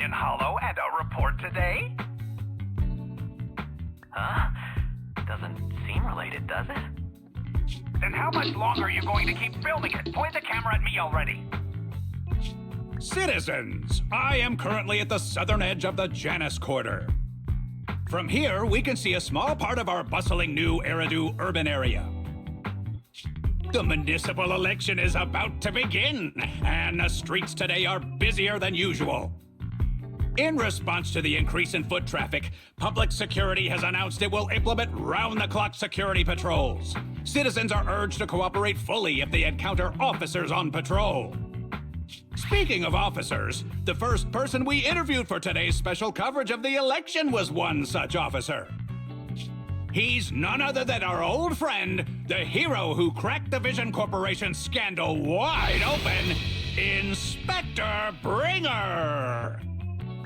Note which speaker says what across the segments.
Speaker 1: Guardian Hollow and a report today? Huh? Doesn't seem related, does it? Then how much longer are you going to keep filming it? Point the camera at me already.
Speaker 2: Citizens, I am currently at the southern edge of the Janus Quarter. From here, we can see a small part of our bustling new Eridu urban area. The municipal election is about to begin, and the streets today are busier than usual. In response to the increase in foot traffic, public security has announced it will implement round-the-clock security patrols. Citizens are urged to cooperate fully if they encounter officers on patrol. Speaking of officers, the first person we interviewed for today's special coverage of the election was one such officer. He's none other than our old friend, the hero who cracked the Vision Corporation scandal wide open, Inspector Bringer.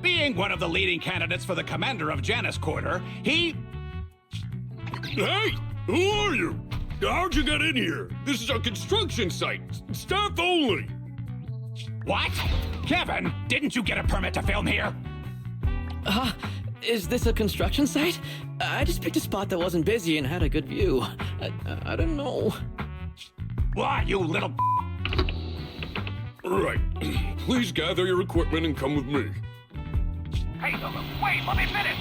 Speaker 2: Being one of the leading candidates for the commander of Janus Quarter, he...
Speaker 3: Hey! Who are you? How'd you get in here? This is a construction site. Staff only.
Speaker 2: What? Kevin, didn't you get a permit to film here?
Speaker 4: Is this a construction site? I just picked a spot that wasn't busy and had a good view. I don't know.
Speaker 2: Why, you little...
Speaker 3: Right. Please gather your equipment and come with me.
Speaker 1: Hey, wait, let me finish.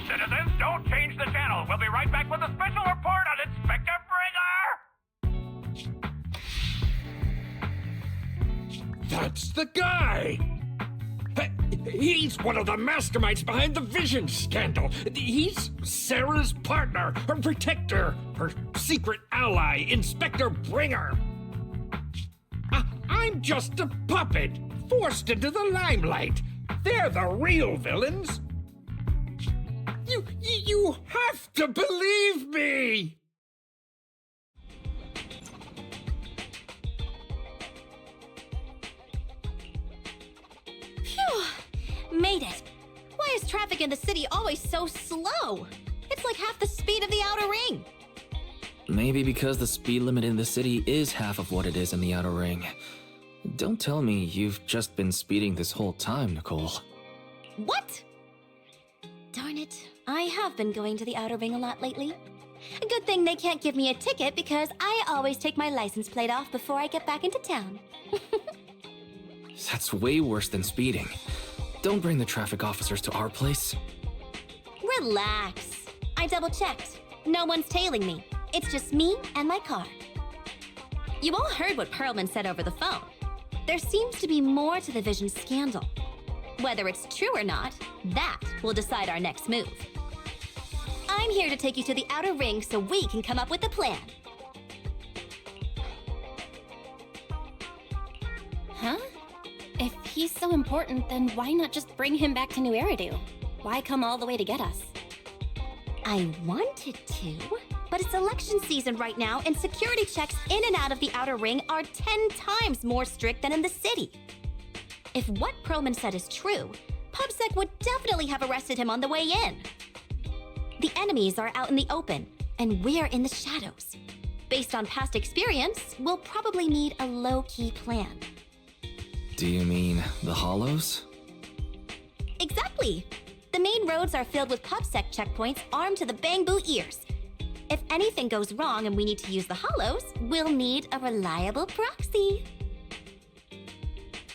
Speaker 1: Citizens, don't change the channel. We'll be right back with a special report on Inspector Bringer!
Speaker 3: That's the guy! He's one of the masterminds behind the Vision scandal. He's Sarah's partner, her protector, her secret ally, Inspector Bringer. I'm just a puppet, forced into the limelight. They're the real villains. You have to believe me!
Speaker 5: Phew! Made it. Why is traffic in the city always so slow? It's like half the speed of the outer ring.
Speaker 4: Maybe because the speed limit in the city is half of what it is in the outer ring. Don't tell me you've just been speeding this whole time, Nicole.
Speaker 5: What? Darn it. I have been going to the outer ring a lot lately. A good thing they can't give me a ticket because I always take my license plate off before I get back into town.
Speaker 4: That's way worse than speeding. Don't bring the traffic officers to our place.
Speaker 5: Relax. I double-checked. No one's tailing me. It's just me and my car. You all heard what Perlman said over the phone. There seems to be more to the Vision scandal. Whether it's true or not, that will decide our next move. I'm here to take you to the outer ring so we can come up with a plan.
Speaker 6: Huh? If he's so important, then why not just bring him back to New Eridu? Why come all the way to get us?
Speaker 5: I wanted to, but it's election season right now and security checks in and out of the outer ring are 10 times more strict than in the city. If what Perlman said is true, PubSec would definitely have arrested him on the way in. The enemies are out in the open, and we're in the shadows. Based on past experience, we'll probably need a low-key plan.
Speaker 4: Do you mean the Hollows?
Speaker 5: Exactly! The main roads are filled with PubSec checkpoints armed to the bang-boo ears. If anything goes wrong and we need to use the Hollows, we'll need a reliable proxy.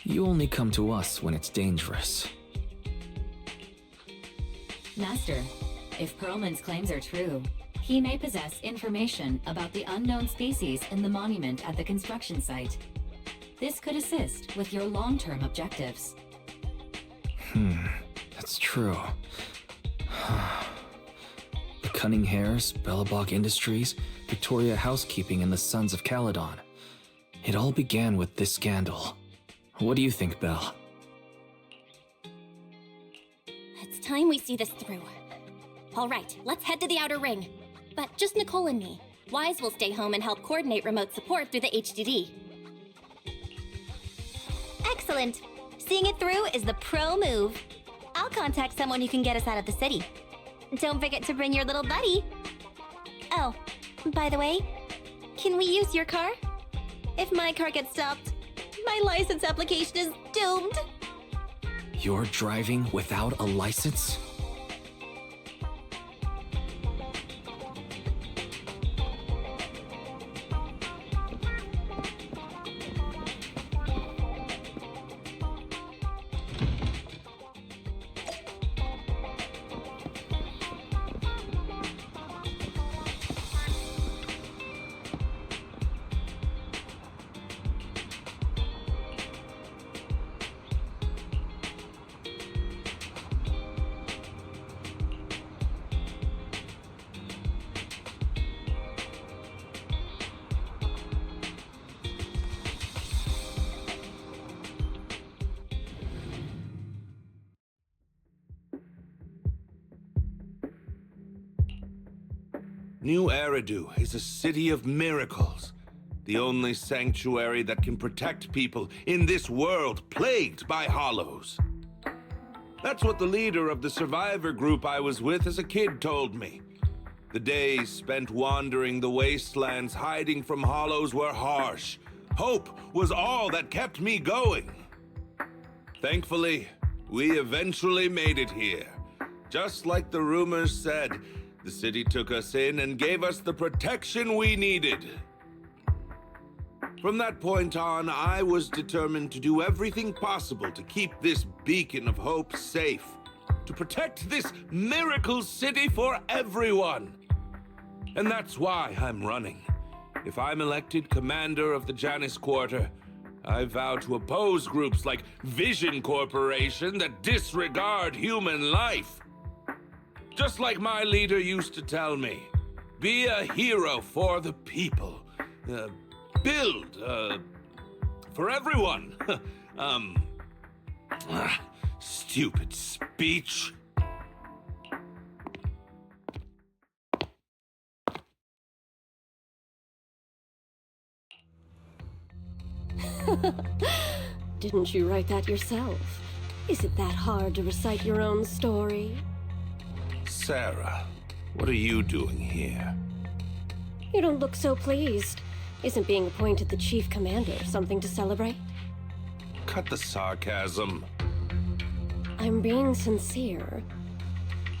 Speaker 4: You only come to us when it's dangerous.
Speaker 7: Master, if Perlman's claims are true, he may possess information about the unknown species in the monument at the construction site. This could assist with your long-term objectives.
Speaker 4: That's true. The Cunning Hares, Bellabog Industries, Victoria Housekeeping, and the Sons of Caledon. It all began with this scandal. What do you think, Belle?
Speaker 6: It's time we see this through. All right, let's head to the outer ring. But just Nicole and me. Wise will stay home and help coordinate remote support through the HDD.
Speaker 5: Excellent. Seeing it through is the pro move. I'll contact someone who can get us out of the city. Don't forget to bring your little buddy. Oh, by the way, can we use your car? If my car gets stopped, my license application is doomed.
Speaker 4: You're driving without a license?
Speaker 8: New Eridu is a city of miracles. The only sanctuary that can protect people in this world plagued by hollows. That's what the leader of the survivor group I was with as a kid told me. The days spent wandering the wastelands hiding from hollows were harsh. Hope was all that kept me going. Thankfully, we eventually made it here. Just like the rumors said, the city took us in and gave us the protection we needed. From that point on, I was determined to do everything possible to keep this beacon of hope safe, to protect this miracle city for everyone. And that's why I'm running. If I'm elected commander of the Janus Quarter, I vow to oppose groups like Vision Corporation that disregard human life. Just like my leader used to tell me, be a hero for the people. Build, for everyone. Stupid speech.
Speaker 9: Didn't you write that yourself? Is it that hard to recite your own story?
Speaker 8: Sarah, what are you doing here?
Speaker 9: You don't look so pleased. Isn't being appointed the chief commander something to celebrate?
Speaker 8: Cut the sarcasm.
Speaker 9: I'm being sincere.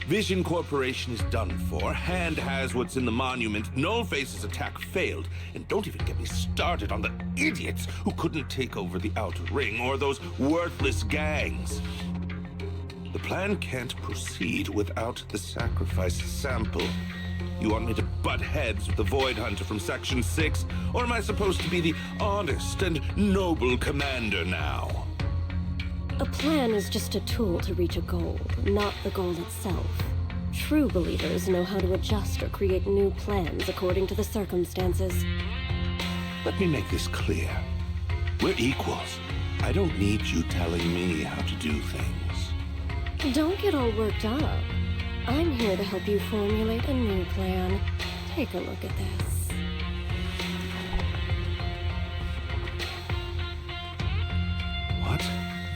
Speaker 8: Vision Corporation is done for. Hand has what's in the monument. Nullface's attack failed. And don't even get me started on the idiots who couldn't take over the Outer Ring or those worthless gangs. The plan can't proceed without the sacrifice sample. You want me to butt heads with the Void Hunter from Section 6? Or am I supposed to be the honest and noble commander now?
Speaker 9: A plan is just a tool to reach a goal, not the goal itself. True believers know how to adjust or create new plans according to the circumstances.
Speaker 8: Let me make this clear. We're equals. I don't need you telling me how to do things.
Speaker 9: Don't get all worked up. I'm here to help you formulate a new plan. Take a look at this.
Speaker 8: What?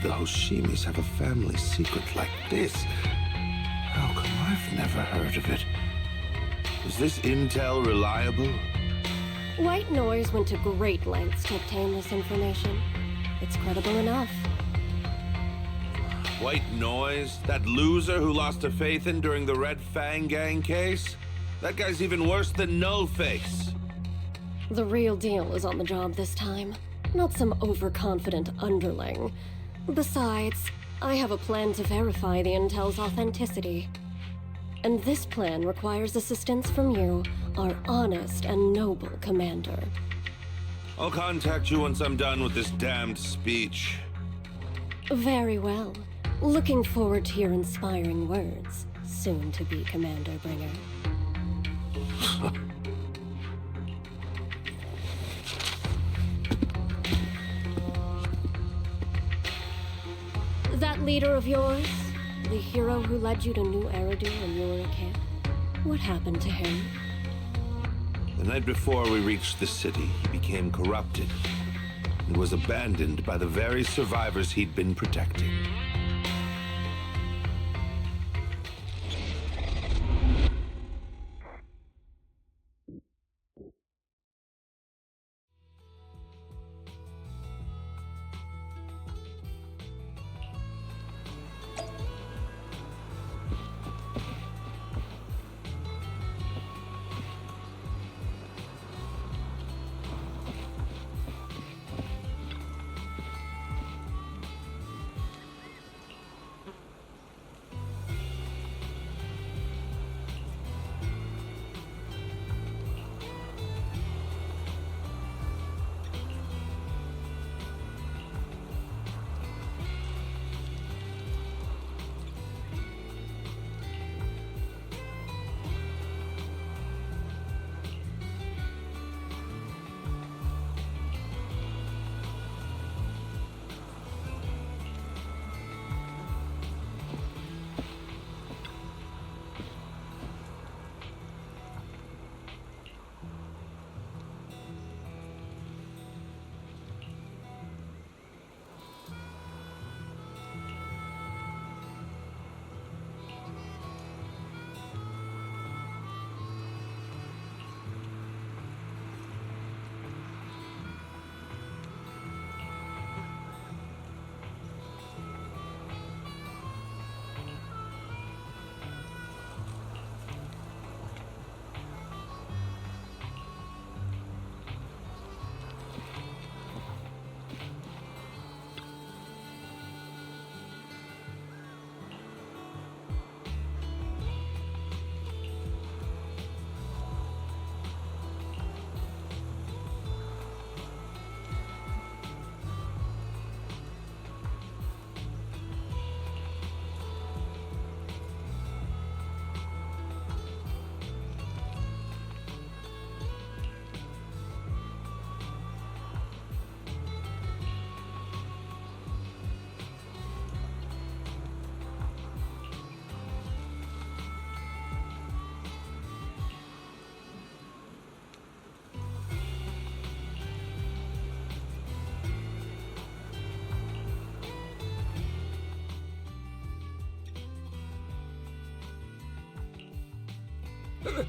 Speaker 8: The Hoshimis have a family secret like this? How come I've never heard of it? Is this intel reliable?
Speaker 9: White Noise went to great lengths to obtain this information. It's credible enough.
Speaker 8: White Noise? That loser who lost to Phaethon during the Red Fang Gang case? That guy's even worse than Nullface.
Speaker 9: The real deal is on the job this time, not some overconfident underling. Besides, I have a plan to verify the intel's authenticity. And this plan requires assistance from you, our honest and noble commander.
Speaker 8: I'll contact you once I'm done with this damned speech.
Speaker 9: Very well. Looking forward to your inspiring words, soon to be Commander Bringer. That leader of yours, the hero who led you to New Eridu when you were a kid, what happened to him?
Speaker 8: The night before we reached the city, he became corrupted and was abandoned by the very survivors he'd been protecting.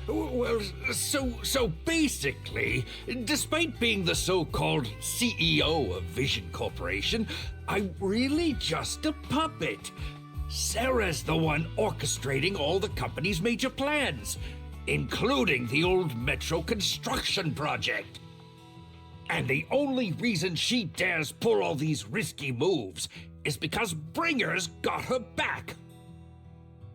Speaker 3: Well, so basically, despite being the so-called CEO of Vision Corporation, I'm really just a puppet. Sarah's the one orchestrating all the company's major plans, including the old metro construction project. And the only reason she dares pull all these risky moves is because Bringer's got her back.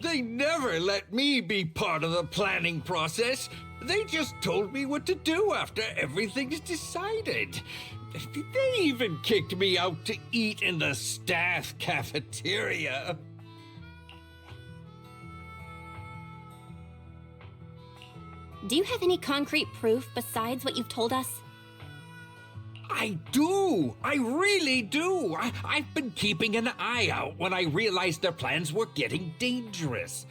Speaker 3: They never let me be part of the planning process. They just told me what to do after everything's decided. They even kicked me out to eat in the staff cafeteria.
Speaker 6: Do you have any concrete proof besides what you've told us?
Speaker 3: I do! I really do! I've been keeping an eye out when I realized their plans were getting dangerous.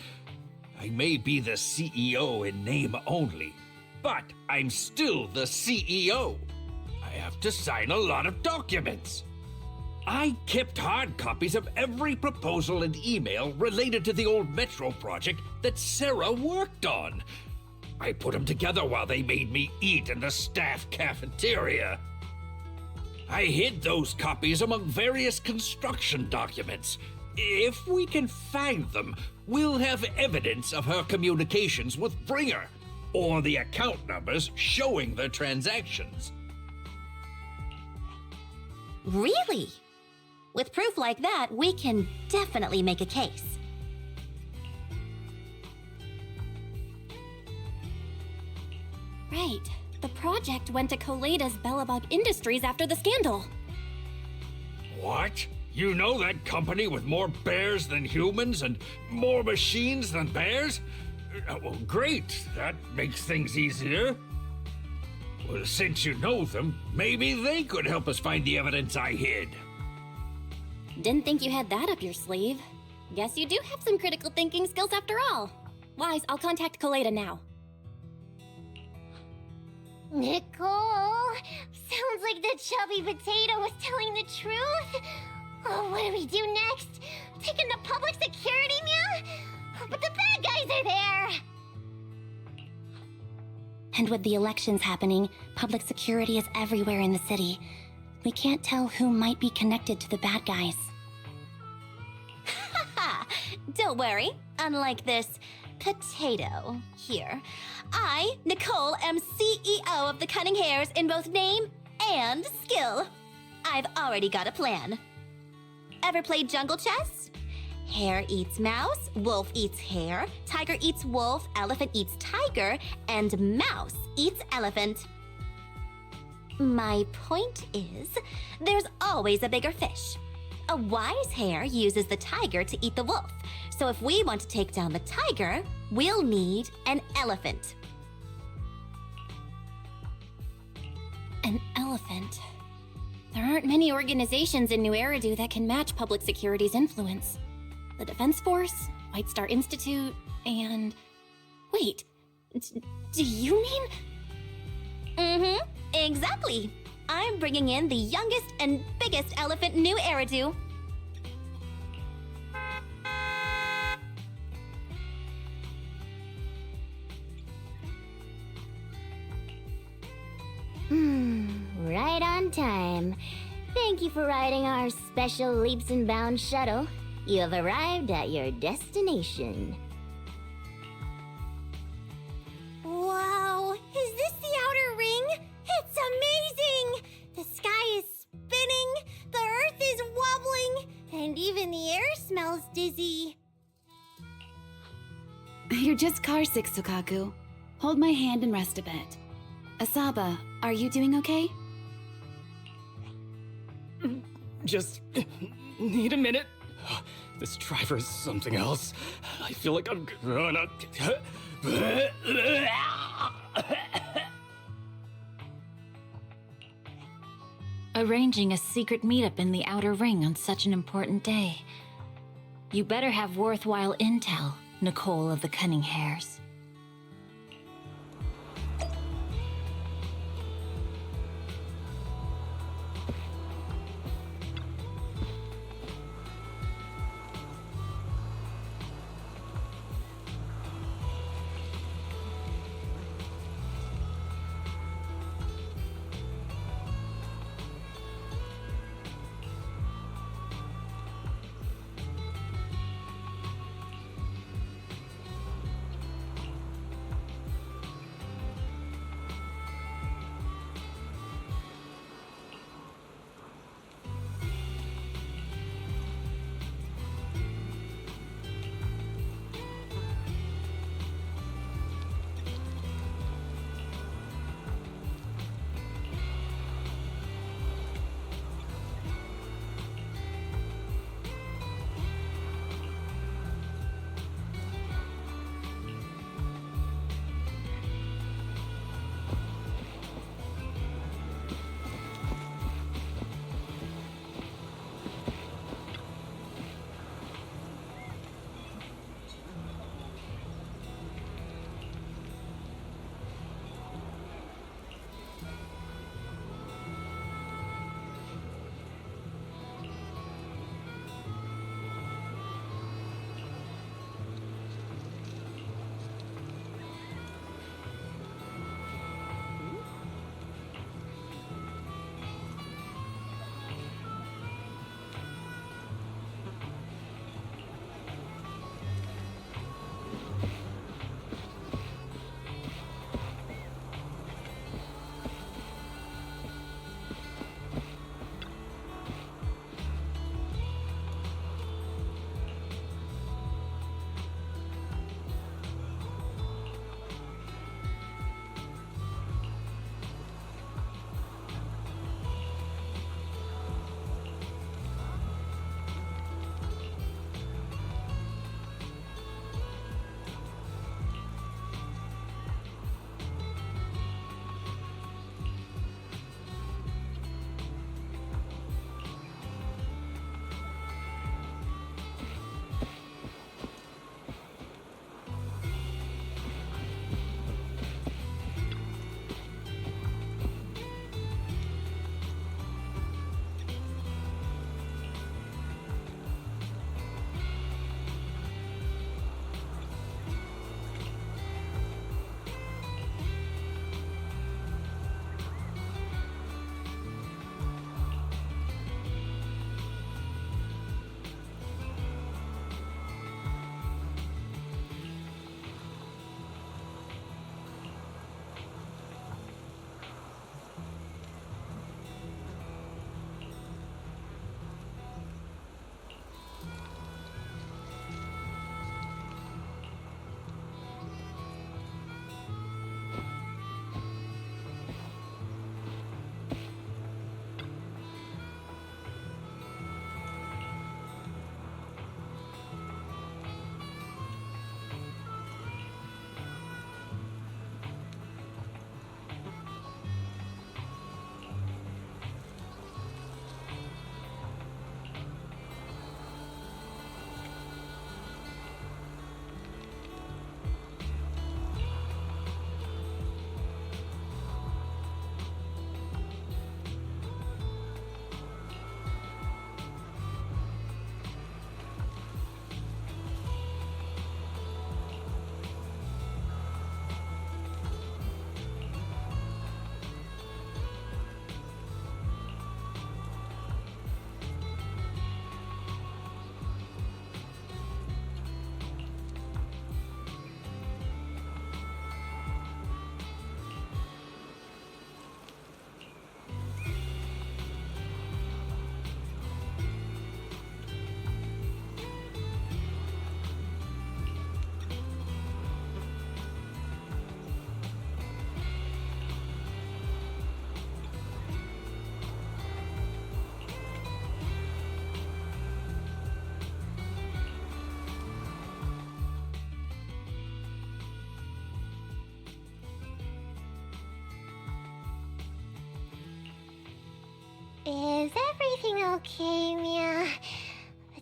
Speaker 3: I may be the CEO in name only, but I'm still the CEO. I have to sign a lot of documents. I kept hard copies of every proposal and email related to the old Metro project that Sarah worked on. I put them together while they made me eat in the staff cafeteria. I hid those copies among various construction documents. If we can find them, we'll have evidence of her communications with Bringer, or the account numbers showing the transactions.
Speaker 5: Really? With proof like that, we can definitely make a case.
Speaker 6: Right. The project went to Coleda's Bellebug Industries after the scandal.
Speaker 3: What? You know that company with more bears than humans and more machines than bears? Well, great. That makes things easier. Well, since you know them, maybe they could help us find the evidence I hid.
Speaker 6: Didn't think you had that up your sleeve. Guess you do have some critical thinking skills after all. Wise, I'll contact Coleda now.
Speaker 10: Nicole, sounds like the chubby potato was telling the truth. Oh, what do we do next? Taking the public security mew? But the bad guys are there.
Speaker 6: And with the elections happening, public security is everywhere in the city. We can't tell who might be connected to the bad guys.
Speaker 5: Haha! Don't worry. Unlike this potato here, I, Nicole, am CEO of the Cunning Hares in both name and skill. I've already got a plan. Ever played jungle chess? Hare eats mouse, wolf eats hare, tiger eats wolf, elephant eats tiger, and mouse eats elephant. My point is, there's always a bigger fish. A wise hare uses the tiger to eat the wolf. So if we want to take down the tiger, we'll need an elephant.
Speaker 6: An elephant. There aren't many organizations in New Eridu that can match public security's influence. The Defense Force, White Star Institute, and... Wait, do you mean...
Speaker 5: Mm-hmm, exactly. I'm bringing in the youngest and biggest elephant in New Eridu.
Speaker 10: Right on time. Thank you for riding our special leaps and bounds shuttle. You have arrived at your destination.
Speaker 5: Wow, is this the outer ring? It's amazing! The sky is spinning, the earth is wobbling, and even the air smells dizzy.
Speaker 11: You're just carsick, Sukaku. Hold my hand and rest a bit. Asaba, are you doing okay?
Speaker 12: Just need a minute. This driver is something else. I feel like I'm gonna...
Speaker 7: Arranging a secret meetup in the Outer Ring on such an important day. You better have worthwhile intel, Nicole of the Cunning Hares.
Speaker 10: Is everything okay, Mia?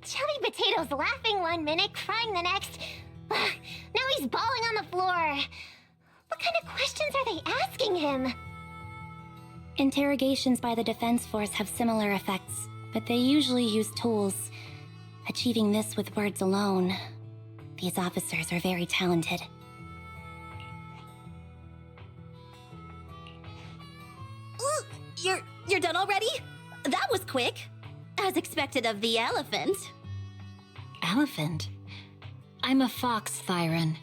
Speaker 10: Chubby Potato's laughing one minute, crying the next. Now he's bawling on the floor. What kind of questions are they asking him?
Speaker 6: Interrogations by the defense force have similar effects, but they usually use tools. Achieving this with words alone. These officers are very talented.
Speaker 5: Ooh, you're done already? That was quick. As expected of the elephant.
Speaker 7: Elephant? I'm a fox, Thyron.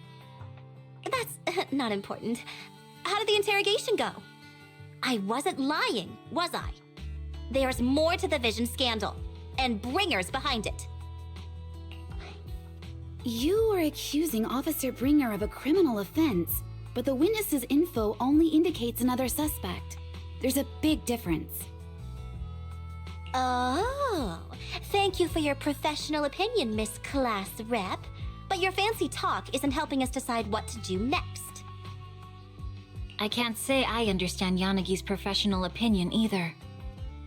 Speaker 5: That's not important. How did the interrogation go? I wasn't lying, was I? There's more to the Vision scandal, and bringers behind it.
Speaker 11: You are accusing Officer Bringer of a criminal offense, but the witness's info only indicates another suspect. There's a big difference.
Speaker 5: Oh, thank you for your professional opinion, Miss Class Rep. But your fancy talk isn't helping us decide what to do next.
Speaker 7: I can't say I understand Yanagi's professional opinion either,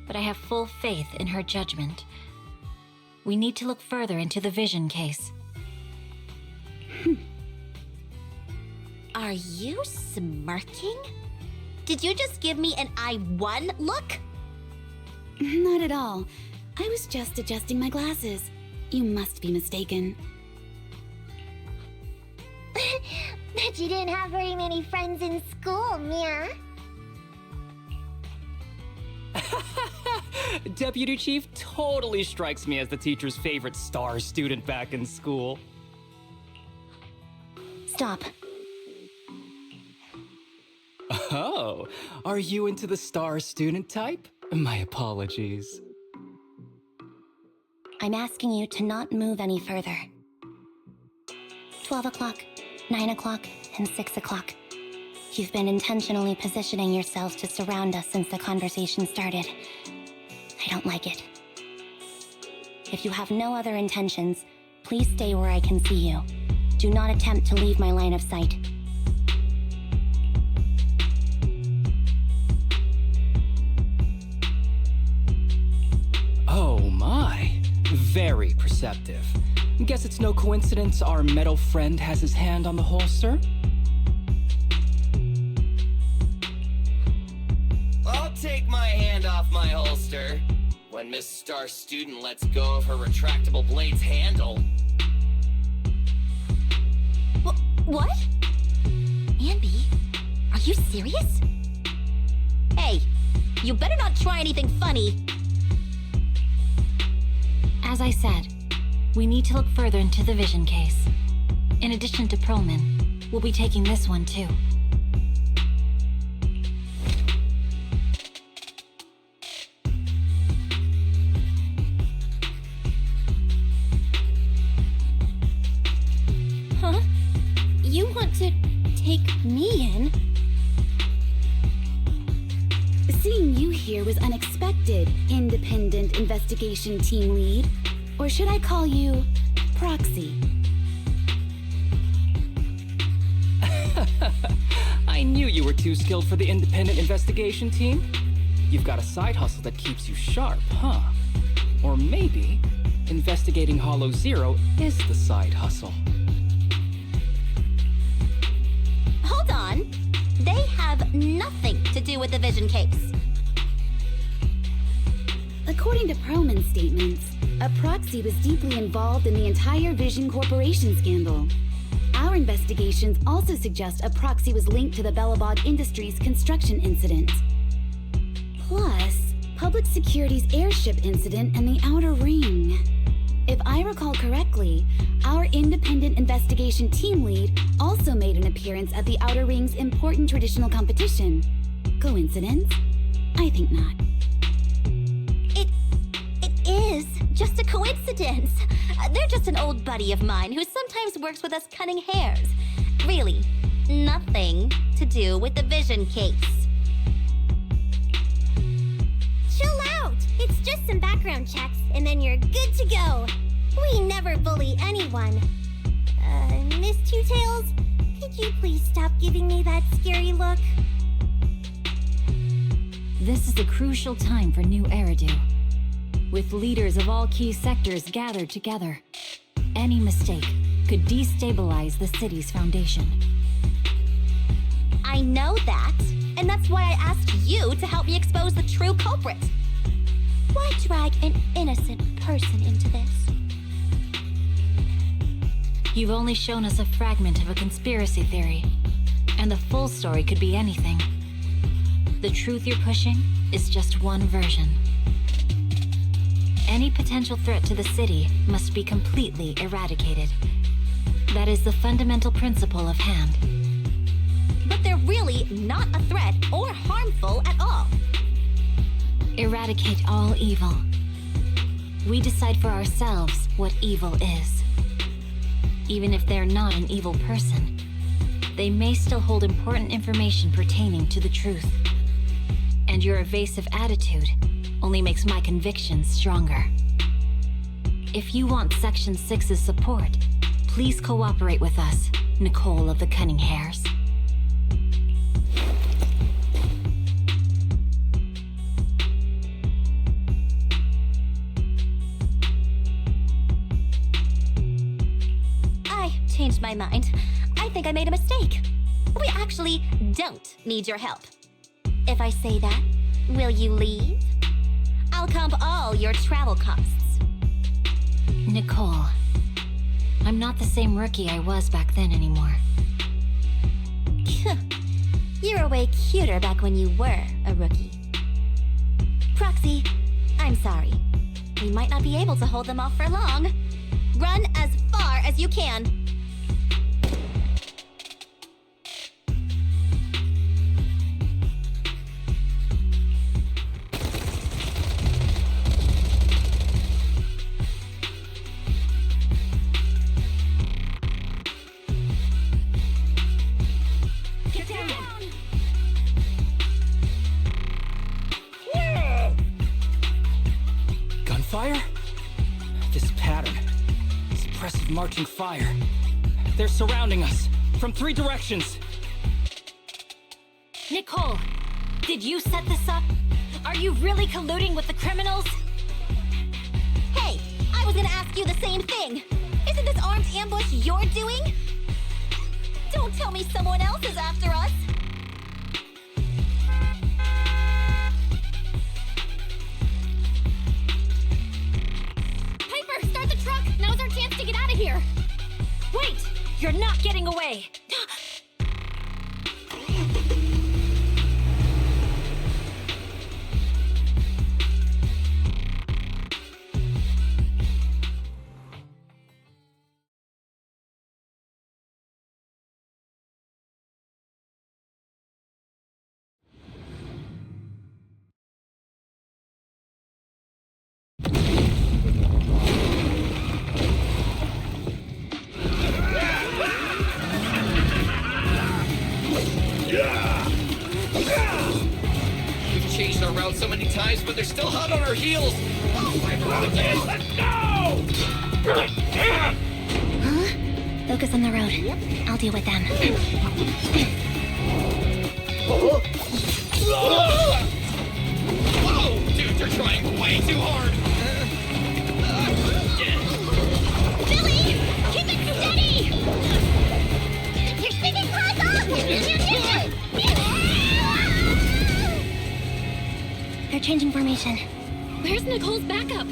Speaker 7: but I have full faith in her judgment. We need to look further into the Vision case.
Speaker 5: Are you smirking? Did you just give me an I won look?
Speaker 11: Not at all. I was just adjusting my glasses. You must be mistaken.
Speaker 10: Bet you didn't have very many friends in school, Mia.
Speaker 12: Deputy Chief totally strikes me as the teacher's favorite star student back in school.
Speaker 6: Stop.
Speaker 12: Oh, are you into the star student type? My apologies.
Speaker 6: I'm asking you to not move any further. 12 o'clock, 9 o'clock, and 6 o'clock. You've been intentionally positioning yourselves to surround us since the conversation started. I don't like it. If you have no other intentions, please stay where I can see you. Do not attempt to leave my line of sight.
Speaker 12: Oh my, very perceptive. Guess it's no coincidence our metal friend has his hand on the holster?
Speaker 13: I'll take my hand off my holster when Miss Star Student lets go of her retractable blade's handle.
Speaker 5: What? Ambi, are you serious? Hey, you better not try anything funny.
Speaker 7: As I said, we need to look further into the Vision case. In addition to Perlman, we'll be taking this one too.
Speaker 6: Huh? You want to take me in?
Speaker 11: Seeing you here was unexpected, Independent Investigation Team Lead. Or should I call you Proxy?
Speaker 12: I knew you were too skilled for the independent investigation team. You've got a side hustle that keeps you sharp, huh? Or maybe investigating Hollow Zero is the side hustle.
Speaker 5: Hold on. They have nothing to do with the Vision case.
Speaker 11: According to Perlman's statements, a proxy was deeply involved in the entire Vision Corporation scandal. Our investigations also suggest a proxy was linked to the Belobog Industries construction incident. Plus, public security's airship incident and the Outer Ring. If I recall correctly, our independent investigation team lead also made an appearance at the Outer Ring's important traditional competition. Coincidence? I think not.
Speaker 5: It is just a coincidence. They're just an old buddy of mine who sometimes works with us cutting hairs. Really, nothing to do with the Vision case.
Speaker 10: Chill out! It's just some background checks, and then you're good to go. We never bully anyone. Miss Two Tails, could you please stop giving me that scary look?
Speaker 7: This is a crucial time for New Eridu. With leaders of all key sectors gathered together, any mistake could destabilize the city's foundation.
Speaker 5: I know that, and that's why I asked you to help me expose the true culprit. Why drag an innocent person into this?
Speaker 7: You've only shown us a fragment of a conspiracy theory, and the full story could be anything. The truth you're pushing is just one version. Any potential threat to the city must be completely eradicated. That is the fundamental principle of Hand.
Speaker 5: But they're really not a threat or harmful at all.
Speaker 7: Eradicate all evil. We decide for ourselves what evil is. Even if they're not an evil person, they may still hold important information pertaining to the truth. And your evasive attitude only makes my convictions stronger. If you want Section 6's support, please cooperate with us, Nicole of the Cunning Hairs.
Speaker 5: I changed my mind. I think I made a mistake. We actually don't need your help. If I say that, will you leave? I'll comp all your travel costs.
Speaker 7: Nicole, I'm not the same rookie I was back then anymore.
Speaker 5: You were way cuter back when you were a rookie. Proxy, I'm sorry. We might not be able to hold them off for long. Run as far as you can.
Speaker 12: Gunfire? This pattern. Suppressive marching fire. They're surrounding us from 3 directions.
Speaker 6: Nicole, did you set this up? Are you really colluding with the criminals?
Speaker 5: Hey, I was gonna ask you the same thing. Isn't this armed ambush you're doing? Don't tell me someone else is after us.
Speaker 6: Piper, start the truck! Now's our chance to get out of here! Wait! You're not getting away!
Speaker 13: We've changed our route so many times, but they're still hot on our heels. Oh, my God, let's go!
Speaker 6: Focus on the road. I'll deal with them.
Speaker 13: Whoa, dude, they're trying way too hard.
Speaker 10: Billy! Keep it steady! You're spinning cars off!
Speaker 6: They're changing formation. Where's Nicole's backup?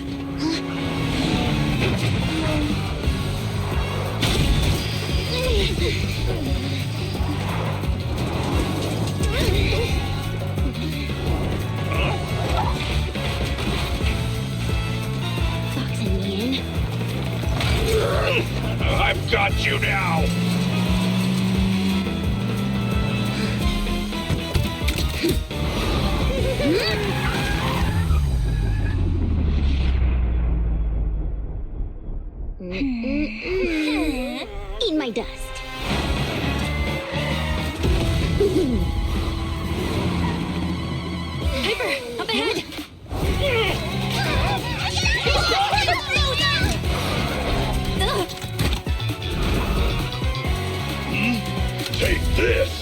Speaker 10: Fox and Yin.
Speaker 3: I've got you now!
Speaker 10: Eat my dust.
Speaker 6: Piper, up ahead!
Speaker 3: Take this!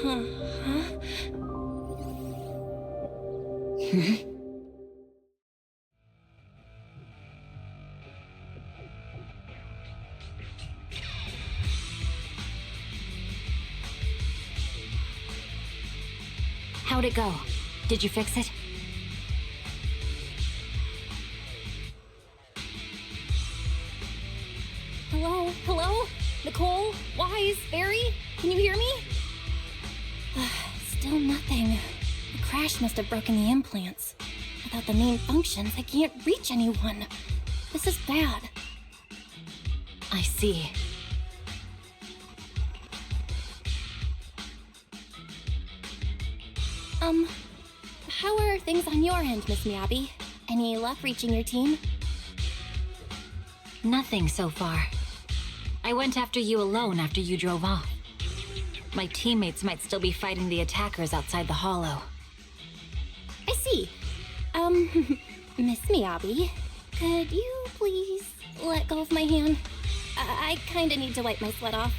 Speaker 7: How'd it go? Did you fix it?
Speaker 6: Hello? Hello? Nicole? Wise? Barry? Can you hear me? Still nothing. The crash must have broken the implants. Without the main functions, I can't reach anyone. This is bad.
Speaker 7: I see.
Speaker 6: How are things on your end, Miss Miyabi? Any luck reaching your team?
Speaker 7: Nothing so far. I went after you alone after you drove off. My teammates might still be fighting the attackers outside the hollow.
Speaker 6: I see. Miss Miyabi, could you please let go of my hand? I kinda need to wipe my sweat off.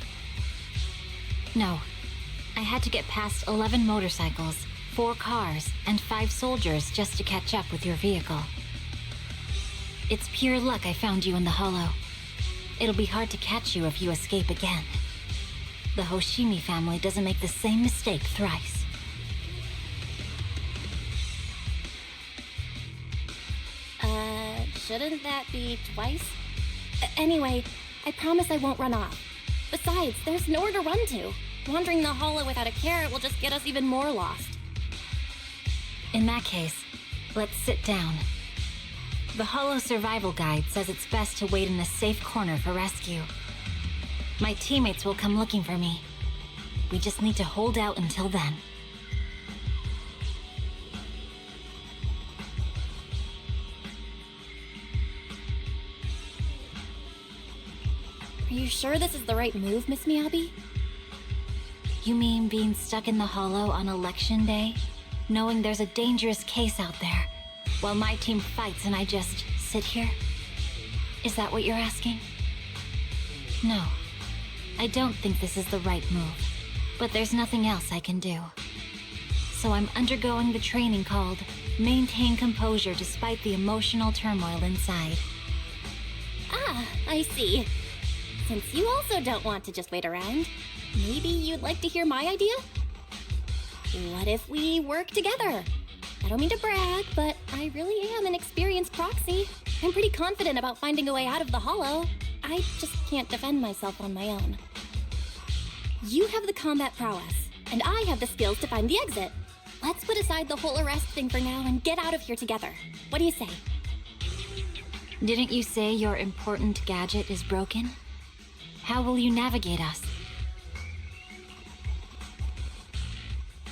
Speaker 7: No. I had to get past 11 motorcycles, 4 cars, and 5 soldiers just to catch up with your vehicle. It's pure luck I found you in the hollow. It'll be hard to catch you if you escape again. The Hoshimi family doesn't make the same mistake thrice.
Speaker 6: Shouldn't that be twice? Anyway, I promise I won't run off. Besides, there's nowhere to run to. Wandering the hollow without a carrot will just get us even more lost.
Speaker 7: In that case, let's sit down. The Hollow Survival Guide says it's best to wait in a safe corner for rescue. My teammates will come looking for me. We just need to hold out until then.
Speaker 6: Are you sure this is the right move, Miss Miyabi?
Speaker 7: You mean being stuck in the hollow on election day? Knowing there's a dangerous case out there, while my team fights and I just sit here? Is that what you're asking? No. I don't think this is the right move, but there's nothing else I can do. So I'm undergoing the training called Maintain Composure Despite the Emotional Turmoil Inside.
Speaker 6: Ah, I see. Since you also don't want to just wait around, maybe you'd like to hear my idea? What if we work together? I don't mean to brag, but I really am an experienced proxy. I'm pretty confident about finding a way out of the hollow. I just can't defend myself on my own. You have the combat prowess, and I have the skills to find the exit. Let's put aside the whole arrest thing for now and get out of here together. What do you say?
Speaker 7: Didn't you say your important gadget is broken? How will you navigate us?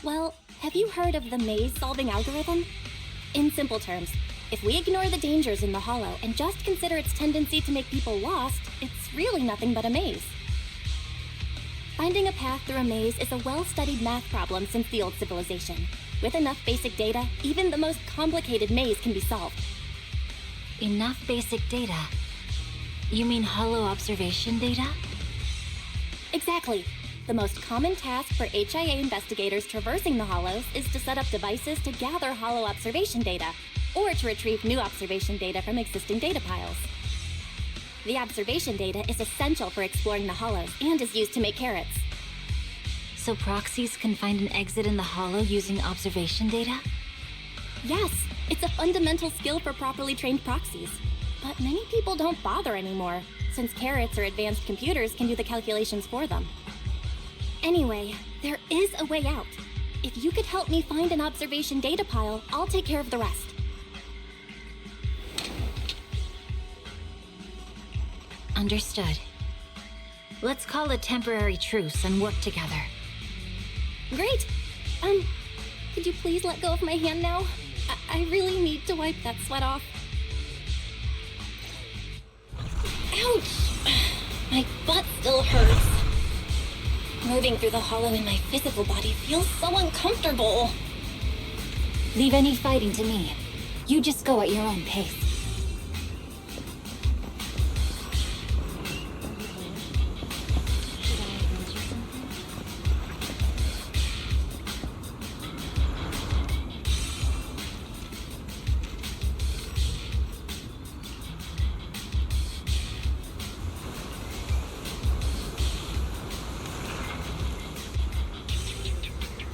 Speaker 6: Well, have you heard of the maze-solving algorithm? In simple terms, if we ignore the dangers in the hollow and just consider its tendency to make people lost, it's really nothing but a maze. Finding a path through a maze is a well-studied math problem since the old civilization. With enough basic data, even the most complicated maze can be solved.
Speaker 7: Enough basic data? You mean hollow observation data?
Speaker 6: Exactly. The most common task for HIA investigators traversing the hollows is to set up devices to gather hollow observation data, or to retrieve new observation data from existing data piles. The observation data is essential for exploring the hollows and is used to make carrots.
Speaker 7: So proxies can find an exit in the hollow using observation data?
Speaker 6: Yes, it's a fundamental skill for properly trained proxies. But many people don't bother anymore, since carrots or advanced computers can do the calculations for them. Anyway, there is a way out. If you could help me find an observation data pile, I'll take care of the rest.
Speaker 7: Understood. Let's call a temporary truce and work together.
Speaker 6: Great! Could you please let go of my hand now? I really need to wipe that sweat off. Ouch! My butt still hurts. Moving through the hollow in my physical body feels so uncomfortable.
Speaker 7: Leave any fighting to me. You just go at your own pace.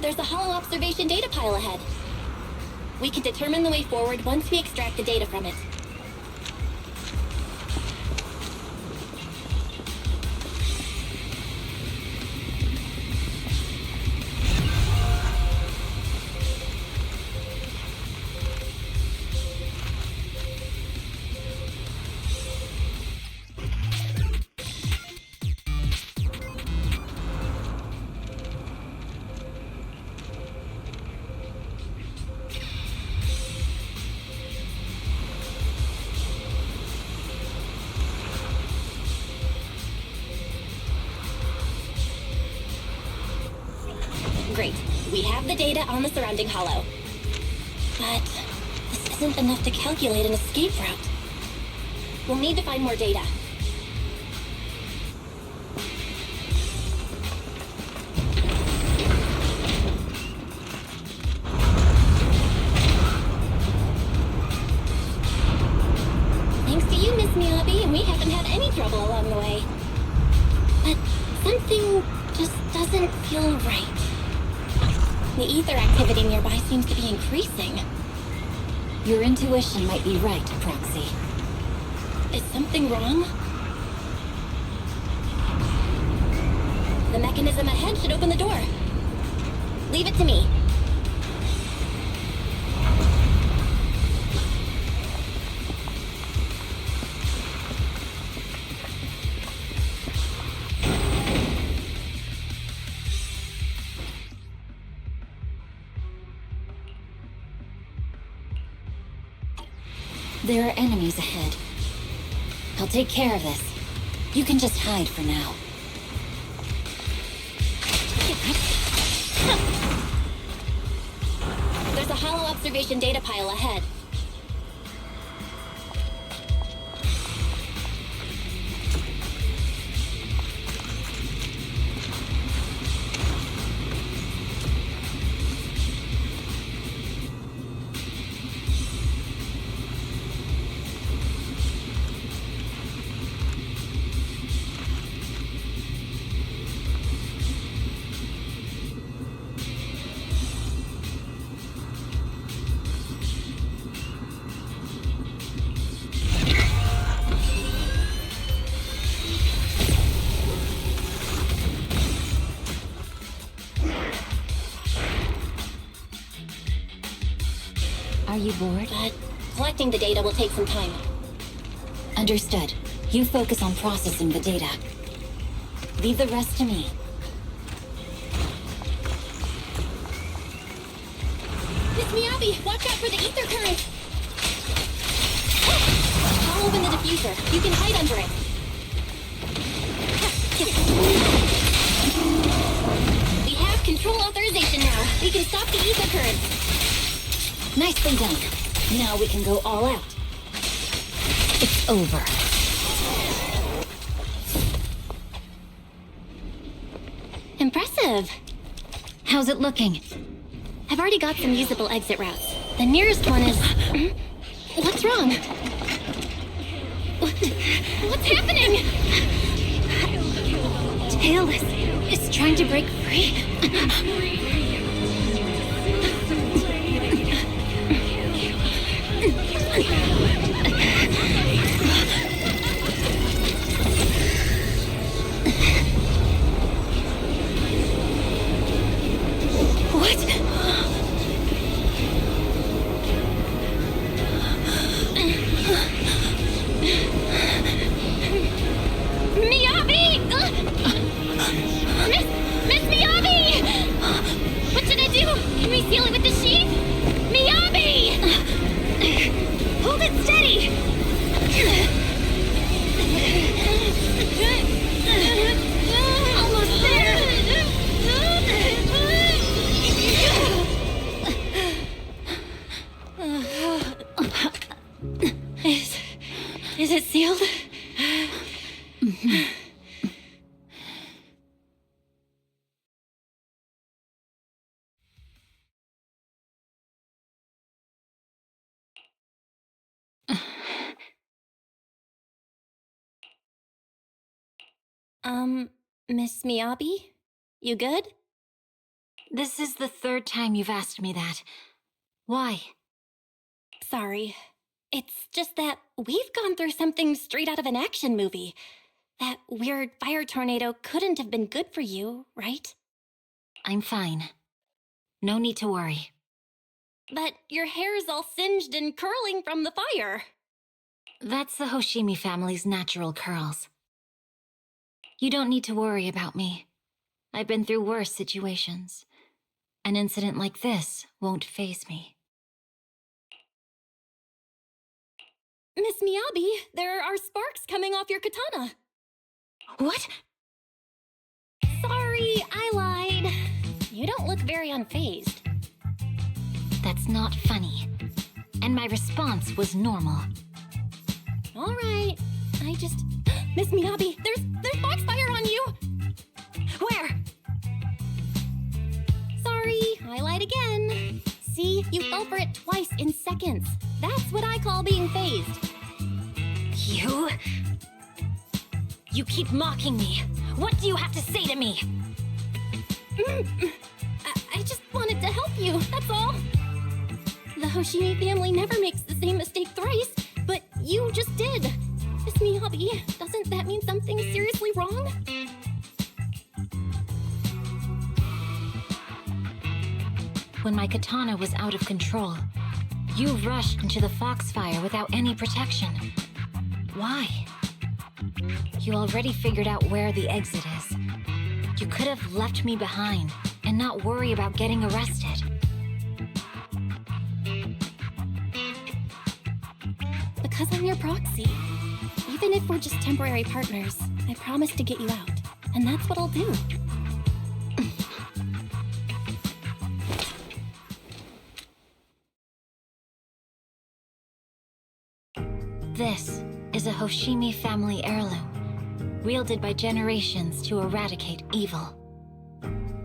Speaker 6: There's a hollow observation data pile ahead. We can determine the way forward once we extract the data from it. Great. We have the data on the surrounding hollow. But this isn't enough to calculate an escape route. We'll need to find more data. Thanks to you, Miss Miyabi, we haven't had any trouble along the way. But something just doesn't feel right. The ether activity nearby seems to be increasing.
Speaker 7: Your intuition might be right, Proxy.
Speaker 6: Is something wrong? The mechanism ahead should open the door. Leave it to me.
Speaker 7: There are enemies ahead. I'll take care of this. You can just hide for now.
Speaker 6: There's a hollow observation data pile ahead.
Speaker 7: Are you bored?
Speaker 6: But collecting the data will take some time.
Speaker 7: Understood. You focus on processing the data. Leave the rest to me.
Speaker 6: Miss Miyabi, watch out for the ether current! I'll open the diffuser. You can hide under it. We have control authorization now. We can stop the ether current.
Speaker 7: Nicely done. Now we can go all out. It's over.
Speaker 6: Impressive.
Speaker 7: How's it looking?
Speaker 6: I've already got some usable exit routes. The nearest one is... What's wrong? What's happening?
Speaker 7: Tailless is trying to break free.
Speaker 6: Miyabi! Miss Miyabi! What should I do? Can we seal it with the sheet? Miyabi! Hold it steady! Almost there! Is it sealed? Miss Miyabi? You good?
Speaker 7: This is the third time you've asked me that. Why?
Speaker 6: Sorry. It's just that we've gone through something straight out of an action movie. That weird fire tornado couldn't have been good for you, right?
Speaker 7: I'm fine. No need to worry.
Speaker 6: But your hair's all singed and curling from the fire.
Speaker 7: That's the Hoshimi family's natural curls. You don't need to worry about me. I've been through worse situations. An incident like this won't faze me.
Speaker 6: Miss Miyabi, there are sparks coming off your katana.
Speaker 7: What?
Speaker 6: Sorry, I lied. You don't look very unfazed.
Speaker 7: That's not funny. And my response was normal.
Speaker 6: All right, I just... Miss Miyabi, there's foxfire on you!
Speaker 7: Where?
Speaker 6: Sorry, I lied again. See, you fell for it twice in seconds. That's what I call being phased.
Speaker 7: You? You keep mocking me. What do you have to say to me?
Speaker 6: I just wanted to help you, that's all. The Hoshimi family never makes the same mistake thrice, but you just did. Miss Miyabi, doesn't that mean something seriously wrong?
Speaker 7: When my katana was out of control, you rushed into the foxfire without any protection. Why? You already figured out where the exit is. You could have left me behind and not worry about getting arrested.
Speaker 6: Because I'm your proxy. Even if we're just temporary partners, I promise to get you out. And that's what I'll do.
Speaker 7: This is a Hoshimi family heirloom, wielded by generations to eradicate evil.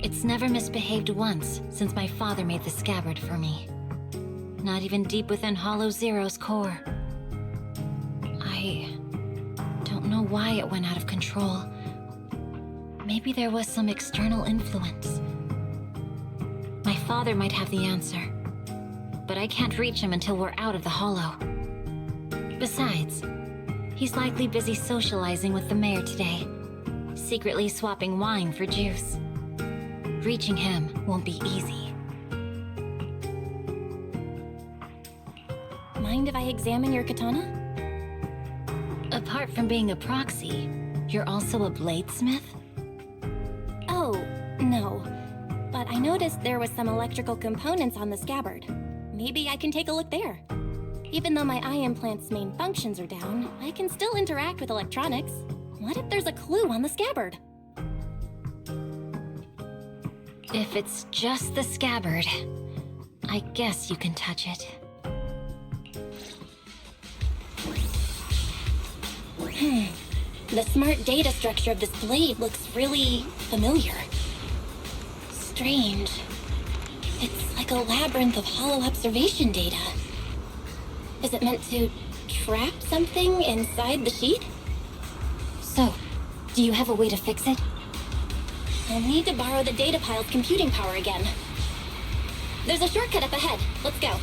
Speaker 7: It's never misbehaved once since my father made the scabbard for me. Not even deep within Hollow Zero's core. I don't know why it went out of control. Maybe there was some external influence. My father might have the answer, but I can't reach him until we're out of the Hollow. Besides, he's likely busy socializing with the mayor today, secretly swapping wine for juice. Reaching him won't be easy.
Speaker 6: Mind if I examine your katana?
Speaker 7: Apart from being a proxy, you're also a bladesmith?
Speaker 6: Oh, no. But I noticed there was some electrical components on the scabbard. Maybe I can take a look there. Even though my eye implant's main functions are down, I can still interact with electronics. What if there's a clue on the scabbard?
Speaker 7: If it's just the scabbard, I guess you can touch it.
Speaker 6: The smart data structure of this blade looks really familiar. Strange. It's like a labyrinth of hollow observation data. Is it meant to trap something inside the sheet?
Speaker 7: So, do you have a way to fix it?
Speaker 6: I'll need to borrow the data pile's computing power again. There's a shortcut up ahead. Let's go.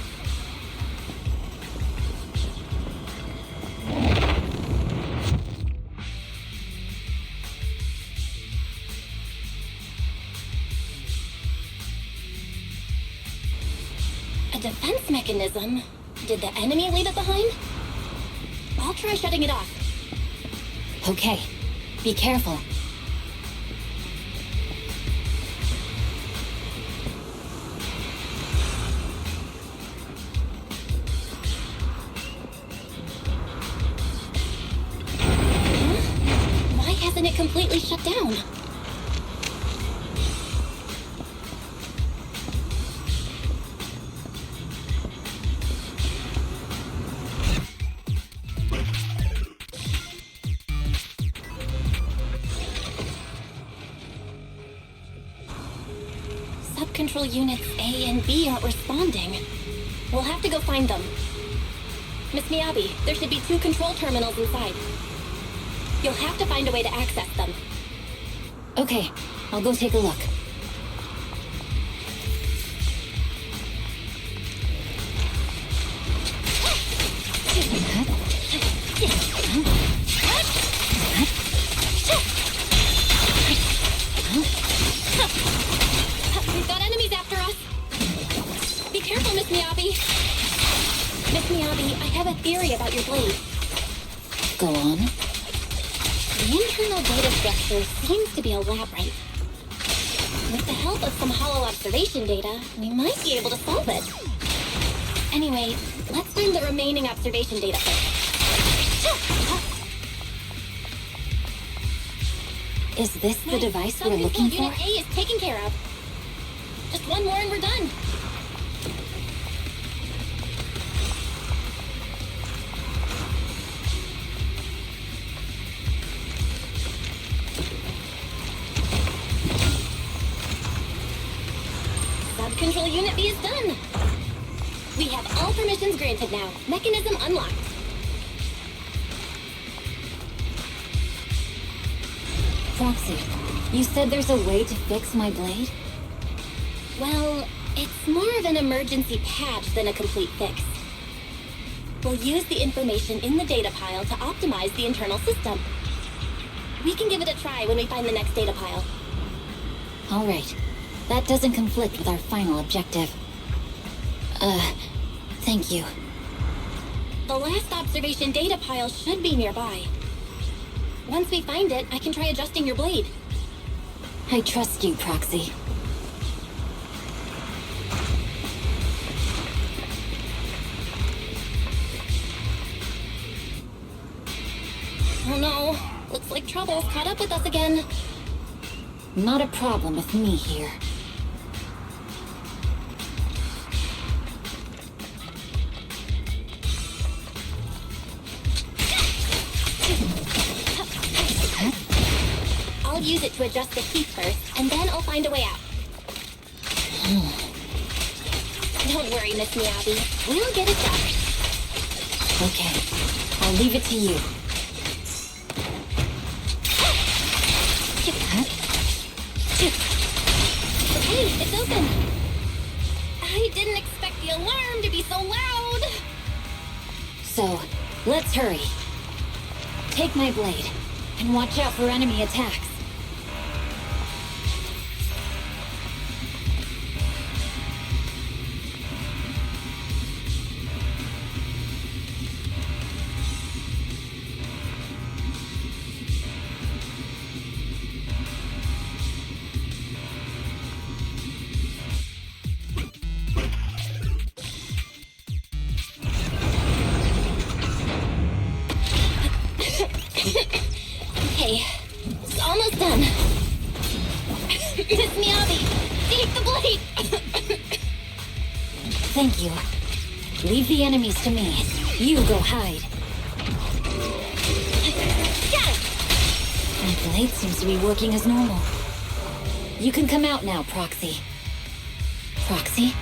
Speaker 6: A defense mechanism? Did the enemy leave it behind? I'll try shutting it off.
Speaker 7: Okay, be careful.
Speaker 6: Why hasn't it completely shut down? Control units A and B aren't responding. We'll have to go find them. Miss Miyabi, there should be 2 control terminals inside. You'll have to find a way to access them.
Speaker 7: Okay, I'll go take a look.
Speaker 6: Careful, Miss Miyabi! Miss Miyabi, I have a theory about your blade.
Speaker 11: Go on.
Speaker 6: The internal data structure seems to be a labyrinth. With the help of some hollow observation data, we might be able to solve it. Anyway, let's find the remaining observation data first.
Speaker 11: Is this the device we're looking for?
Speaker 6: Unit A is taken care of. Just one more and we're done. Sub-control Unit B is done. We have all permissions granted now. Mechanism unlocked.
Speaker 11: Faksi, you said there's a way to fix my blade?
Speaker 6: Well, it's more of an emergency patch than a complete fix. We'll use the information in the data pile to optimize the internal system. We can give it a try when we find the next data pile.
Speaker 11: All right. That doesn't conflict with our final objective. Thank you.
Speaker 6: The last observation data pile should be nearby. Once we find it, I can try adjusting your blade.
Speaker 11: I trust you, Proxy.
Speaker 6: Oh no, looks like trouble's caught up with us again.
Speaker 11: Not a problem with me here.
Speaker 6: I'll use it to adjust the heat first, and then I'll find a way out. Don't worry, Miss Miyabi. We'll get it done.
Speaker 11: Okay, I'll leave it to you.
Speaker 6: Okay, it's open. I didn't expect the alarm to be so loud.
Speaker 11: So, let's hurry. Take my blade, and watch out for enemy attacks.
Speaker 6: Okay, it's almost done. Miss Miyabi, take the blade!
Speaker 11: Thank you. Leave the enemies to me. You go hide.
Speaker 6: Got it!
Speaker 11: My blade seems to be working as normal. You can come out now, Proxy. Proxy?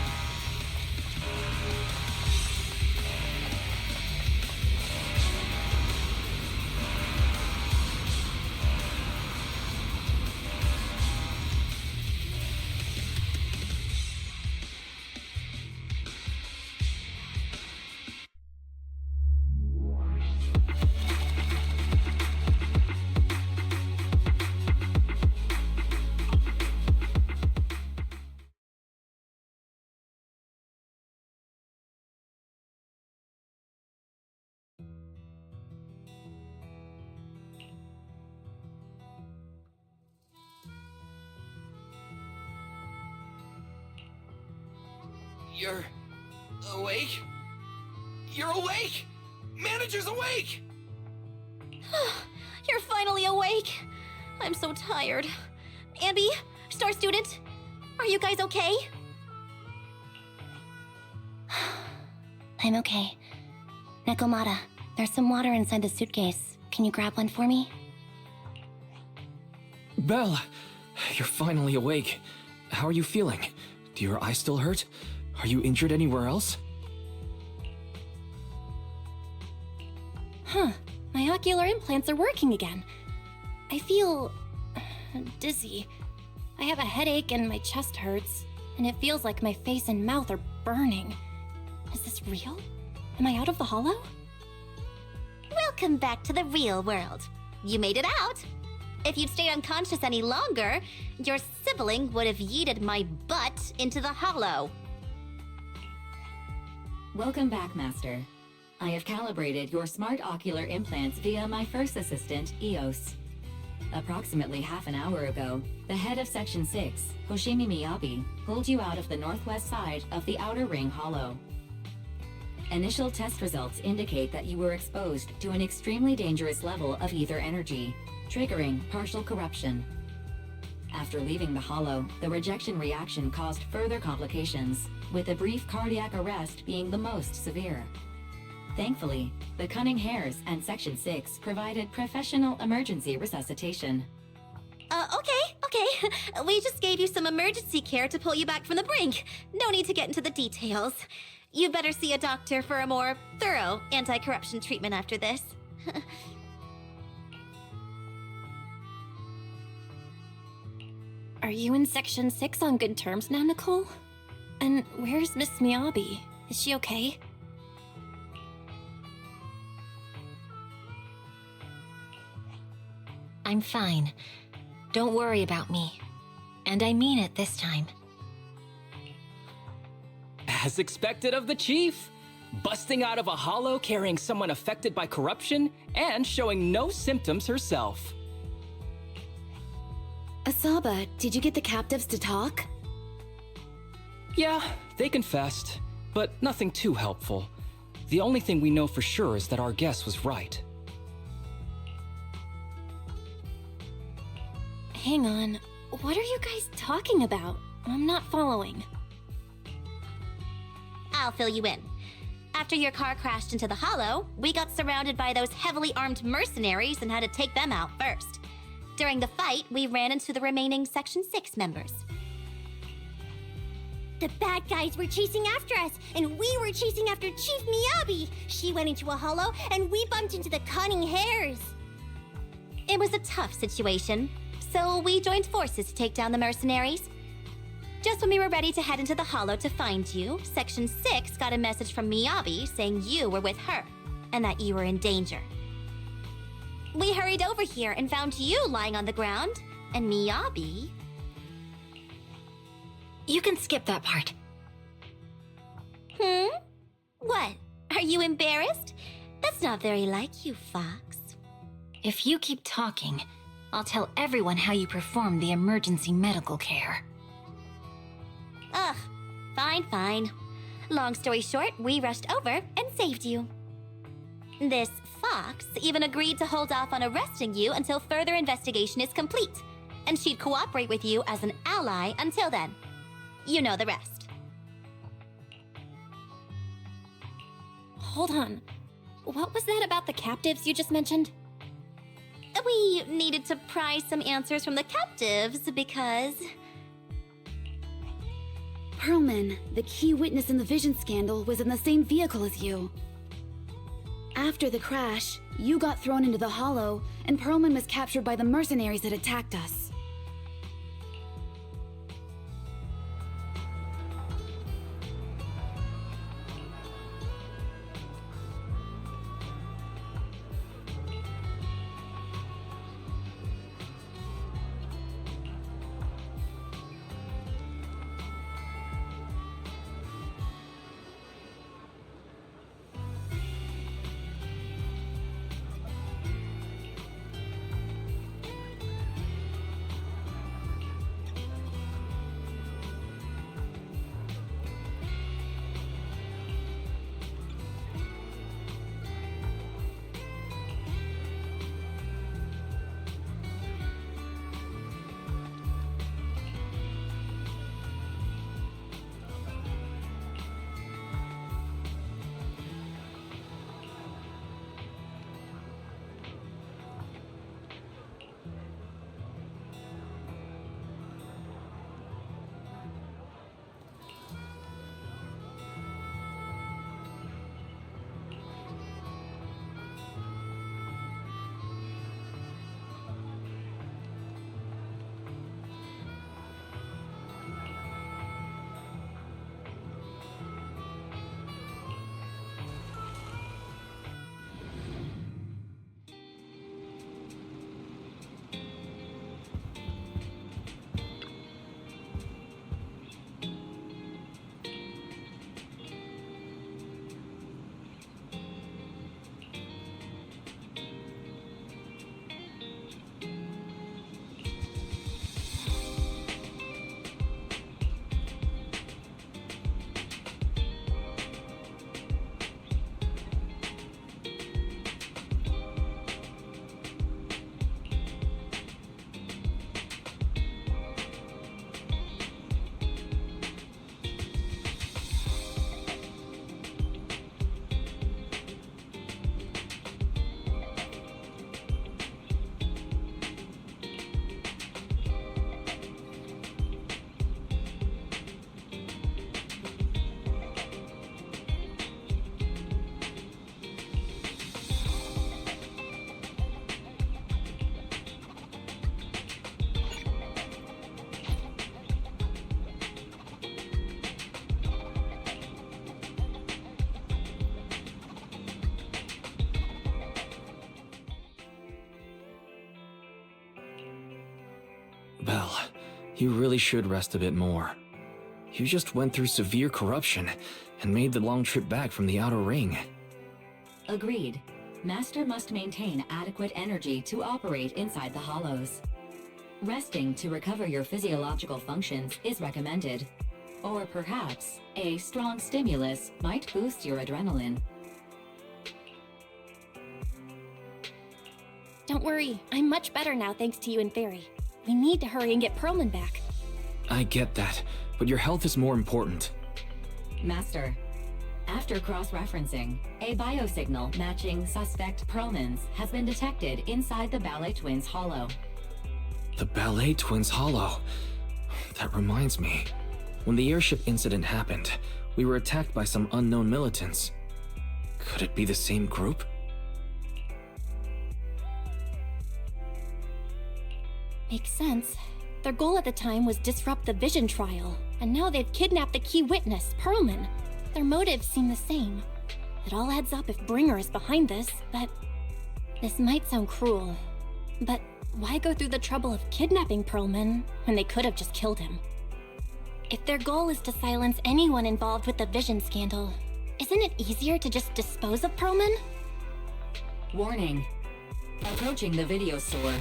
Speaker 13: You're awake? You're awake! Manager's awake!
Speaker 5: You're finally awake. I'm so tired. Ambi, Star Student, are you guys okay?
Speaker 6: I'm okay. Nekomata, there's some water inside the suitcase. Can you grab one for me?
Speaker 4: Belle, you're finally awake. How are you feeling? Do your eyes still hurt? Are you injured anywhere else?
Speaker 6: Huh. My ocular implants are working again. I feel dizzy. I have a headache and my chest hurts, and it feels like my face and mouth are burning. Is this real? Am I out of the hollow?
Speaker 5: Welcome back to the real world. You made it out. If you'd stayed unconscious any longer, your sibling would have yeeted my butt into the hollow.
Speaker 7: Welcome back, Master. I have calibrated your smart ocular implants via my first assistant, EOS. Approximately half an hour ago, the head of Section 6, Hoshimi Miyabi, pulled you out of the northwest side of the Outer Ring Hollow. Initial test results indicate that you were exposed to an extremely dangerous level of ether energy, triggering partial corruption. After leaving the hollow, the rejection reaction caused further complications, with a brief cardiac arrest being the most severe. Thankfully, the Cunning Hares and Section 6 provided professional emergency resuscitation.
Speaker 5: Okay. We just gave you some emergency care to pull you back from the brink. No need to get into the details. You better see a doctor for a more thorough anti-corruption treatment after this.
Speaker 6: Are you in Section 6 on good terms now, Nicole? And where's Miss Miyabi? Is she okay?
Speaker 14: I'm fine. Don't worry about me. And I mean it this time.
Speaker 12: As expected of the chief, busting out of a hollow carrying someone affected by corruption and showing no symptoms herself.
Speaker 11: Asaba, did you get the captives to talk?
Speaker 12: Yeah, they confessed, but nothing too helpful. The only thing we know for sure is that our guess was right.
Speaker 6: Hang on, what are you guys talking about? I'm not following.
Speaker 5: I'll fill you in. After your car crashed into the hollow, we got surrounded by those heavily armed mercenaries and had to take them out first. During the fight, we ran into the remaining Section 6 members.
Speaker 10: The bad guys were chasing after us, and we were chasing after Chief Miyabi. She went into a hollow, and we bumped into the Cunning Hares.
Speaker 5: It was a tough situation, so we joined forces to take down the mercenaries. Just when we were ready to head into the hollow to find you, Section 6 got a message from Miyabi saying you were with her, and that you were in danger. We hurried over here and found you lying on the ground, and Miyabi...
Speaker 14: You can skip that part.
Speaker 5: What? Are you embarrassed? That's not very like you, Fox.
Speaker 14: If you keep talking, I'll tell everyone how you performed the emergency medical care.
Speaker 5: Ugh, fine. Long story short, we rushed over and saved you. This Fox even agreed to hold off on arresting you until further investigation is complete, and she'd cooperate with you as an ally until then. You know the rest.
Speaker 6: Hold on. What was that about the captives you just mentioned?
Speaker 5: We needed to pry some answers from the captives because...
Speaker 11: Perlman, the key witness in the Vision scandal, was in the same vehicle as you. After the crash, you got thrown into the hollow, and Perlman was captured by the mercenaries that attacked us.
Speaker 4: Belle, you really should rest a bit more. You just went through severe corruption and made the long trip back from the outer ring.
Speaker 7: Agreed. Master must maintain adequate energy to operate inside the hollows. Resting to recover your physiological functions is recommended. Or perhaps, a strong stimulus might boost your adrenaline.
Speaker 6: Don't worry, I'm much better now thanks to you and Fairy. We need to hurry and get Perlman back.
Speaker 4: I get that, but your health is more important.
Speaker 7: Master, after cross-referencing, a biosignal matching suspect Perlman's has been detected inside the Ballet Twins hollow.
Speaker 4: The Ballet Twins hollow. That reminds me. When the airship incident happened, we were attacked by some unknown militants. Could it be the same group?
Speaker 6: Makes sense. Their goal at the time was disrupt the Vision trial, and now they've kidnapped the key witness, Perlman. Their motives seem the same. It all adds up if Bringer is behind this, but... This might sound cruel, but why go through the trouble of kidnapping Perlman when they could have just killed him? If their goal is to silence anyone involved with the Vision scandal, isn't it easier to just dispose of Perlman?
Speaker 7: Warning. Approaching the video store.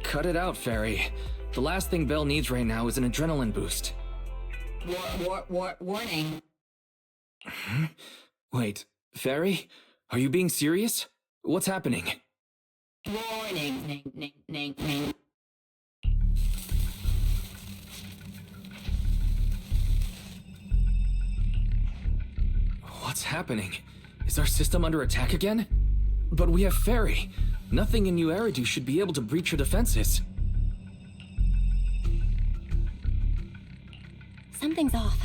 Speaker 4: Cut it out, Fairy. The last thing Belle needs right now is an adrenaline boost.
Speaker 7: Warning.
Speaker 4: Wait, Fairy? Are you being serious? What's happening?
Speaker 7: Warning.
Speaker 4: What's happening? Is our system under attack again? But we have Fairy. Nothing in New Eridu should be able to breach her defenses.
Speaker 6: Something's off.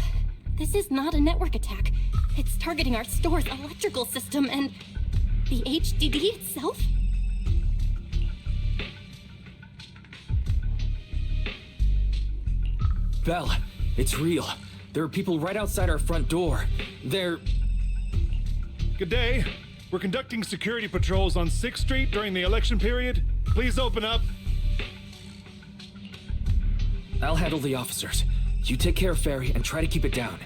Speaker 6: This is not a network attack. It's targeting our store's electrical system and... the HDD itself?
Speaker 4: Belle, it's real. There are people right outside our front door. They're...
Speaker 15: Good day. We're conducting security patrols on 6th Street during the election period. Please open up.
Speaker 4: I'll handle the officers. You take care of Fairy and try to keep it down.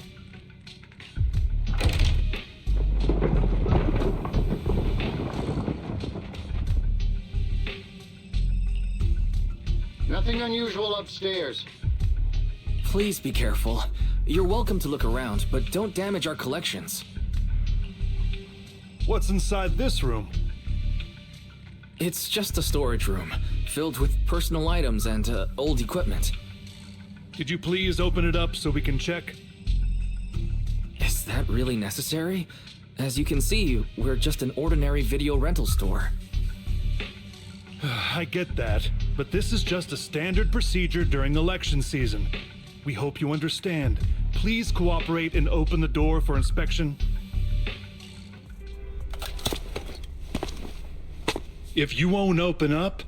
Speaker 16: Nothing unusual upstairs.
Speaker 4: Please be careful. You're welcome to look around, but don't damage our collections.
Speaker 15: What's inside this room?
Speaker 4: It's just a storage room, filled with personal items and old equipment.
Speaker 15: Could you please open it up so we can check?
Speaker 4: Is that really necessary? As you can see, we're just an ordinary video rental store.
Speaker 15: I get that, but this is just a standard procedure during election season. We hope you understand. Please cooperate and open the door for inspection. If you won't open up,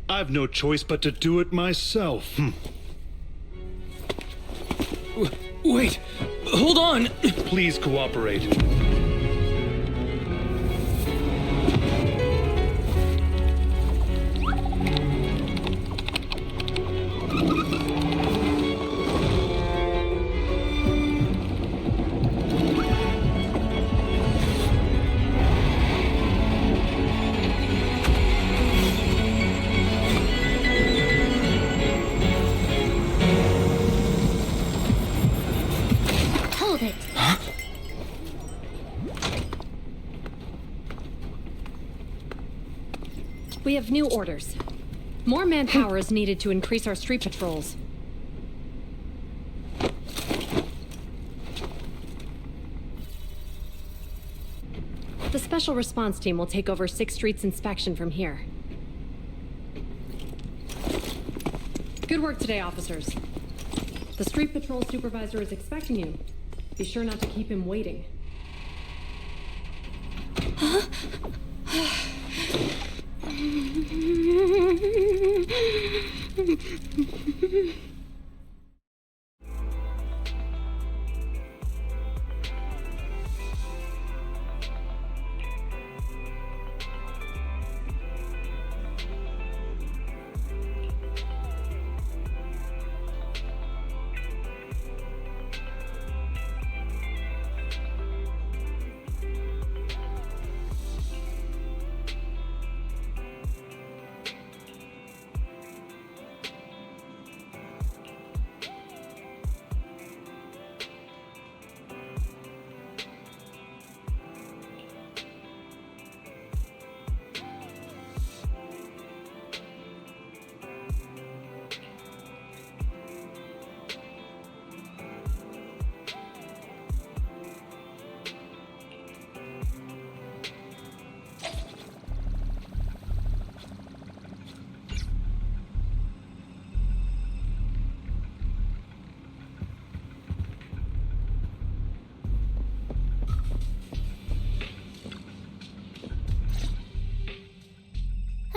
Speaker 15: I've no choice but to do it myself.
Speaker 4: Wait! Hold on!
Speaker 15: Please cooperate.
Speaker 17: We have new orders. More manpower is needed to increase our street patrols. The special response team will take over 6th Street's inspection from here. Good work today, officers. The street patrol supervisor is expecting you. Be sure not to keep him waiting.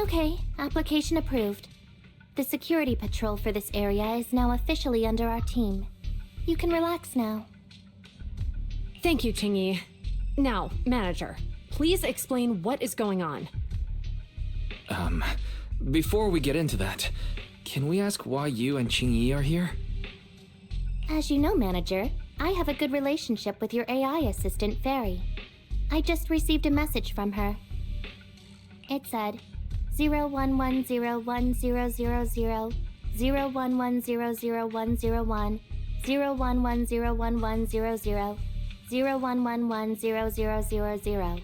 Speaker 5: Okay, application approved. The security patrol for this area is now officially under our team. You can relax now.
Speaker 17: Thank you, Qingyi. Now, manager, please explain what is going on.
Speaker 4: Before we get into that, can we ask why you and Qingyi are here?
Speaker 5: As you know, manager, I have a good relationship with your AI assistant, Fairy. I just received a message from her. It said, 01101000, 01100101, 01101100, 01110000.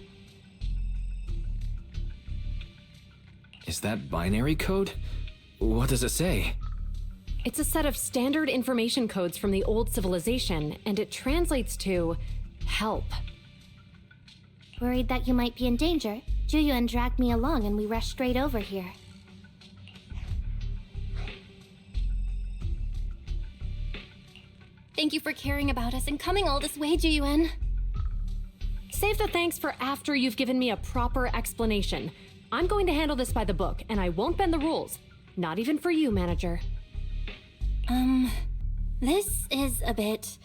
Speaker 4: Is that binary code? What does it say?
Speaker 17: It's a set of standard information codes from the old civilization, and it translates to help.
Speaker 5: Worried that you might be in danger, Juyuan dragged me along and we rushed straight over here.
Speaker 6: Thank you for caring about us and coming all this way, Juyuan.
Speaker 17: Save the thanks for after you've given me a proper explanation. I'm going to handle this by the book, and I won't bend the rules. Not even for you, manager.
Speaker 6: This is a bit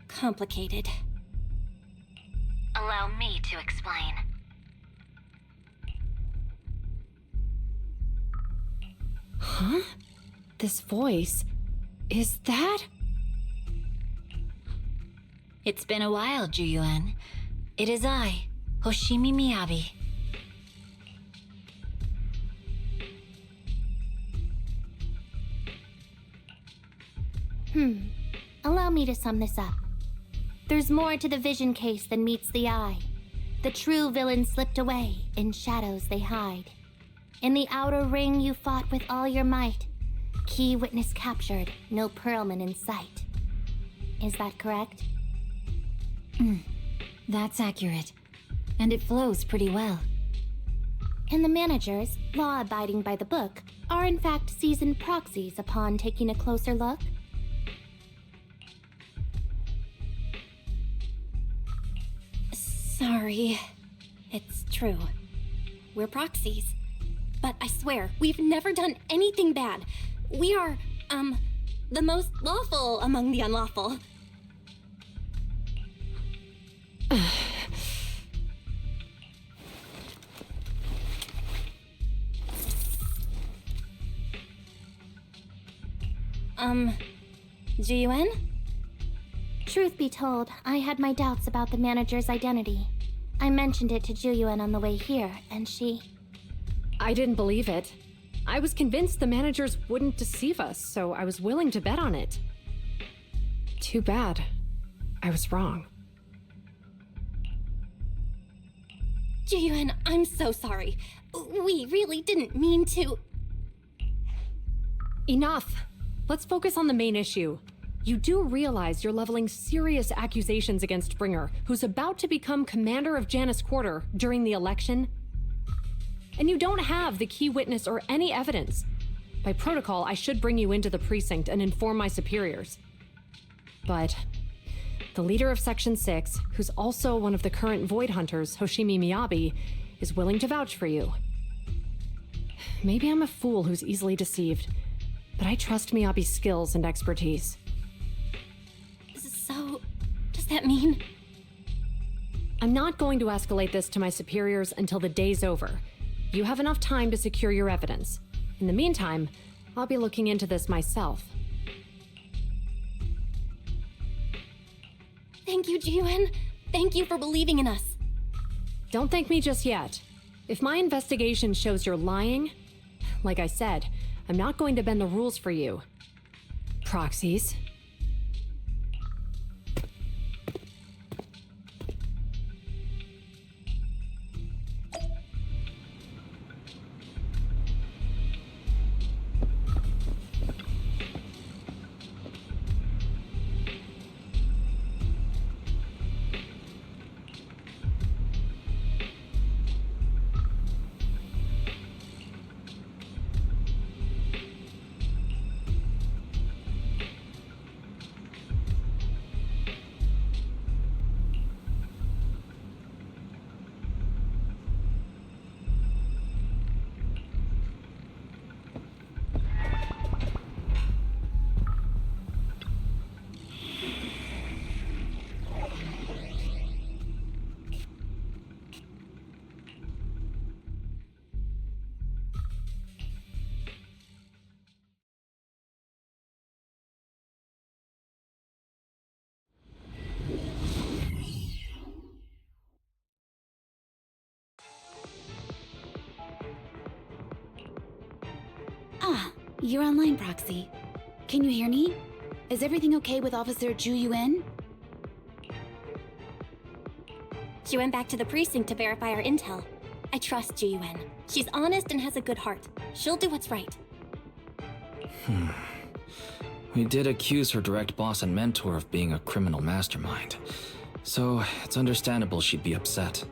Speaker 6: complicated.
Speaker 14: Allow me to explain.
Speaker 17: Huh? This voice... is that...
Speaker 14: It's been a while, Juyuan. It is I, Hoshimi Miyabi.
Speaker 5: Allow me to sum this up. There's more to the vision case than meets the eye. The true villain slipped away, in shadows they hide. In the outer ring you fought with all your might. Key witness captured, no Pearlman in sight. Is that correct?
Speaker 14: That's accurate. And it flows pretty well.
Speaker 5: And the managers, law-abiding by the book, are in fact seasoned proxies upon taking a closer look?
Speaker 6: Sorry. It's true. We're proxies. But I swear, we've never done anything bad. We are, the most lawful among the unlawful. Juyuan?
Speaker 5: Truth be told, I had my doubts about the manager's identity. I mentioned it to Juyuan on the way here, and she...
Speaker 17: I didn't believe it. I was convinced the managers wouldn't deceive us, so I was willing to bet on it. Too bad. I was wrong.
Speaker 6: Juyuan, I'm so sorry. We really didn't mean to...
Speaker 17: Enough! Let's focus on the main issue. You do realize you're leveling serious accusations against Bringer, who's about to become commander of Janus Quarter during the election? And you don't have the key witness or any evidence. By protocol, I should bring you into the precinct and inform my superiors. But the leader of Section 6, who's also one of the current Void Hunters, Hoshimi Miyabi, is willing to vouch for you. Maybe I'm a fool who's easily deceived, but I trust Miyabi's skills and expertise.
Speaker 6: So, does that mean...
Speaker 17: I'm not going to escalate this to my superiors until the day's over. You have enough time to secure your evidence. In the meantime, I'll be looking into this myself.
Speaker 6: Thank you, Juyuan. Thank you for believing in us.
Speaker 17: Don't thank me just yet. If my investigation shows you're lying, like I said, I'm not going to bend the rules for you. Proxies.
Speaker 11: You're online, Proxy. Can you hear me? Is everything okay with Officer Ju Yuen?
Speaker 5: She went back to the precinct to verify our intel. I trust Ju Yuen. She's honest and has a good heart. She'll do what's right.
Speaker 4: We did accuse her direct boss and mentor of being a criminal mastermind. So, it's understandable she'd be upset.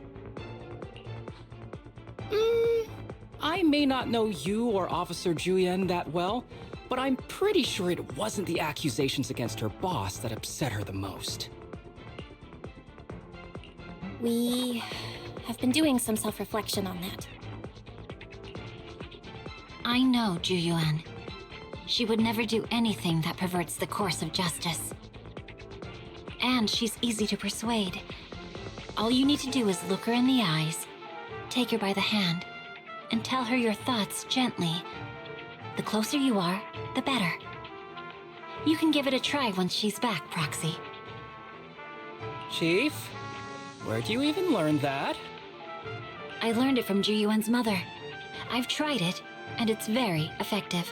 Speaker 12: I may not know you or Officer Julian that well, but I'm pretty sure it wasn't the accusations against her boss that upset her the most.
Speaker 5: We have been doing some self-reflection on that.
Speaker 14: I know Ju Yuan. She would never do anything that perverts the course of justice. And she's easy to persuade. All you need to do is look her in the eyes, take her by the hand, and tell her your thoughts gently. The closer you are, the better. You can give it a try once she's back, Proxy.
Speaker 12: Chief, where'd you even learn that?
Speaker 14: I learned it from Ju Yuan's mother. I've tried it, and it's very effective.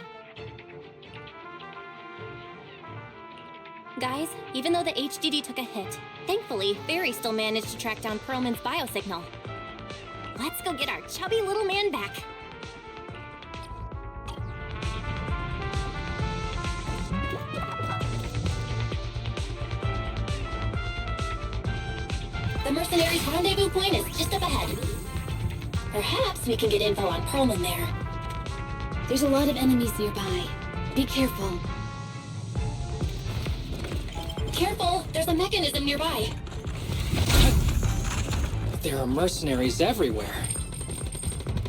Speaker 5: Guys, even though the HDD took a hit, thankfully, Barry still managed to track down Perlman's biosignal. Let's go get our chubby little man back.
Speaker 6: The mercenaries' rendezvous point is just up ahead. Perhaps we can get info on Perlman there.
Speaker 11: There's a lot of enemies nearby. Be careful.
Speaker 6: Careful! There's a mechanism nearby.
Speaker 12: There are mercenaries everywhere.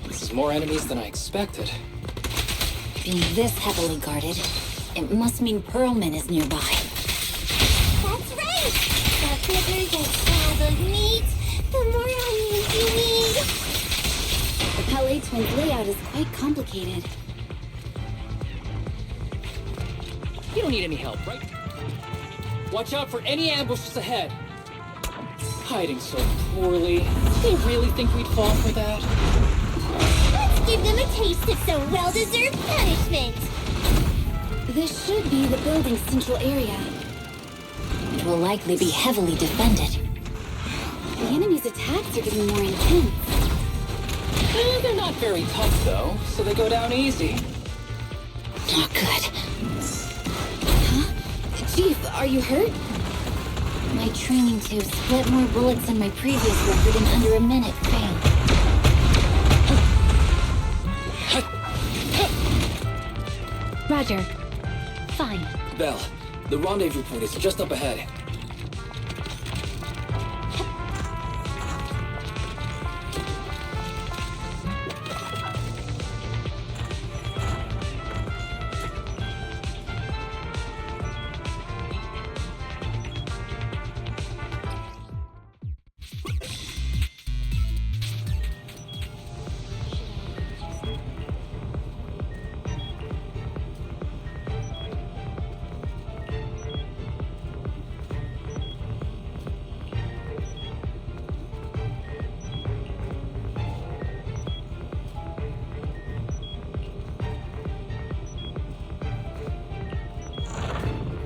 Speaker 12: This is more enemies than I expected.
Speaker 14: Being this heavily guarded, it must mean Perlman is nearby.
Speaker 10: That's right! The bigger the slab of meat, the more onions you need.
Speaker 11: The Ballet Twins layout is quite complicated.
Speaker 12: You don't need any help, right? Watch out for any ambushes ahead. Hiding so poorly. They really think we'd fall for that?
Speaker 10: Let's give them a taste of some well-deserved punishment.
Speaker 11: This should be the building's central area.
Speaker 14: It will likely be heavily defended.
Speaker 11: The enemy's attacks are getting more intense.
Speaker 12: They're not very tough, though, so they go down easy.
Speaker 14: Not good.
Speaker 11: Chief, are you hurt?
Speaker 14: My training tube split more bullets than my previous record in under a minute, failed.
Speaker 17: Roger.
Speaker 14: Fine.
Speaker 4: Belle, the rendezvous point is just up ahead.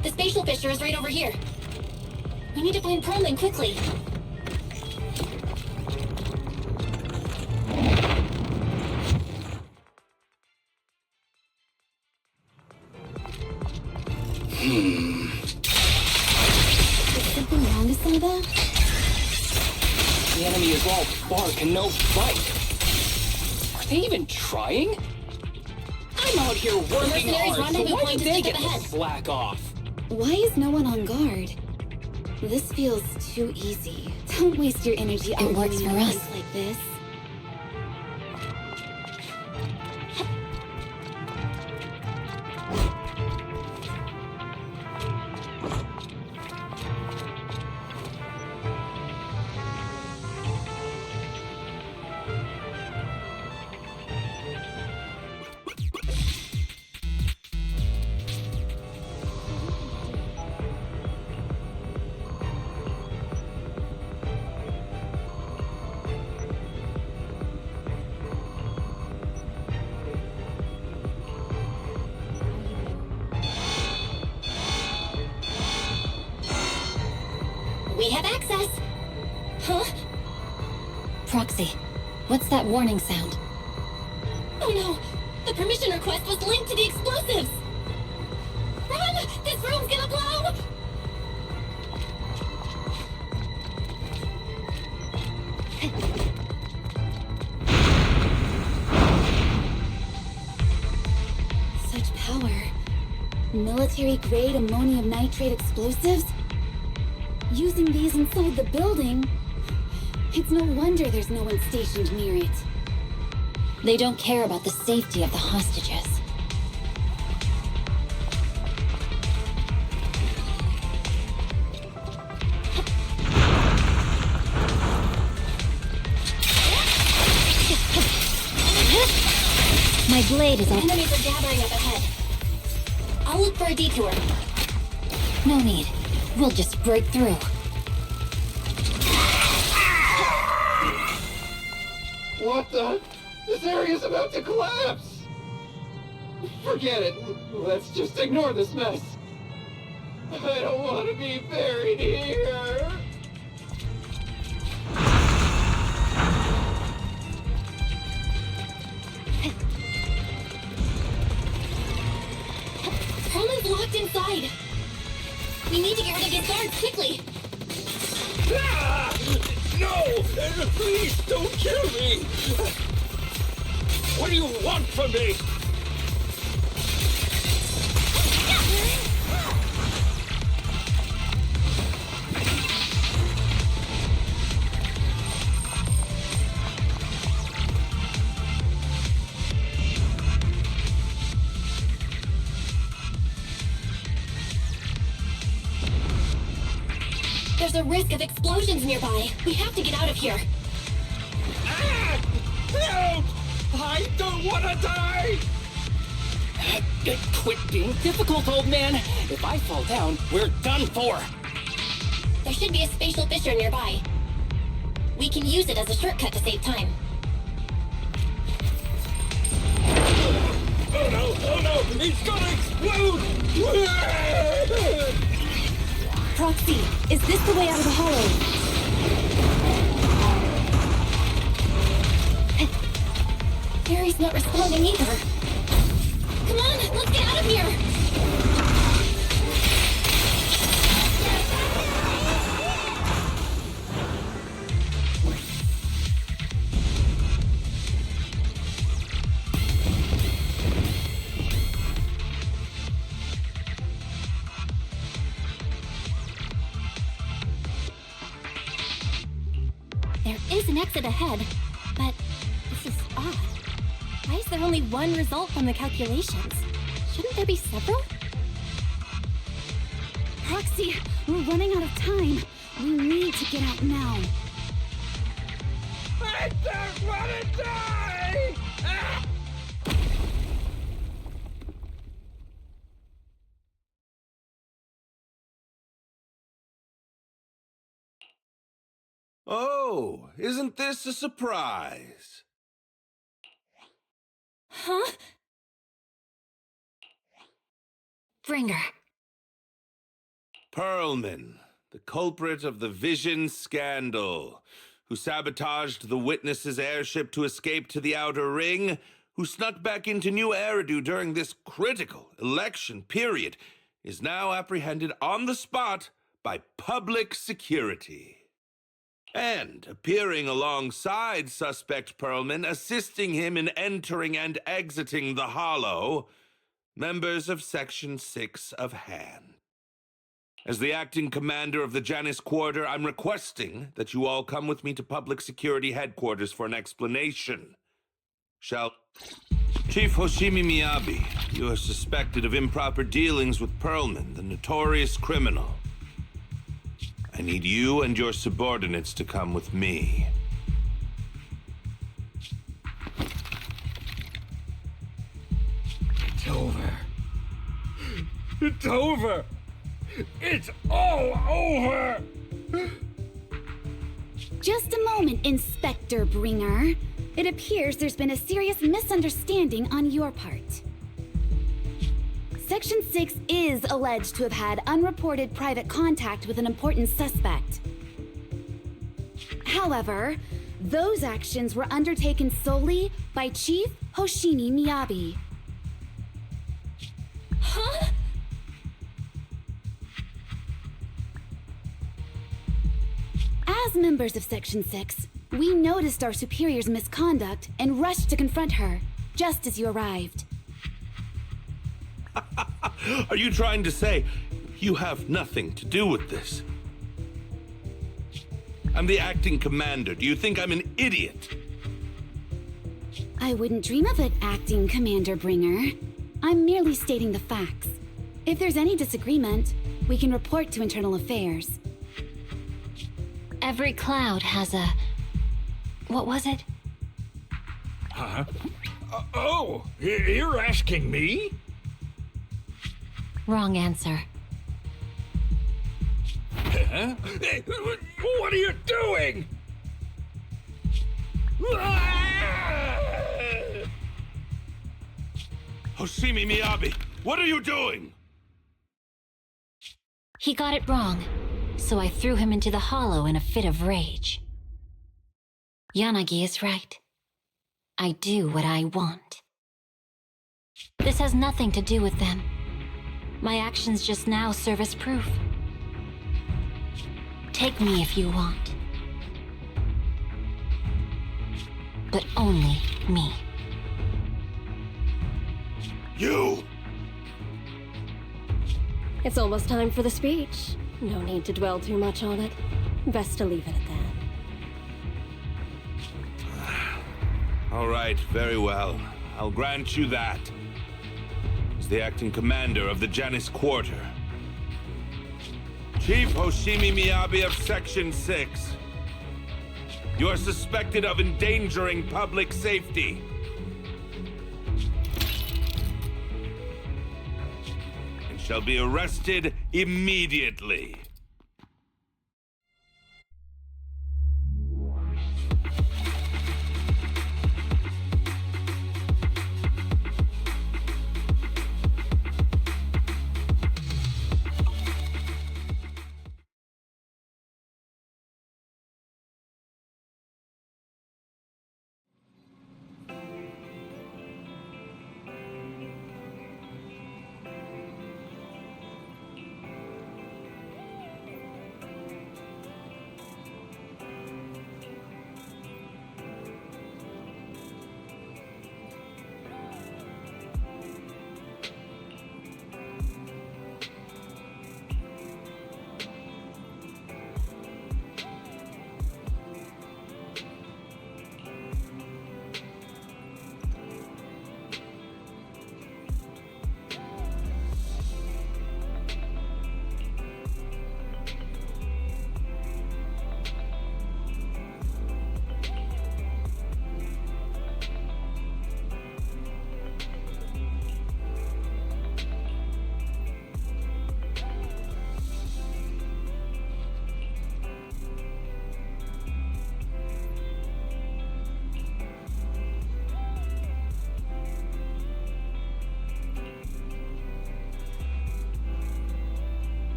Speaker 6: The spatial fissure is right over here. We need to find Perlman quickly.
Speaker 11: Is something wrong, Asaba?
Speaker 12: The enemy is all bark and no bite. Are they even trying? I'm out here working
Speaker 6: mercenaries'
Speaker 12: hard, so
Speaker 6: rendezvous
Speaker 12: why
Speaker 6: point
Speaker 12: did
Speaker 6: is
Speaker 12: they
Speaker 6: just
Speaker 12: get
Speaker 6: up ahead.
Speaker 12: to slack off?
Speaker 11: Why is no one on guard? This feels too easy. Don't waste your energy
Speaker 14: It works for us.
Speaker 11: like this.
Speaker 6: We have access! Huh?
Speaker 14: Proxy, what's that warning sound?
Speaker 6: Oh no! The permission request was linked to the explosives! Run! This room's gonna blow!
Speaker 11: Such power. Military-grade ammonium nitrate explosives? Using these inside the building? It's no wonder there's no one stationed near it.
Speaker 14: They don't care about the safety of the hostages. My blade is on.
Speaker 6: Enemies are gathering up ahead. I'll look for a detour.
Speaker 14: No need. We'll just break through.
Speaker 16: What the? This area's about to collapse! Forget it. Let's just ignore this mess. I don't want to be buried here.
Speaker 6: Perlman's locked inside. We need to get rid of his guards quickly.
Speaker 3: Ah! No! Please don't kill me! What do you want from me?
Speaker 6: There's a risk of explosions nearby. We have to get out of here.
Speaker 3: Ah! Help! I don't want to die!
Speaker 12: Quit being difficult, old man. If I fall down, we're done for.
Speaker 6: There should be a spatial fissure nearby. We can use it as a shortcut to save time.
Speaker 3: Oh no! Oh no! It's gonna explode!
Speaker 11: Proxy, is this the way out of the hollow?
Speaker 6: Harry's not responding either. Come on, let's get out of here! There is an exit ahead, but this is odd. Why is there only one result from the calculations? Shouldn't there be several?
Speaker 11: Proxy, we're running out of time. We need to get out now.
Speaker 3: I don't want to die! Ah!
Speaker 8: Oh, isn't this a surprise?
Speaker 6: Huh?
Speaker 14: Bringer.
Speaker 8: Perlman, the culprit of the Vision scandal, who sabotaged the Witness's airship to escape to the Outer Ring, who snuck back into New Eridu during this critical election period, is now apprehended on the spot by public security. And appearing alongside suspect Perlman, assisting him in entering and exiting the Hollow, members of Section 6 of Han. As the acting commander of the Janus Quarter, I'm requesting that you all come with me to Public Security Headquarters for an explanation. Chief Hoshimi Miyabi, you are suspected of improper dealings with Perlman, the notorious criminal. I need you and your subordinates to come with me.
Speaker 3: It's over. It's over! It's all over!
Speaker 11: Just a moment, Inspector Bringer. It appears there's been a serious misunderstanding on your part. Section 6 is alleged to have had unreported private contact with an important suspect. However, those actions were undertaken solely by Chief Hoshimi Miyabi.
Speaker 6: Huh?
Speaker 11: As members of Section 6, we noticed our superior's misconduct and rushed to confront her, just as you arrived.
Speaker 8: Are you trying to say you have nothing to do with this? I'm the acting commander. Do you think I'm an idiot?
Speaker 11: I wouldn't dream of it, acting Commander Bringer. I'm merely stating the facts. If there's any disagreement, we can report to Internal Affairs.
Speaker 14: Every cloud has a... What was it?
Speaker 3: Huh? You're asking me?
Speaker 14: Wrong answer.
Speaker 3: Huh? Hey, what are you doing?
Speaker 8: Hoshimi Miyabi, what are you doing?
Speaker 14: He got it wrong, so I threw him into the hollow in a fit of rage. Yanagi is right. I do what I want. This has nothing to do with them. My actions just now serve as proof. Take me if you want. But only me.
Speaker 8: You!
Speaker 9: It's almost time for the speech. No need to dwell too much on it. Best to leave it at that.
Speaker 8: All right, very well. I'll grant you that. As the acting commander of the Janus Quarter. Chief Hoshimi Miyabi of Section 6. You are suspected of endangering public safety. And shall be arrested immediately.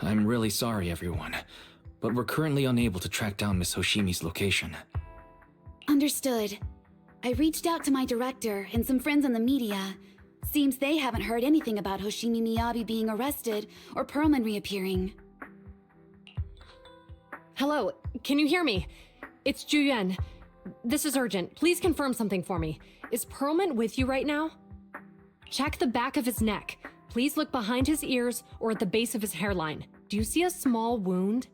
Speaker 4: I'm really sorry, everyone, but we're currently unable to track down Miss Hoshimi's location.
Speaker 11: Understood. I reached out to my director and some friends in the media. Seems they haven't heard anything about Hoshimi Miyabi being arrested or Perlman reappearing.
Speaker 17: Hello, can you hear me? It's Juyuan. This is urgent. Please confirm something for me. Is Perlman with you right now? Check the back of his neck. Please look behind his ears or at the base of his hairline. Do you see a small wound?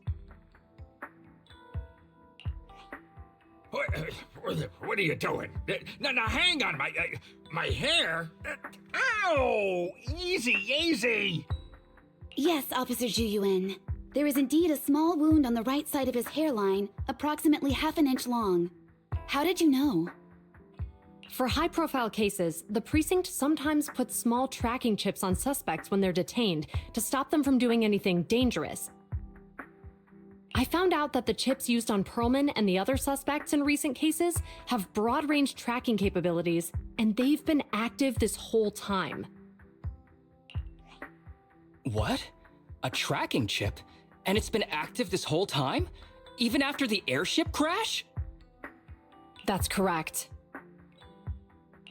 Speaker 3: What are you doing? Now hang on, my hair? Ow! Easy, easy!
Speaker 11: Yes, Officer Juyuan. There is indeed a small wound on the right side of his hairline, approximately half an inch long. How did you know?
Speaker 17: For high-profile cases, the precinct sometimes puts small tracking chips on suspects when they're detained to stop them from doing anything dangerous. I found out that the chips used on Perlman and the other suspects in recent cases have broad-range tracking capabilities, and they've been active this whole time.
Speaker 12: What? A tracking chip? And it's been active this whole time? Even after the airship crash?
Speaker 17: That's correct.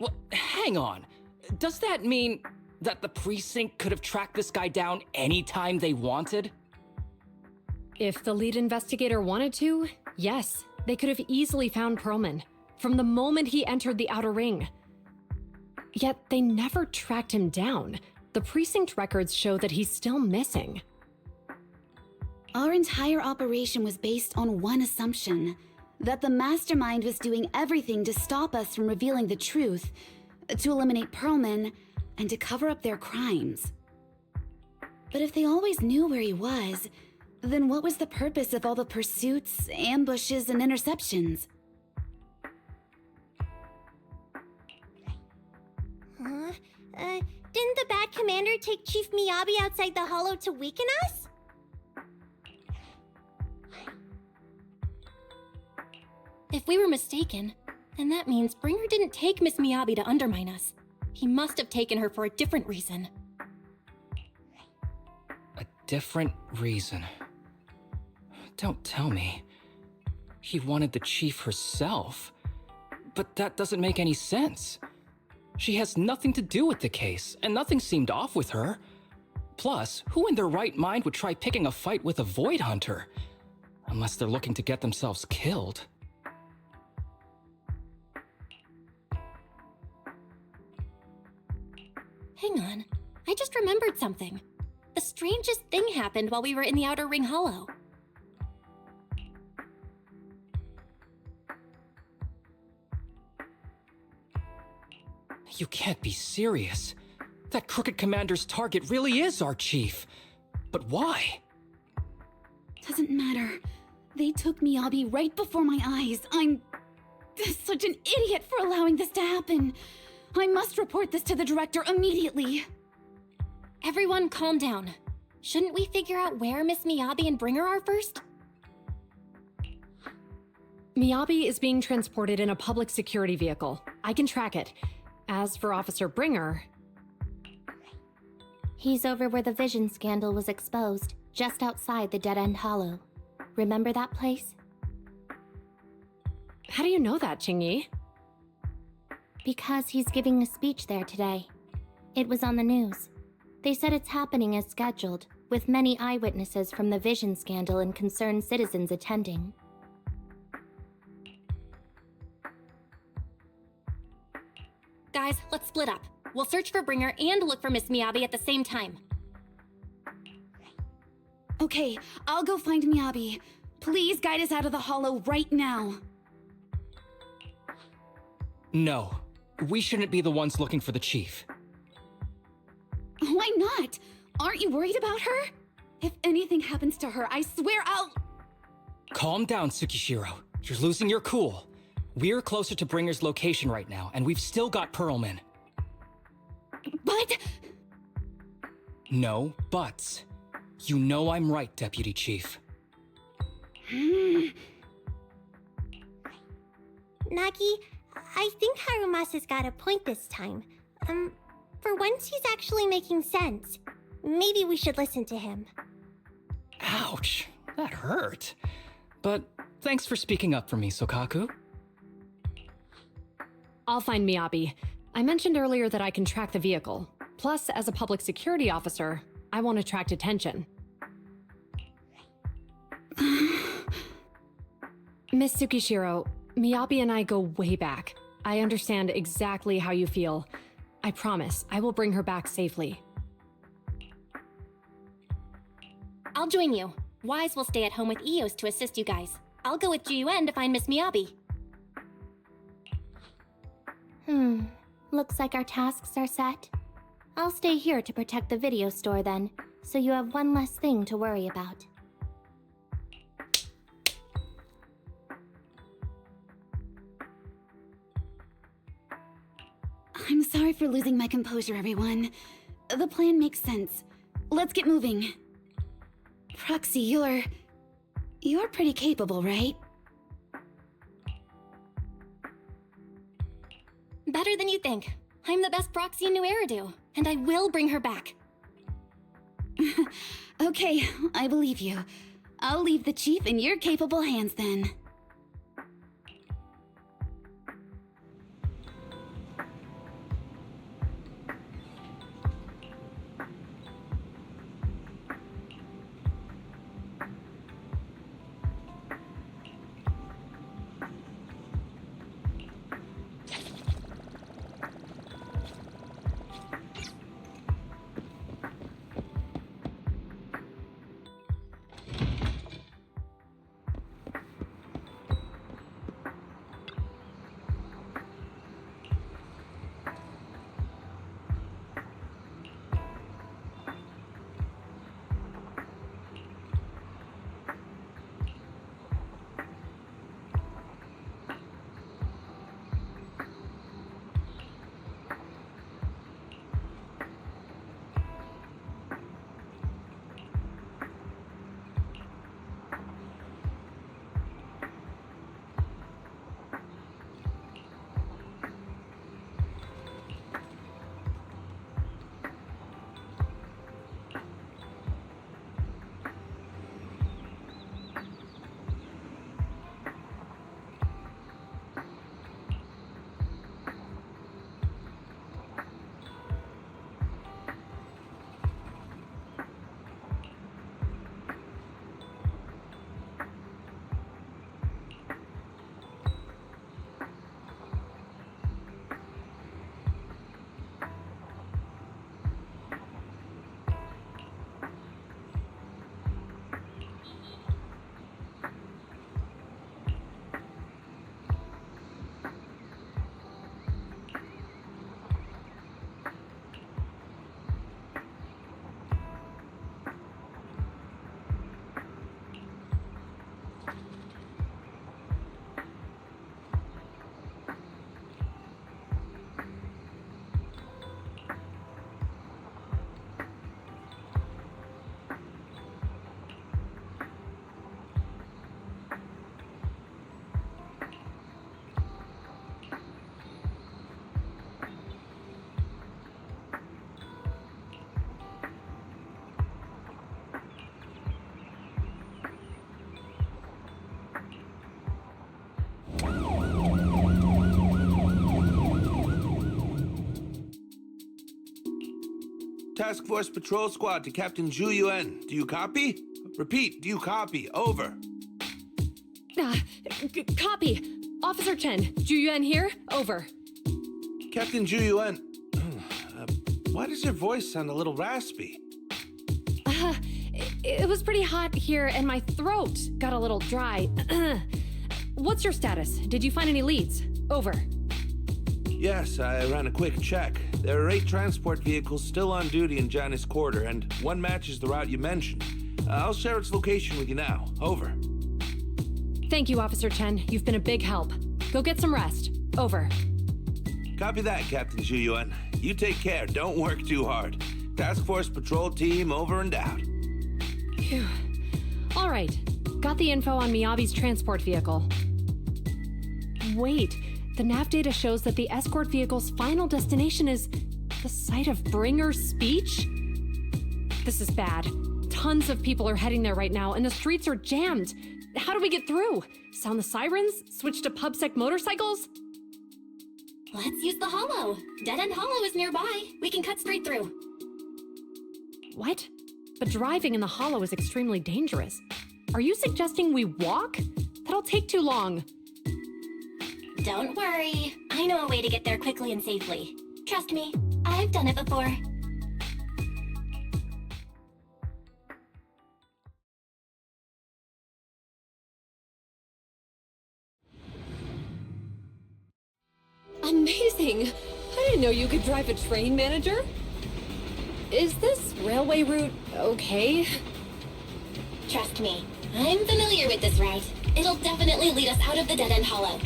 Speaker 12: Well, hang on. Does that mean that the precinct could have tracked this guy down anytime they wanted?
Speaker 17: If the lead investigator wanted to, yes, they could have easily found Perlman from the moment he entered the outer ring. Yet they never tracked him down. The precinct records show that he's still missing.
Speaker 11: Our entire operation was based on one assumption, that the mastermind was doing everything to stop us from revealing the truth, to eliminate Perlman, and to cover up their crimes. But if they always knew where he was, then what was the purpose of all the pursuits, ambushes, and interceptions?
Speaker 10: Didn't the bad commander take Chief Miyabi outside the hollow to weaken us?
Speaker 6: If we were mistaken, then that means Bringer didn't take Miss Miyabi to undermine us. He must have taken her for a different reason.
Speaker 12: A different reason? Don't tell me. He wanted the chief herself. But that doesn't make any sense. She has nothing to do with the case, and nothing seemed off with her. Plus, who in their right mind would try picking a fight with a Void Hunter? Unless they're looking to get themselves killed.
Speaker 6: Hang on, I just remembered something. The strangest thing happened while we were in the Outer Ring Hollow.
Speaker 12: You can't be serious. That crooked commander's target really is our chief. But why?
Speaker 11: Doesn't matter. They took Miyabi right before my eyes. I'm such an idiot for allowing this to happen. I must report this to the director immediately.
Speaker 6: Everyone calm down. Shouldn't we figure out where Miss Miyabi and Bringer are first?
Speaker 17: Miyabi is being transported in a public security vehicle. I can track it. As for Officer Bringer...
Speaker 5: He's over where the vision scandal was exposed, just outside the Dead End Hollow. Remember that place?
Speaker 17: How do you know that, Qingyi?
Speaker 5: Because he's giving a speech there today. It was on the news. They said it's happening as scheduled, with many eyewitnesses from the vision scandal and concerned citizens attending.
Speaker 6: Guys, let's split up. We'll search for Bringer and look for Miss Miyabi at the same time.
Speaker 11: Okay, I'll go find Miyabi. Please guide us out of the hollow right now.
Speaker 12: No, we shouldn't be the ones looking for the chief.
Speaker 11: Why not? Aren't you worried about her? If anything happens to her, I swear I'll...
Speaker 12: Calm down, Tsukishiro. You're losing your cool. We're closer to Bringer's location right now, and we've still got Perlman.
Speaker 11: But...
Speaker 12: No buts. You know I'm right, Deputy Chief.
Speaker 10: Nagi, I think Harumasa's got a point this time. For once he's actually making sense. Maybe we should listen to him.
Speaker 12: Ouch, that hurt. But thanks for speaking up for me, Sokaku.
Speaker 17: I'll find Miyabi. I mentioned earlier that I can track the vehicle. Plus, as a public security officer, I won't attract attention. Miss Tsukishiro, Miyabi and I go way back. I understand exactly how you feel. I promise, I will bring her back safely.
Speaker 6: I'll join you. Wise will stay at home with Eos to assist you guys. I'll go with Juyuan to find Miss Miyabi.
Speaker 10: Looks like our tasks are set. I'll stay here to protect the video store then, so you have one less thing to worry about.
Speaker 11: I'm sorry for losing my composure, everyone. The plan makes sense. Let's get moving. Proxy, you're pretty capable, right?
Speaker 6: Better than you think. I'm the best proxy in New Eridu, and I will bring her back.
Speaker 11: Okay, I believe you. I'll leave the chief in your capable hands then.
Speaker 8: Task Force Patrol Squad to Captain Zhu Yuan. Do you copy? Repeat, do you copy? Over.
Speaker 17: Copy. Officer Chen, Juyuan here. Over.
Speaker 8: Captain Zhu Yuan, why does your voice sound a little raspy?
Speaker 17: It was pretty hot here and my throat got a little dry. What's your status? Did you find any leads? Over.
Speaker 8: Yes, I ran a quick check. There are 8 transport vehicles still on duty in Janus Quarter, and one matches the route you mentioned. I'll share its location with you now. Over.
Speaker 17: Thank you, Officer Chen. You've been a big help. Go get some rest. Over.
Speaker 8: Copy that, Captain Zhu Yuan. You take care. Don't work too hard. Task Force Patrol Team over and out.
Speaker 17: Phew. All right. Got the info on Miyabi's transport vehicle. Wait. The nav data shows that the escort vehicle's final destination is the site of Bringer's speech? This is bad. Tons of people are heading there right now, and the streets are jammed. How do we get through? Sound the sirens? Switch to PubSec motorcycles?
Speaker 6: Let's use the hollow. Dead End Hollow is nearby. We can cut straight through.
Speaker 17: What? But driving in the hollow is extremely dangerous. Are you suggesting we walk? That'll take too long.
Speaker 6: Don't worry. I know a way to get there quickly and safely. Trust me, I've done it before.
Speaker 17: Amazing! I didn't know you could drive a train, manager. Is this railway route okay?
Speaker 6: Trust me, I'm familiar with this route. It'll definitely lead us out of the Dead End Hollow.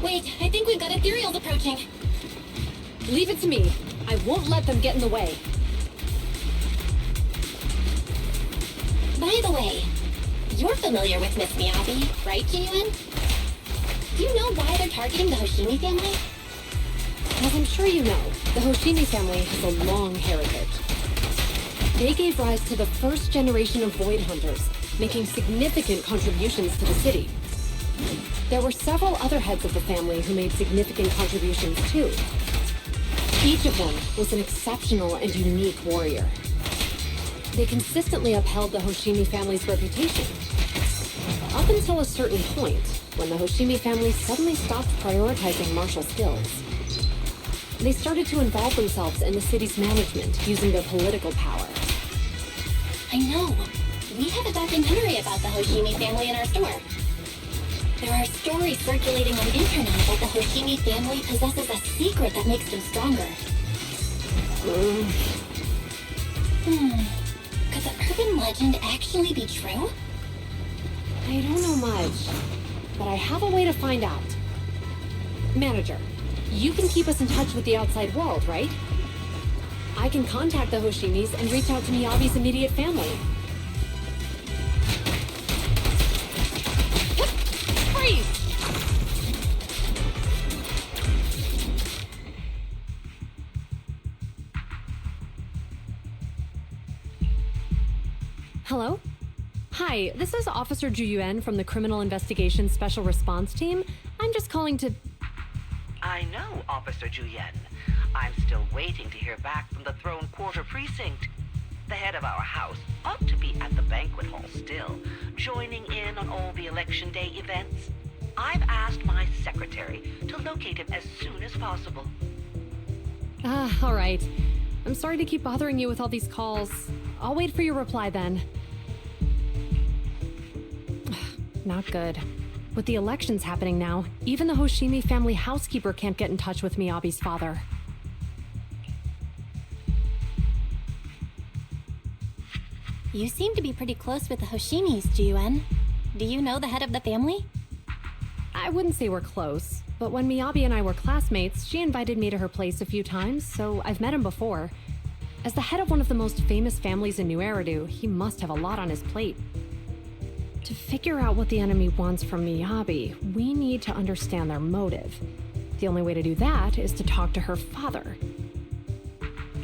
Speaker 6: Wait, I think we've got ethereals approaching.
Speaker 17: Leave it to me. I won't let them get in the way.
Speaker 6: By the way, you're familiar with Miss Miyabi, right, Jiyuan? Do you know why they're targeting the Hoshimi family?
Speaker 17: As I'm sure you know, the Hoshimi family has a long heritage. They gave rise to the first generation of Void Hunters, making significant contributions to the city. There were several other heads of the family who made significant contributions too. Each of them was an exceptional and unique warrior. They consistently upheld the Hoshimi family's reputation. Up until a certain point, when the Hoshimi family suddenly stopped prioritizing martial skills. They started to involve themselves in the city's management using their political power.
Speaker 6: I know. We have a documentary about the Hoshimi family in our store. There are stories circulating on the internet that the Hoshimi family possesses a secret that makes them stronger. Could the urban legend actually be true?
Speaker 17: I don't know much, but I have a way to find out. Manager, you can keep us in touch with the outside world, right? I can contact the Hoshimis and reach out to Miyabi's immediate family. Freeze! Hello? Hi, this is Officer Juyuan from the Criminal Investigations Special Response Team. I'm just calling to...
Speaker 18: I know, Officer Juyen. I'm still waiting to hear back from the Throne Quarter Precinct. The head of our house ought to be at the banquet hall still, joining in on all the Election Day events. I've asked my secretary to locate him as soon as possible.
Speaker 17: All right. I'm sorry to keep bothering you with all these calls. I'll wait for your reply then. Not good. With the elections happening now, even the Hoshimi family housekeeper can't get in touch with Miyabi's father.
Speaker 6: You seem to be pretty close with the Hoshimis, Jiyuan. Do you know the head of the family?
Speaker 17: I wouldn't say we're close, but when Miyabi and I were classmates, she invited me to her place a few times, so I've met him before. As the head of one of the most famous families in New Eridu, he must have a lot on his plate. To figure out what the enemy wants from Miyabi, we need to understand their motive. The only way to do that is to talk to her father.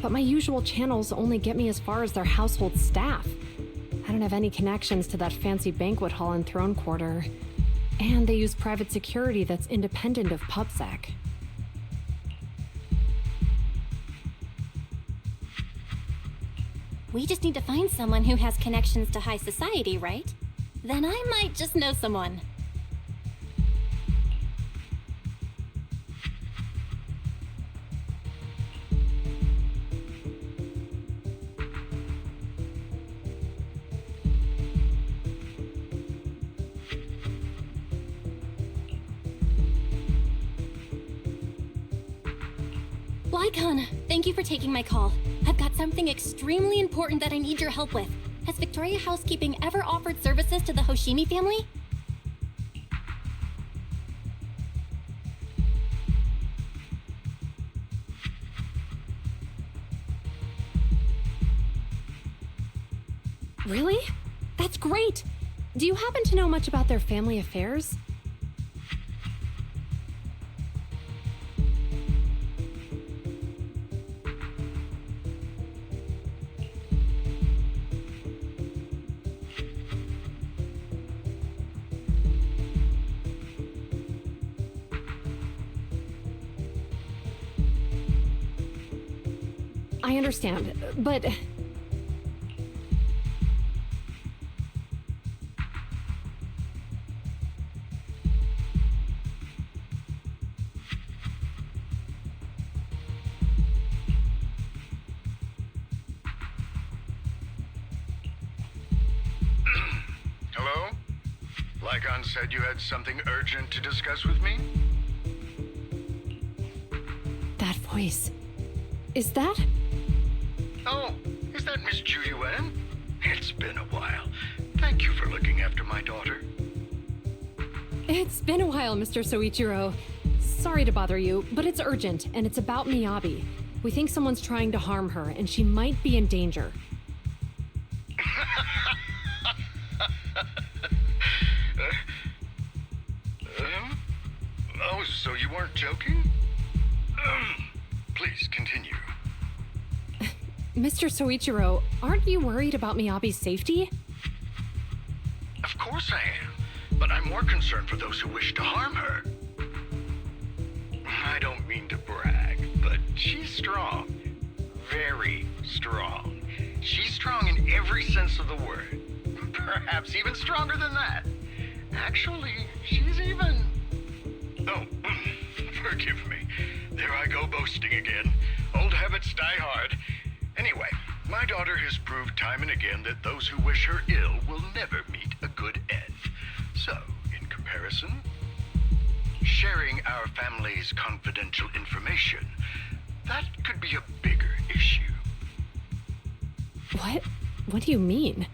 Speaker 17: But my usual channels only get me as far as their household staff. I don't have any connections to that fancy banquet hall in Throne Quarter. And they use private security that's independent of PubSec.
Speaker 6: We just need to find someone who has connections to high society, right? Then I might just know someone. Lycon, thank you for taking my call. I've got something extremely important that I need your help with. Has Victoria Housekeeping ever offered services to the Hoshimi family?
Speaker 17: Really? That's great! Do you happen to know much about their family affairs? I understand, but...
Speaker 19: Hello? Lycon said you had something urgent to discuss with me?
Speaker 17: That voice... Is that...
Speaker 19: Oh, is that Miss Juyuan? It's been a while. Thank you for looking after my daughter.
Speaker 17: It's been a while, Mr. Soichiro. Sorry to bother you, but it's urgent, and it's about Miyabi. We think someone's trying to harm her, and she might be in danger.
Speaker 19: Oh, so you weren't joking? Please, continue.
Speaker 17: Mr. Soichiro, aren't you worried about Miyabi's safety?
Speaker 19: Of course I am, but I'm more concerned for those who wish to harm her. I don't mean to brag, but she's strong. Very strong. She's strong in every sense of the word. Perhaps even stronger than that. Actually, she's even... Oh, forgive me. There I go boasting again. Old habits die hard. Anyway, my daughter has proved time and again that those who wish her ill will never meet a good end. So, in comparison, sharing our family's confidential information, that could be a bigger issue.
Speaker 17: What? What do you mean?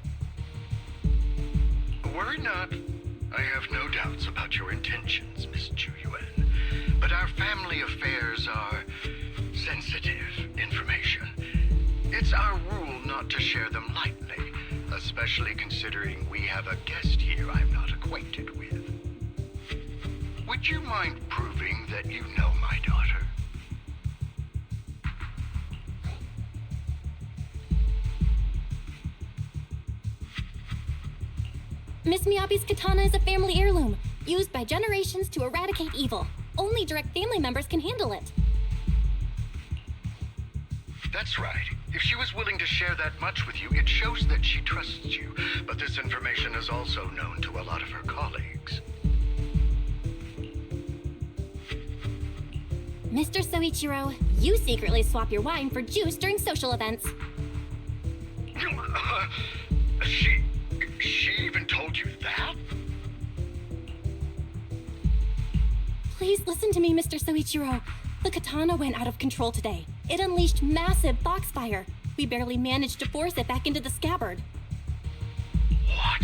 Speaker 19: Worry not. I have no doubts about your intentions, Miss Juyuan. But our family affairs are sensitive information. It's our rule not to share them lightly, especially considering we have a guest here I'm not acquainted with. Would you mind proving that you know my daughter?
Speaker 6: Miss Miyabi's katana is a family heirloom, used by generations to eradicate evil. Only direct family members can handle it.
Speaker 19: That's right. If she was willing to share that much with you, it shows that she trusts you. But this information is also known to a lot of her colleagues.
Speaker 6: Mr. Soichiro, you secretly swap your wine for juice during social events.
Speaker 19: She even told you that?
Speaker 6: Please listen to me, Mr. Soichiro. The katana went out of control today. It unleashed massive foxfire. We barely managed to force it back into the scabbard.
Speaker 19: What?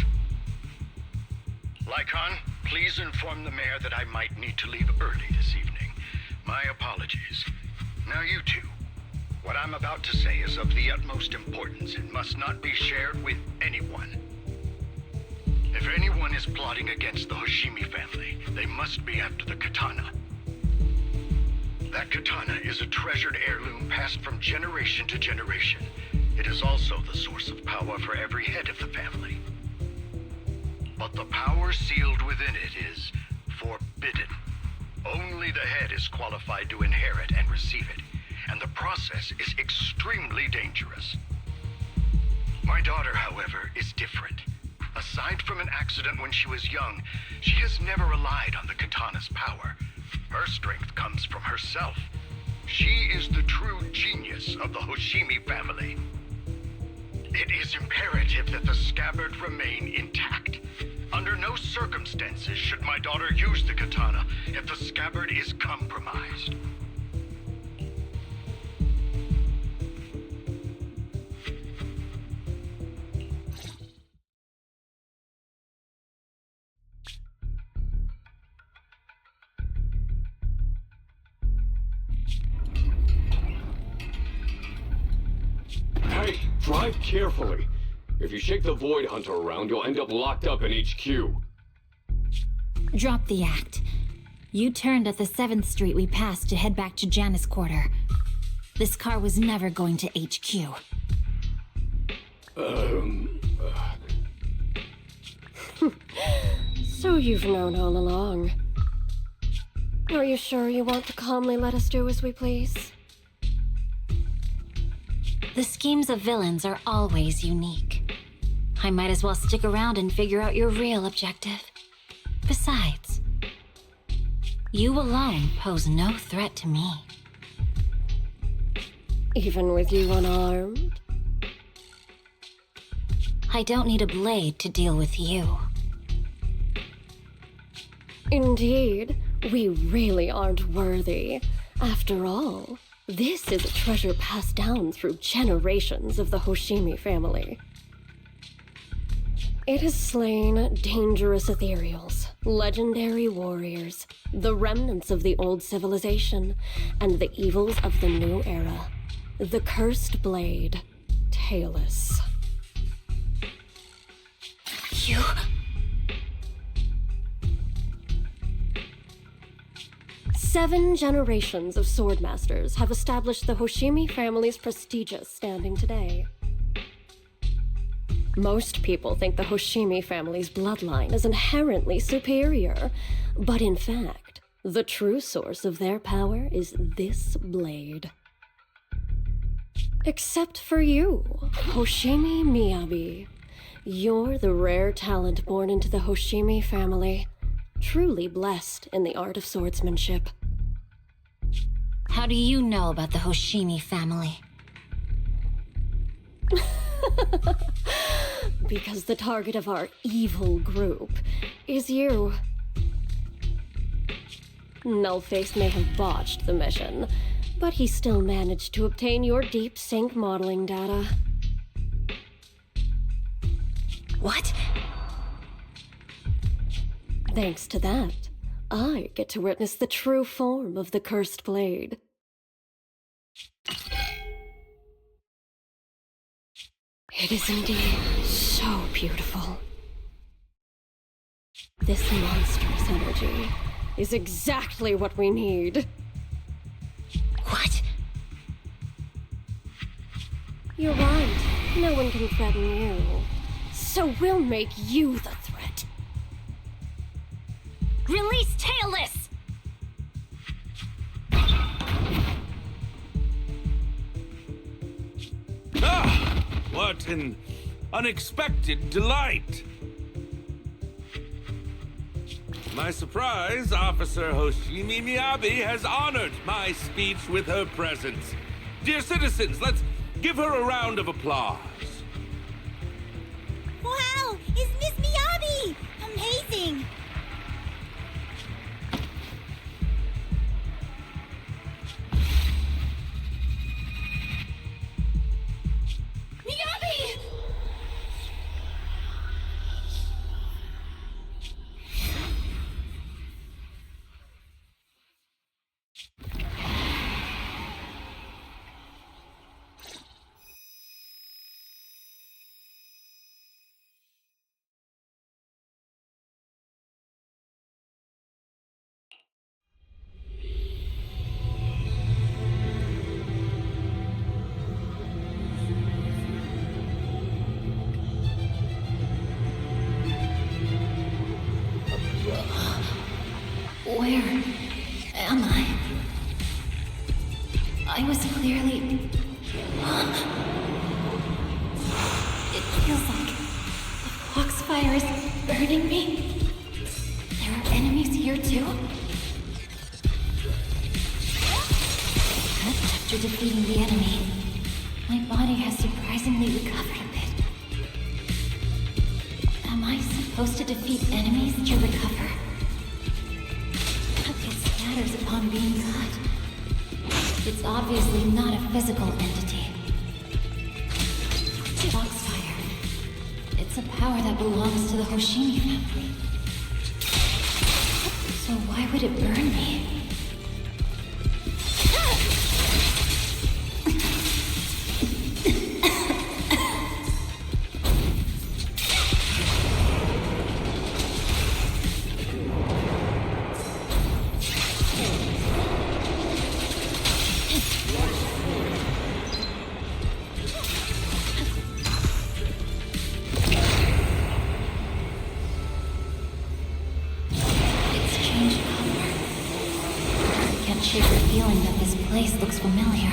Speaker 19: Lycon, please inform the mayor that I might need to leave early this evening. My apologies. Now you two. What I'm about to say is of the utmost importance and must not be shared with anyone. If anyone is plotting against the Hoshimi family, they must be after the katana. That katana is a treasured heirloom passed from generation to generation. It is also the source of power for every head of the family. But the power sealed within it is forbidden. Only the head is qualified to inherit and receive it, and the process is extremely dangerous. My daughter, however, is different. Aside from an accident when she was young, she has never relied on the katana's power. Her strength comes from herself. She is the true genius of the Hoshimi family. It is imperative that the scabbard remain intact. Under no circumstances should my daughter use the katana if the scabbard is compromised.
Speaker 20: Hey, drive carefully. If you shake the Void Hunter around, you'll end up locked up in HQ.
Speaker 14: Drop the act. You turned at the 7th Street we passed to head back to Janus Quarter. This car was never going to HQ.
Speaker 9: So you've known all along. Are you sure you want to calmly let us do as we please?
Speaker 14: The schemes of villains are always unique. I might as well stick around and figure out your real objective. Besides, you alone pose no threat to me.
Speaker 9: Even with you unarmed?
Speaker 14: I don't need a blade to deal with you.
Speaker 9: Indeed, we really aren't worthy. After all, this is a treasure passed down through generations of the Hoshimi family. It has slain dangerous ethereals, legendary warriors, the remnants of the old civilization, and the evils of the new era. The cursed blade, Tailless.
Speaker 14: You...
Speaker 9: Seven generations of swordmasters have established the Hoshimi family's prestigious standing today. Most people think the Hoshimi family's bloodline is inherently superior, but in fact, the true source of their power is this blade. Except for you, Hoshimi Miyabi. You're the rare talent born into the Hoshimi family, truly blessed in the art of swordsmanship.
Speaker 14: How do you know about the Hoshimi family?
Speaker 9: Because the target of our evil group is you. Nullface may have botched the mission, but he still managed to obtain your deep sync modeling data.
Speaker 14: What?
Speaker 9: Thanks to that, I get to witness the true form of the cursed blade. It is indeed so beautiful. This monstrous energy is exactly what we need.
Speaker 14: What?
Speaker 9: You're right. No one can threaten you. So we'll make you the threat.
Speaker 14: Release Tailless!
Speaker 8: Ah! What an unexpected delight! To my surprise, Officer Hoshimi Miyabi has honored my speech with her presence. Dear citizens, let's give her a round of applause.
Speaker 10: Wow! It's Miss Miyabi! Amazing! Miyabi!
Speaker 14: Where am I? I was clearly... It feels like the foxfire is burning me. There are enemies here too? After defeating the enemy, my body has surprisingly recovered a bit. Am I supposed to defeat enemies to recover? It scatters upon being cut. It's obviously not a physical entity. Foxfire. It's a power that belongs to the Hoshimi family. So why would it burn me? Shake the feeling that this place looks familiar.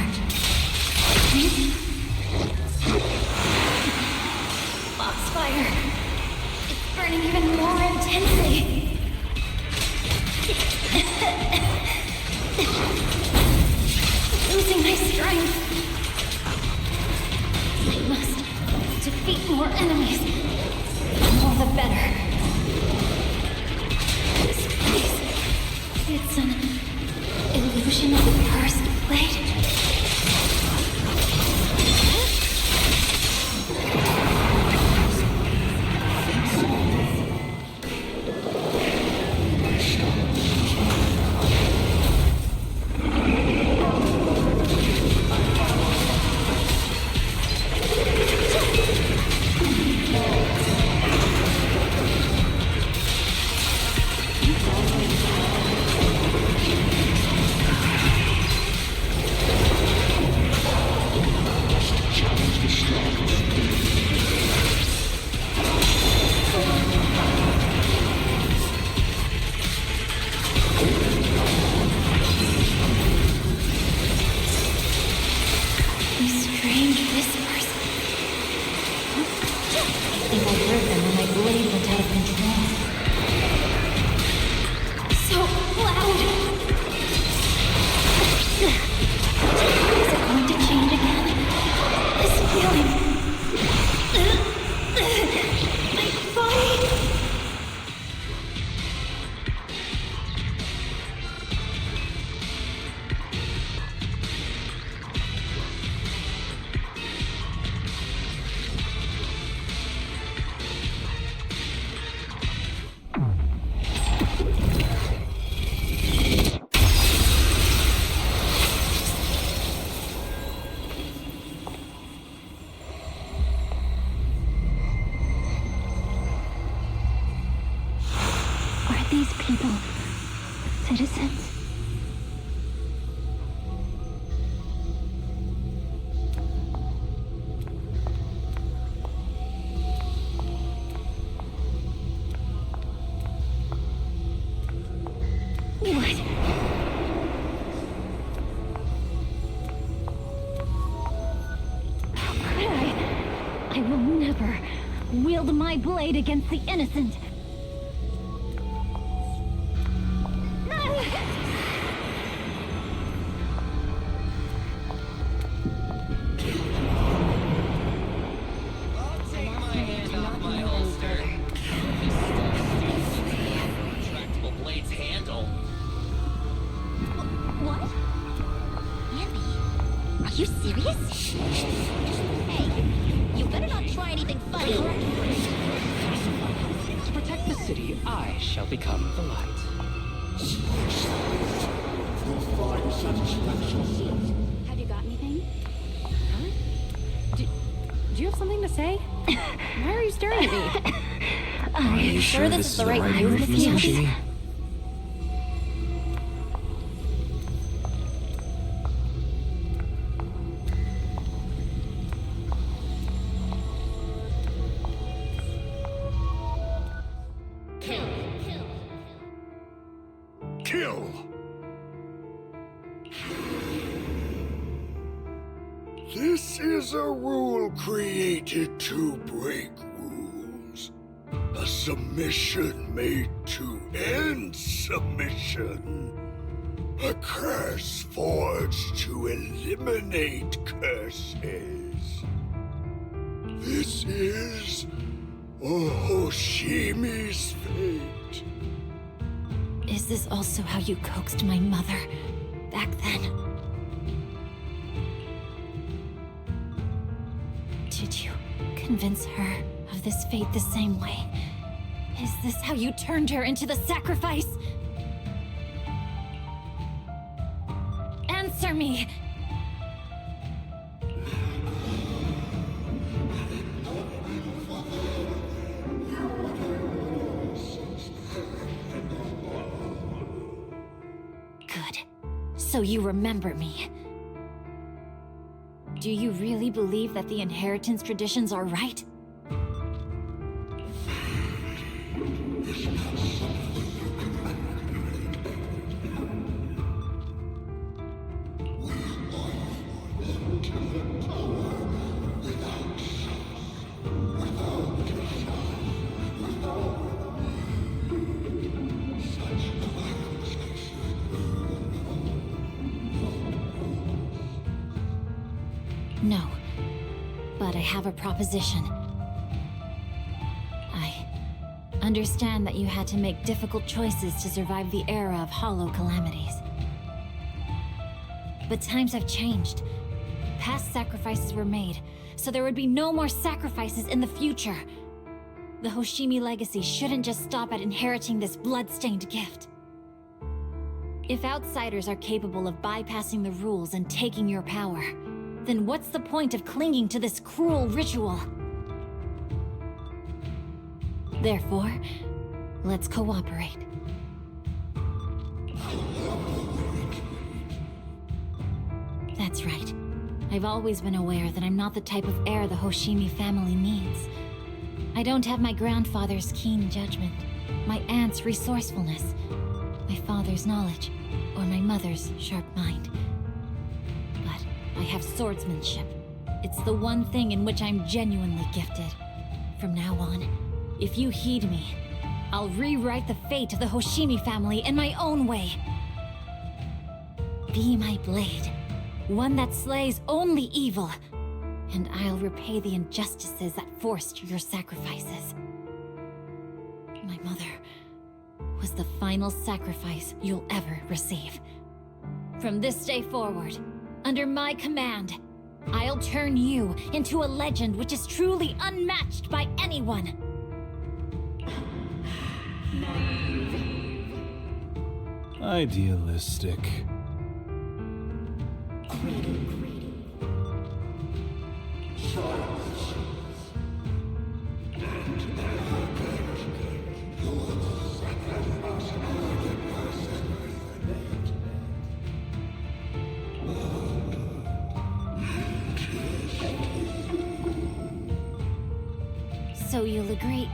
Speaker 6: Foxfire. It's burning even more intensely. Losing my strength. I must defeat more enemies. The more the better. This place. It's an illusion of the cursed blade.
Speaker 14: These people citizens?
Speaker 6: What? How could I? I will never wield my blade against the innocent.
Speaker 17: Have you got anything? Huh? Do you have something to say? Why are you staring at me?
Speaker 6: Are you sure this is the right move,
Speaker 4: Mr. Jimmy?
Speaker 19: Kill! This is a rule created to break rules. A submission made to end submission. A curse forged to eliminate curses. This is Ohoshimi's fate.
Speaker 6: Is this also how you coaxed my mother back then? Did you convince her of this fate the same way? Is this how you turned her into the sacrifice? Answer me! Good. So you remember me. Do you really believe that the inheritance traditions are right?
Speaker 19: Without
Speaker 14: No. But I have a proposition. I understand that you had to make difficult choices to survive the era of hollow calamities. But times have changed. Past sacrifices were made, so there would be no more sacrifices in the future. The Hoshimi legacy shouldn't just stop at inheriting this blood-stained gift. If outsiders are capable of bypassing the rules and taking your power, then what's the point of clinging to this cruel ritual? Therefore, let's cooperate. That's right. I've always been aware that I'm not the type of heir the Hoshimi family needs. I don't have my grandfather's keen judgment, my aunt's resourcefulness, my father's knowledge, or my mother's sharp mind. But I have swordsmanship. It's the one thing in which I'm genuinely gifted. From now on, if you heed me, I'll rewrite the fate of the Hoshimi family in my own way. Be my blade, one that slays only evil, and I'll repay the injustices that forced your sacrifices. My mother was the final sacrifice you'll ever receive. From this day forward, under my command, I'll turn you into a legend which is truly unmatched by anyone.
Speaker 21: Idealistic.
Speaker 14: So you'll agree?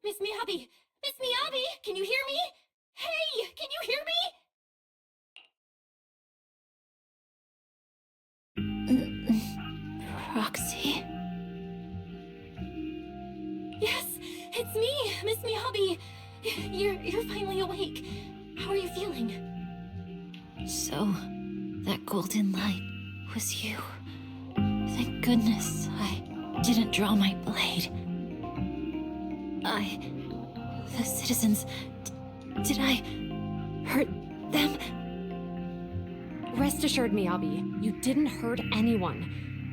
Speaker 6: Miss Miyabi! Miss Miyabi! Can you hear me? Hey! Can you hear me?
Speaker 14: Faksi?
Speaker 6: Yes! It's me! Miss Miyabi! You're finally awake. How are you feeling?
Speaker 14: So, that golden light was you. Thank goodness I didn't draw my blade. The citizens, did I hurt them?
Speaker 17: Rest assured, Miyabi, you didn't hurt anyone.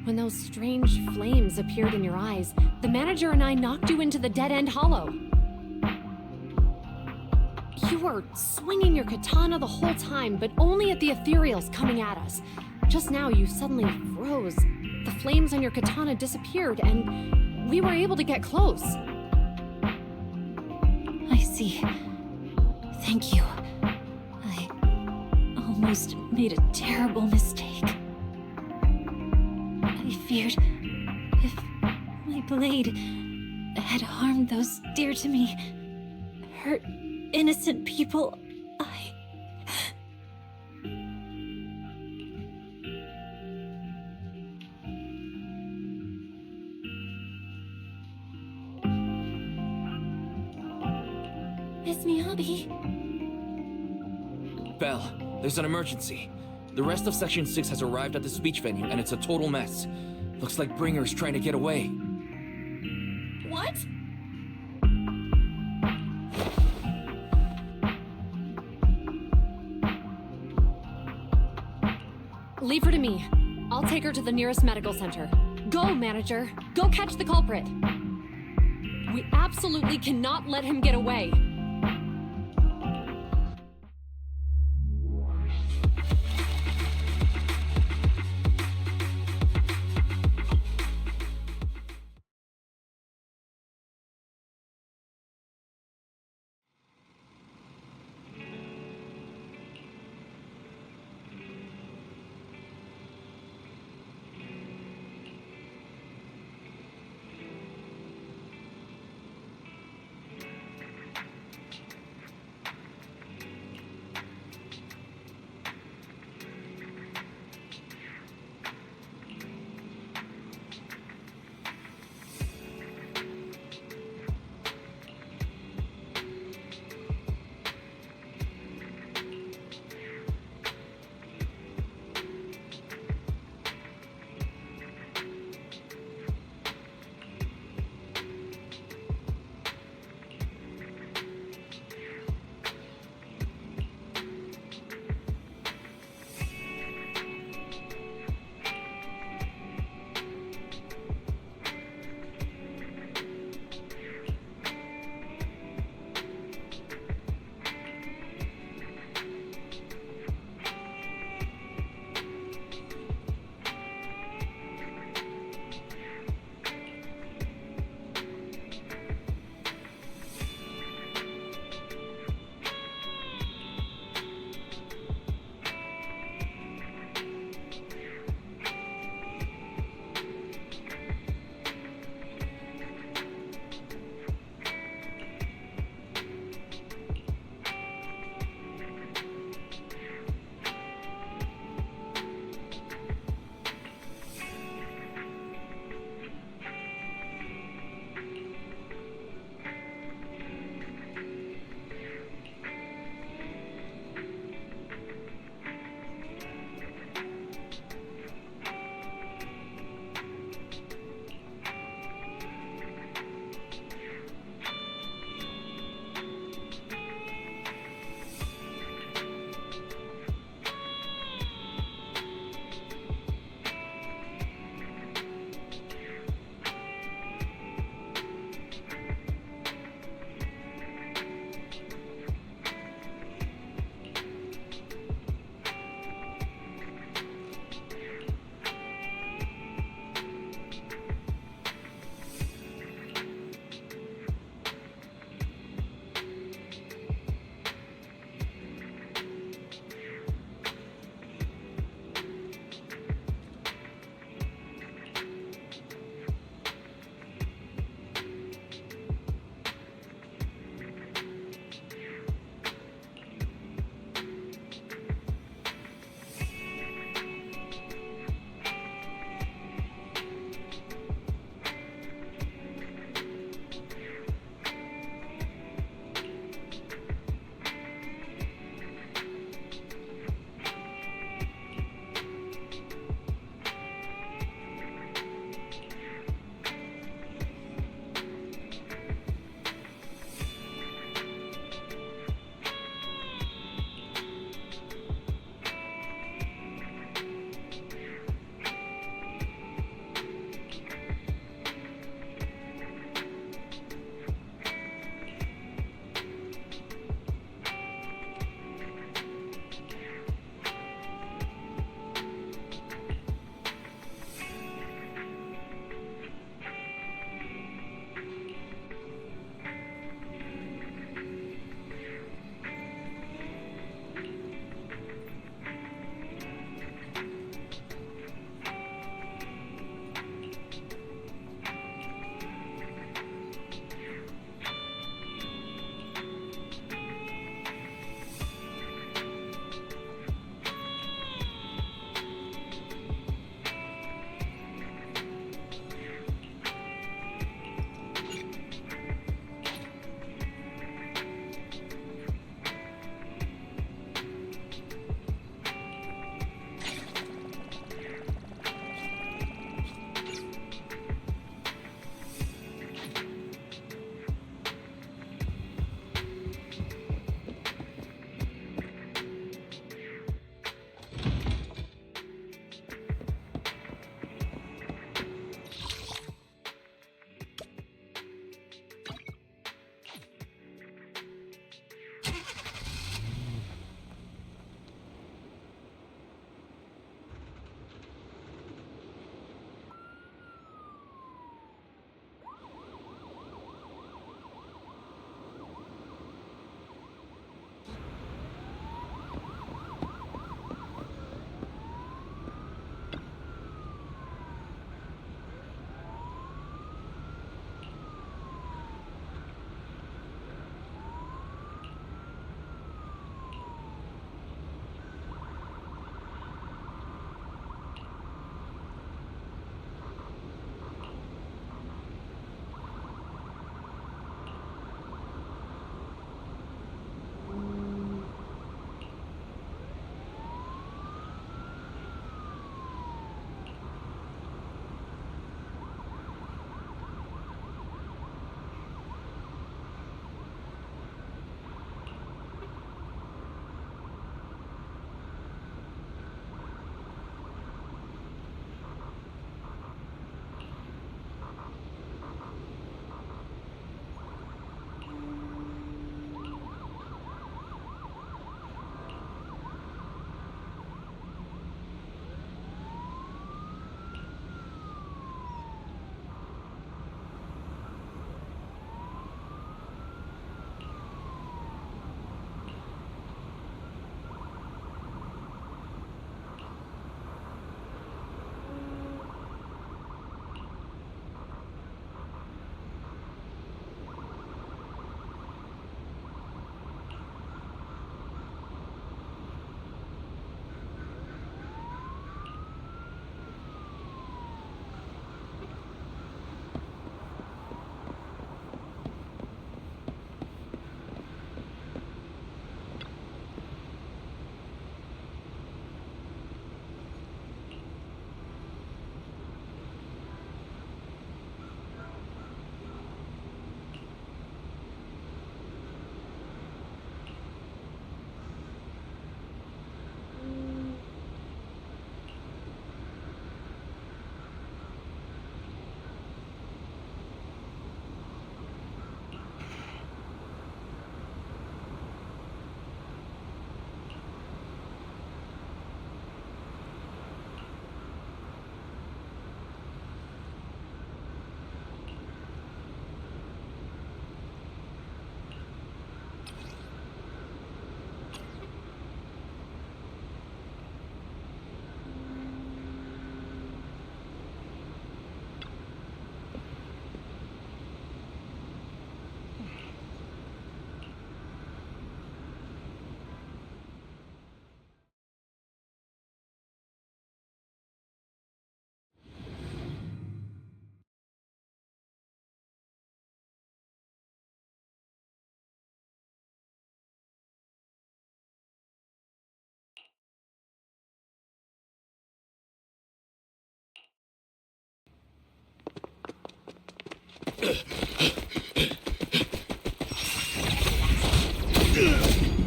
Speaker 17: When those strange flames appeared in your eyes, the manager and I knocked you into the dead-end hollow. You were swinging your katana the whole time, but only at the ethereals coming at us. Just now, you suddenly froze. The flames on your katana disappeared, and we were able to get close.
Speaker 14: I see. Thank you. I almost made a terrible mistake. I feared if my blade had harmed those dear to me, hurt innocent people,
Speaker 6: Miss Miyabi?
Speaker 4: Belle, there's an emergency. The rest of Section 6 has arrived at the speech venue, and it's a total mess. Looks like Bringer's trying to get away.
Speaker 6: What?
Speaker 17: Leave her to me. I'll take her to the nearest medical center. Go, manager. Go catch the culprit. We absolutely cannot let him get away.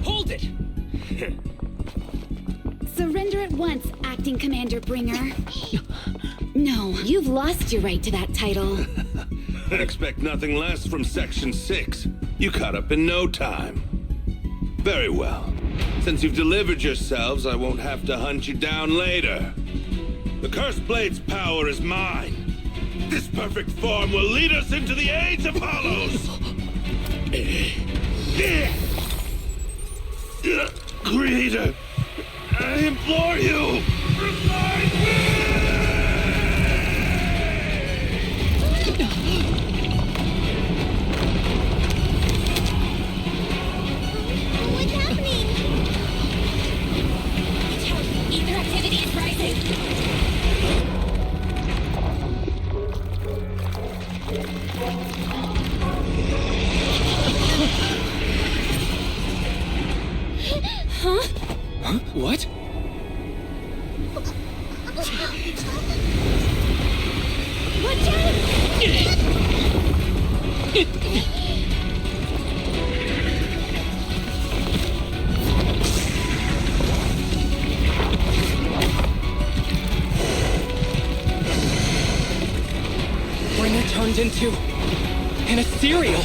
Speaker 12: Hold it!
Speaker 11: Surrender at once, Acting Commander Bringer. No, you've lost your right to that title.
Speaker 8: I'd expect nothing less from Section 6. You caught up in no time. Very well. Since you've delivered yourselves, I won't have to hunt you down later. The Cursed Blade's power is mine. This perfect form will lead us into the age of Hollows! Creator, I implore you! Revive me!
Speaker 10: What's happening?
Speaker 6: Ether activity is rising.
Speaker 12: Huh? Huh? What?
Speaker 10: Watch out!
Speaker 12: Bringer turned into an ethereal.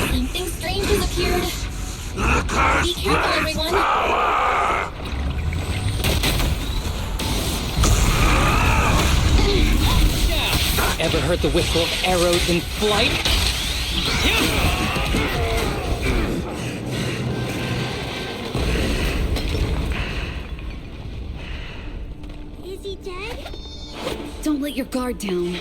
Speaker 6: Something strange has appeared. Be careful, everyone.
Speaker 12: Ever heard the whistle of arrows in flight?
Speaker 10: Is he dead?
Speaker 11: Don't let your guard down.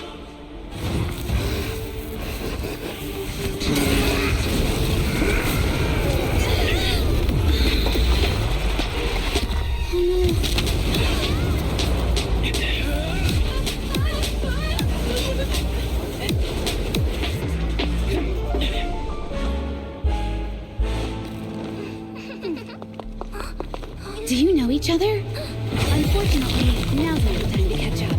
Speaker 11: Do you know each other? Unfortunately, now's not the time to catch up.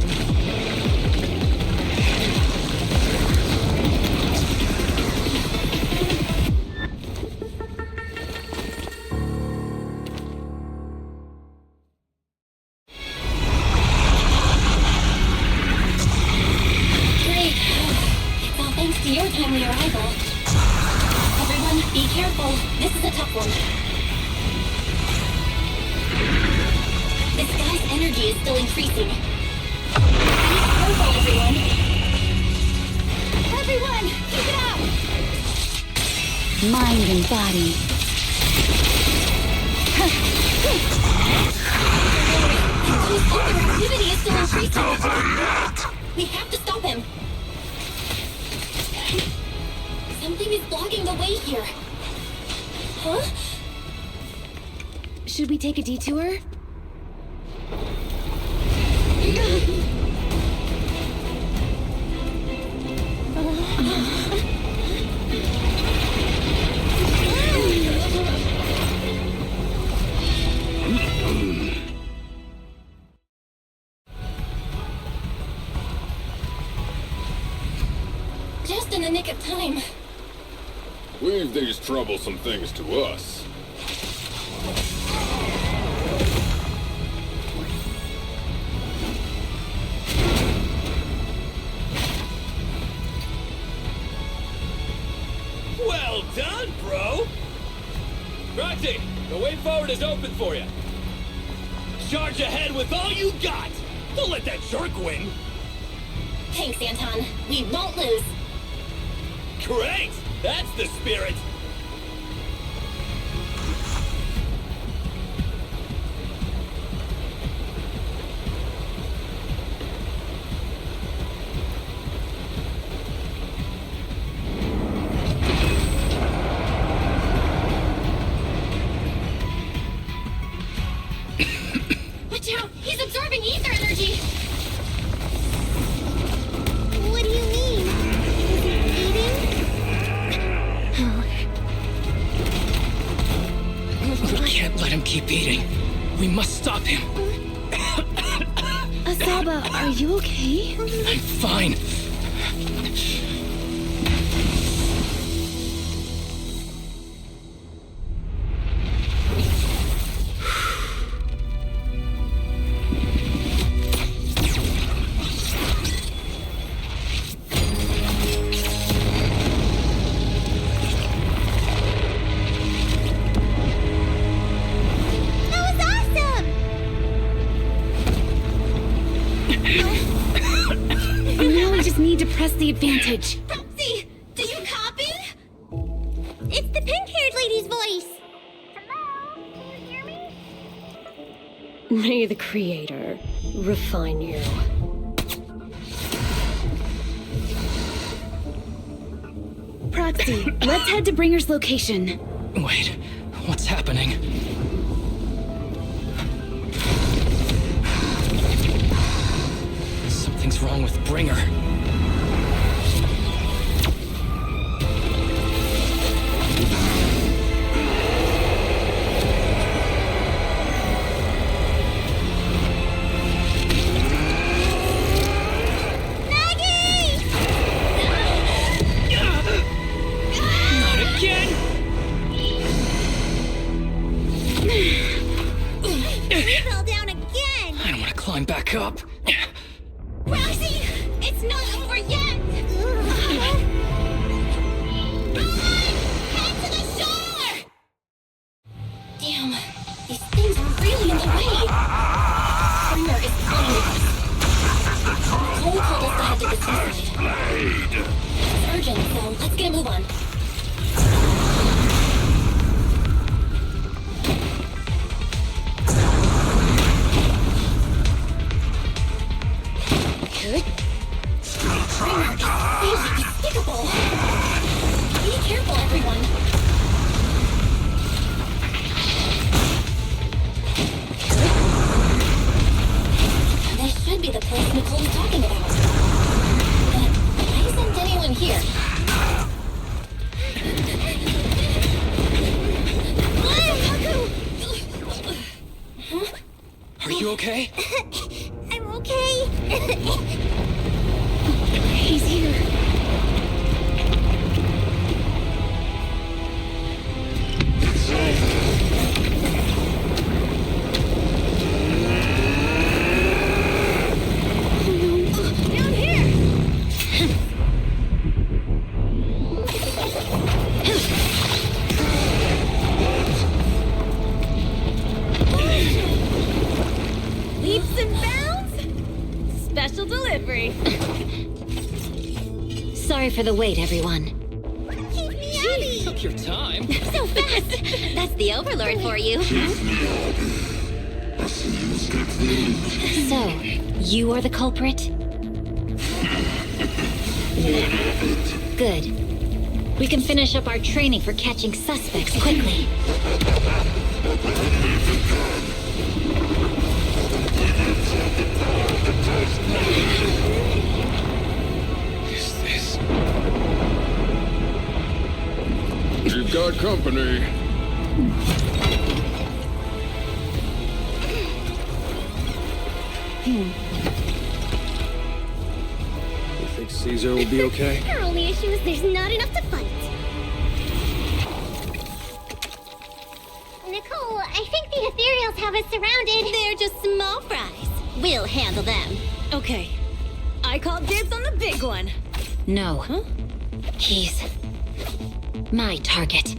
Speaker 6: Great. It's all thanks to your timely arrival. Everyone, be careful. This is a tough one. This guy's energy is still increasing. Be careful, everyone. Everyone, keep it up!
Speaker 11: Mind and body.
Speaker 6: His other activity is still increasing. We have to stop him. Something is blocking the way here. Huh?
Speaker 11: Should we take a detour?
Speaker 6: Just in the nick of time.
Speaker 20: Leave these troublesome things to us.
Speaker 21: Well done, bro! Faksi, the way forward is open for you. Charge ahead with all you got! Don't let that jerk win!
Speaker 6: Thanks, Anton. We won't lose.
Speaker 21: Great! That's the spirit!
Speaker 6: Watch out! He's absorbing ether energy!
Speaker 10: What do you mean? Is he eating?
Speaker 12: We can't let him keep eating. We must stop him.
Speaker 11: Saba, are you okay?
Speaker 12: I'm fine.
Speaker 11: Now I just need to press the advantage.
Speaker 10: Faksi, do you copy? It's the pink-haired lady's voice. Hello? Can you hear me?
Speaker 9: May the Creator refine you.
Speaker 11: Proxy, let's head to Bringer's location.
Speaker 12: Wait, what's happening? Something's wrong with Bringer. Climb back up.
Speaker 10: Roxy, it's not over yet. Head to the shore.
Speaker 6: Damn, these things are really in the way. Bringer is calling us. Cole told us to head to the seaside. It's urgent, so let's get a move on.
Speaker 10: Despicable. Be careful, everyone.
Speaker 6: This should be the place Nicole was talking about. But why isn't anyone here?
Speaker 12: Huh? Are you okay?
Speaker 10: I'm okay.
Speaker 11: He's here.
Speaker 10: Down here. Leaps and bounds. Special delivery.
Speaker 14: Sorry for the wait, everyone.
Speaker 10: Keep me out.
Speaker 12: Took your time.
Speaker 10: So fast.
Speaker 5: That's the Overlord for you.
Speaker 14: So, you are the culprit? Good. We can finish up our training for catching suspects quickly.
Speaker 12: Is this?
Speaker 20: You've got company.
Speaker 4: You think Caesar will be okay?
Speaker 10: Our only issue is there's not enough to fight. Nicole, I think the Ethereals have us surrounded.
Speaker 5: They're just small fries. We'll handle them.
Speaker 17: Okay. I call dibs on the big one.
Speaker 14: No. Huh? He's my target.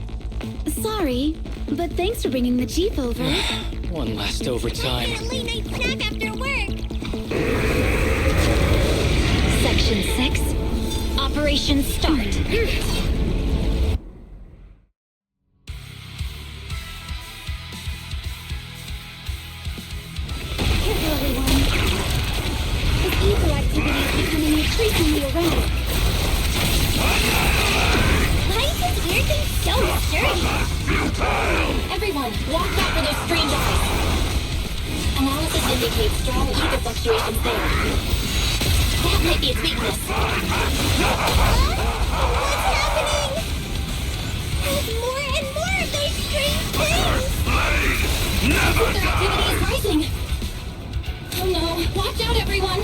Speaker 11: Sorry, but thanks for bringing the Jeep over.
Speaker 12: One last overtime.
Speaker 10: A late night snack after work.
Speaker 14: Section 6. Operation start.
Speaker 11: Careful, everyone. This eco activity is becoming increasingly erratic.
Speaker 10: Why is this weird thing so sturdy?
Speaker 6: Everyone, walk back for those strange eyes. Analysis indicates strong eco fluctuations there. That might be its weakness.
Speaker 10: What's happening? There's more and more of those strange things.
Speaker 6: Their activity is rising. Oh no. Watch out, everyone!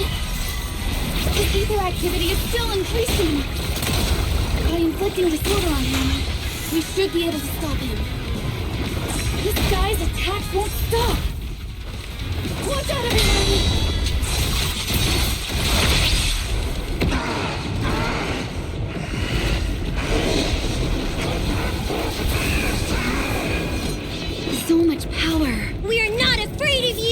Speaker 6: His ether activity is still increasing. By inflicting disorder on him, we should be able to stop him. This guy's attacks won't stop! Watch out, everyone! So much power!
Speaker 10: We are not afraid of you!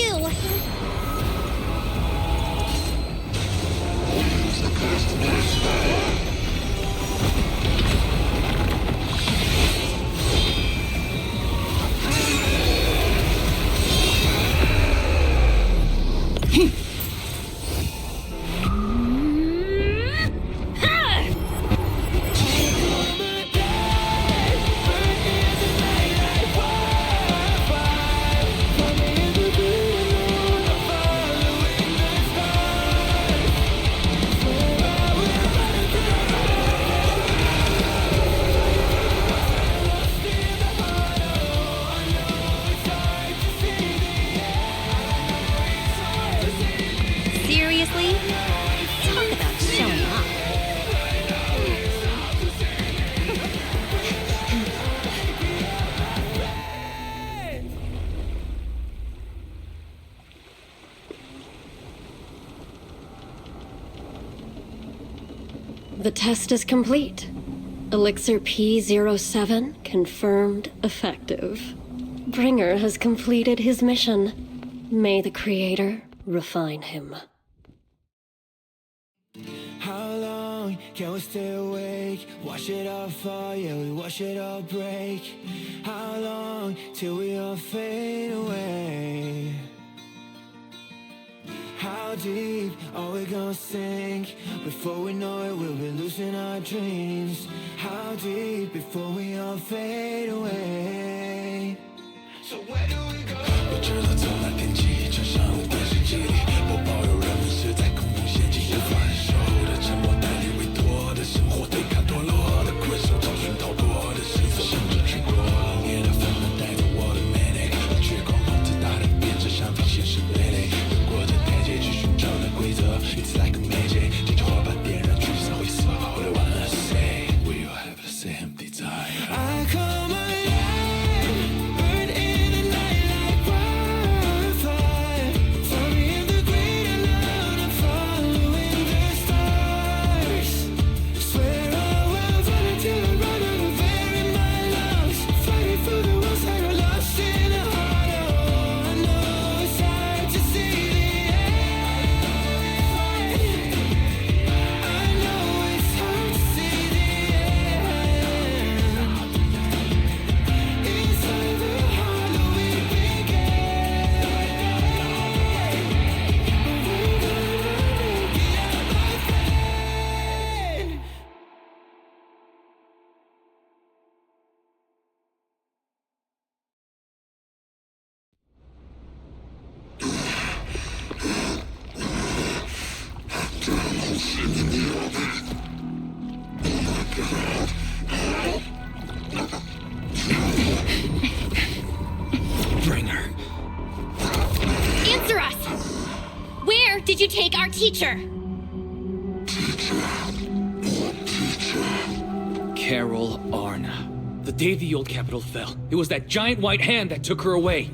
Speaker 10: Seriously? Talk about showing off.
Speaker 9: The test is complete. Elixir P07 confirmed effective. Bringer has completed his mission. May the Creator refine him.
Speaker 2: How long can we stay awake? Wash it all fall, yeah, we wash it all break. How long till we all fade away? How deep are we gonna sink? Before we know it, we'll be losing our dreams. How deep before we all fade away? So where do we go? 我知道从那天起，就像电视机里播报，有人们是在恐怖陷阱无法忍受的沉默，代替委托的生活，对抗堕落的困兽，找寻逃脱的心思，甚至去过冷冽的纷纷带着我的美丽，把绝光放自大的变成像非现实傀儡，越过这台阶去寻找那规则。It's like a magic， 这火把点燃，聚散会死，Holy One say we all have the same desire。I come alive, burn in the night like wildfire. Find me in the great unknown, I'm following the stars. Swear I will run until I run out of air in my lungs. Fighting for the ones that are lost in the heart. Oh, I know it's hard to see the end. I know it's hard to see the end. Inside the hollow we began. We're gonna be out my friend.
Speaker 4: Bringer.
Speaker 6: Answer us! Where did you take our teacher?
Speaker 12: Carol Arna. The day the old capital fell, it was that giant white hand that took her away.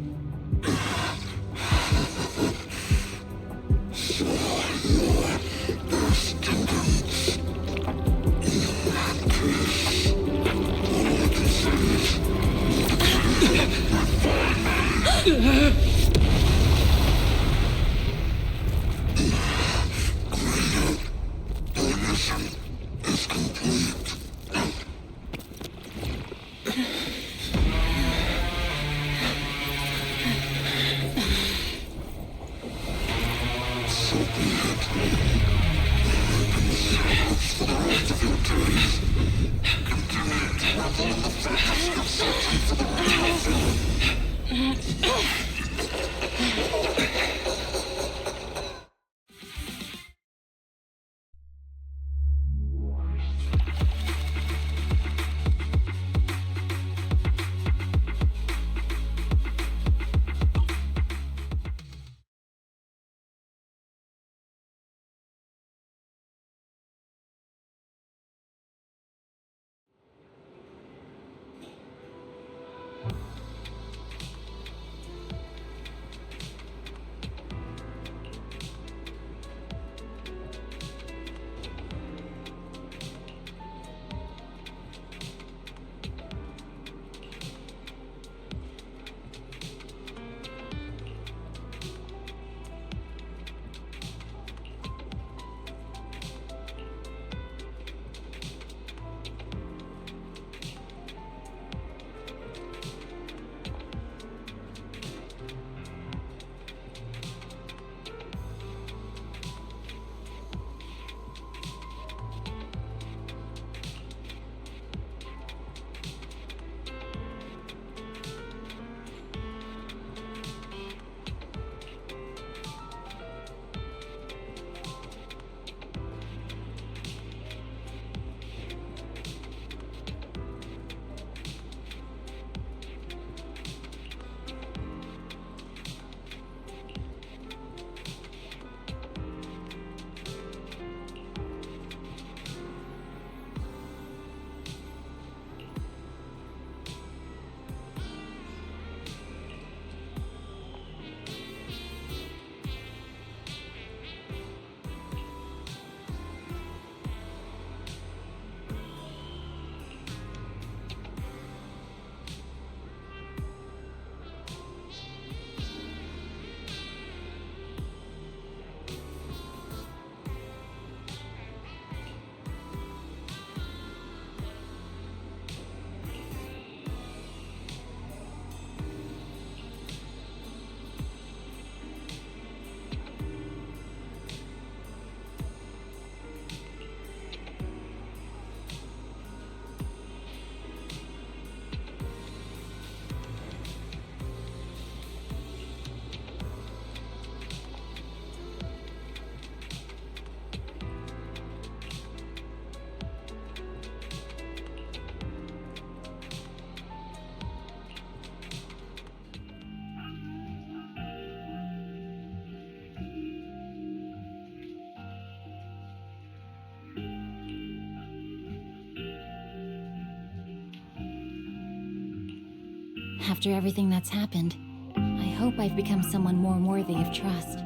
Speaker 14: After everything that's happened, I hope I've become someone more worthy of trust.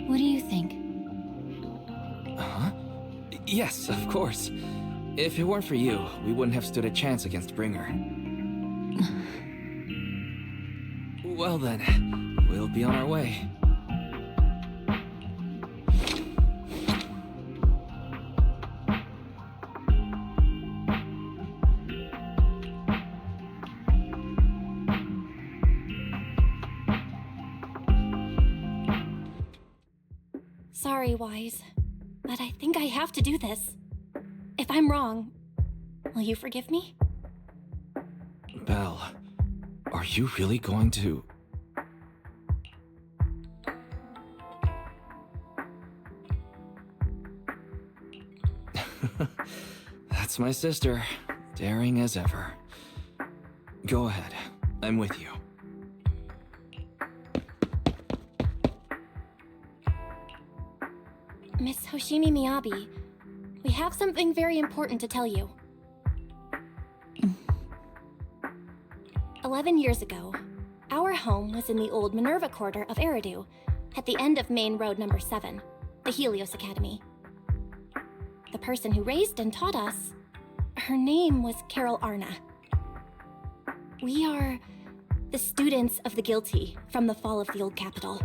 Speaker 14: What do you think?
Speaker 4: Huh? Yes, of course. If it weren't for you, we wouldn't have stood a chance against Bringer. Well then, we'll be on our way.
Speaker 6: Sorry, Wise, but I think I have to do this. If I'm wrong, will you forgive me?
Speaker 4: Belle, are you really going to... That's my sister, daring as ever. Go ahead, I'm with you.
Speaker 6: Miss Hoshimi Miyabi, we have something very important to tell you. 11 years ago, our home was in the old Minerva Quarter of Eridu, at the end of Main Road number 7, the Helios Academy. The person who raised and taught us, her name was Carol Arna. We are the students of the guilty from the fall of the old capital.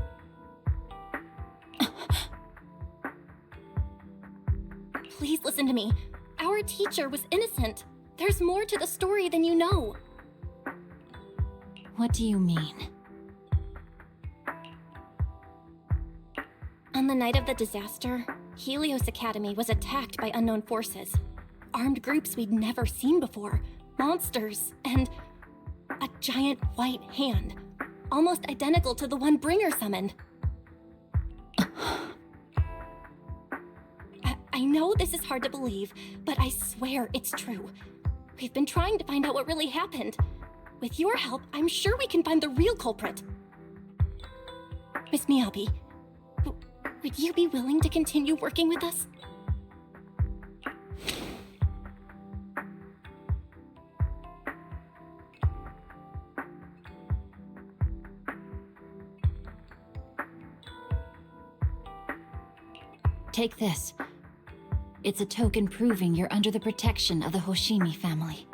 Speaker 6: Please listen to me. Our teacher was innocent. There's more to the story than you know.
Speaker 14: What do you mean?
Speaker 6: On the night of the disaster, Helios Academy was attacked by unknown forces. Armed groups we'd never seen before. Monsters, and a giant white hand, almost identical to the one Bringer summoned. I know this is hard to believe, but I swear it's true. We've been trying to find out what really happened. With your help, I'm sure we can find the real culprit. Miss Miyabi, would you be willing to continue working with us?
Speaker 14: Take this. It's a token proving you're under the protection of the Hoshimi family.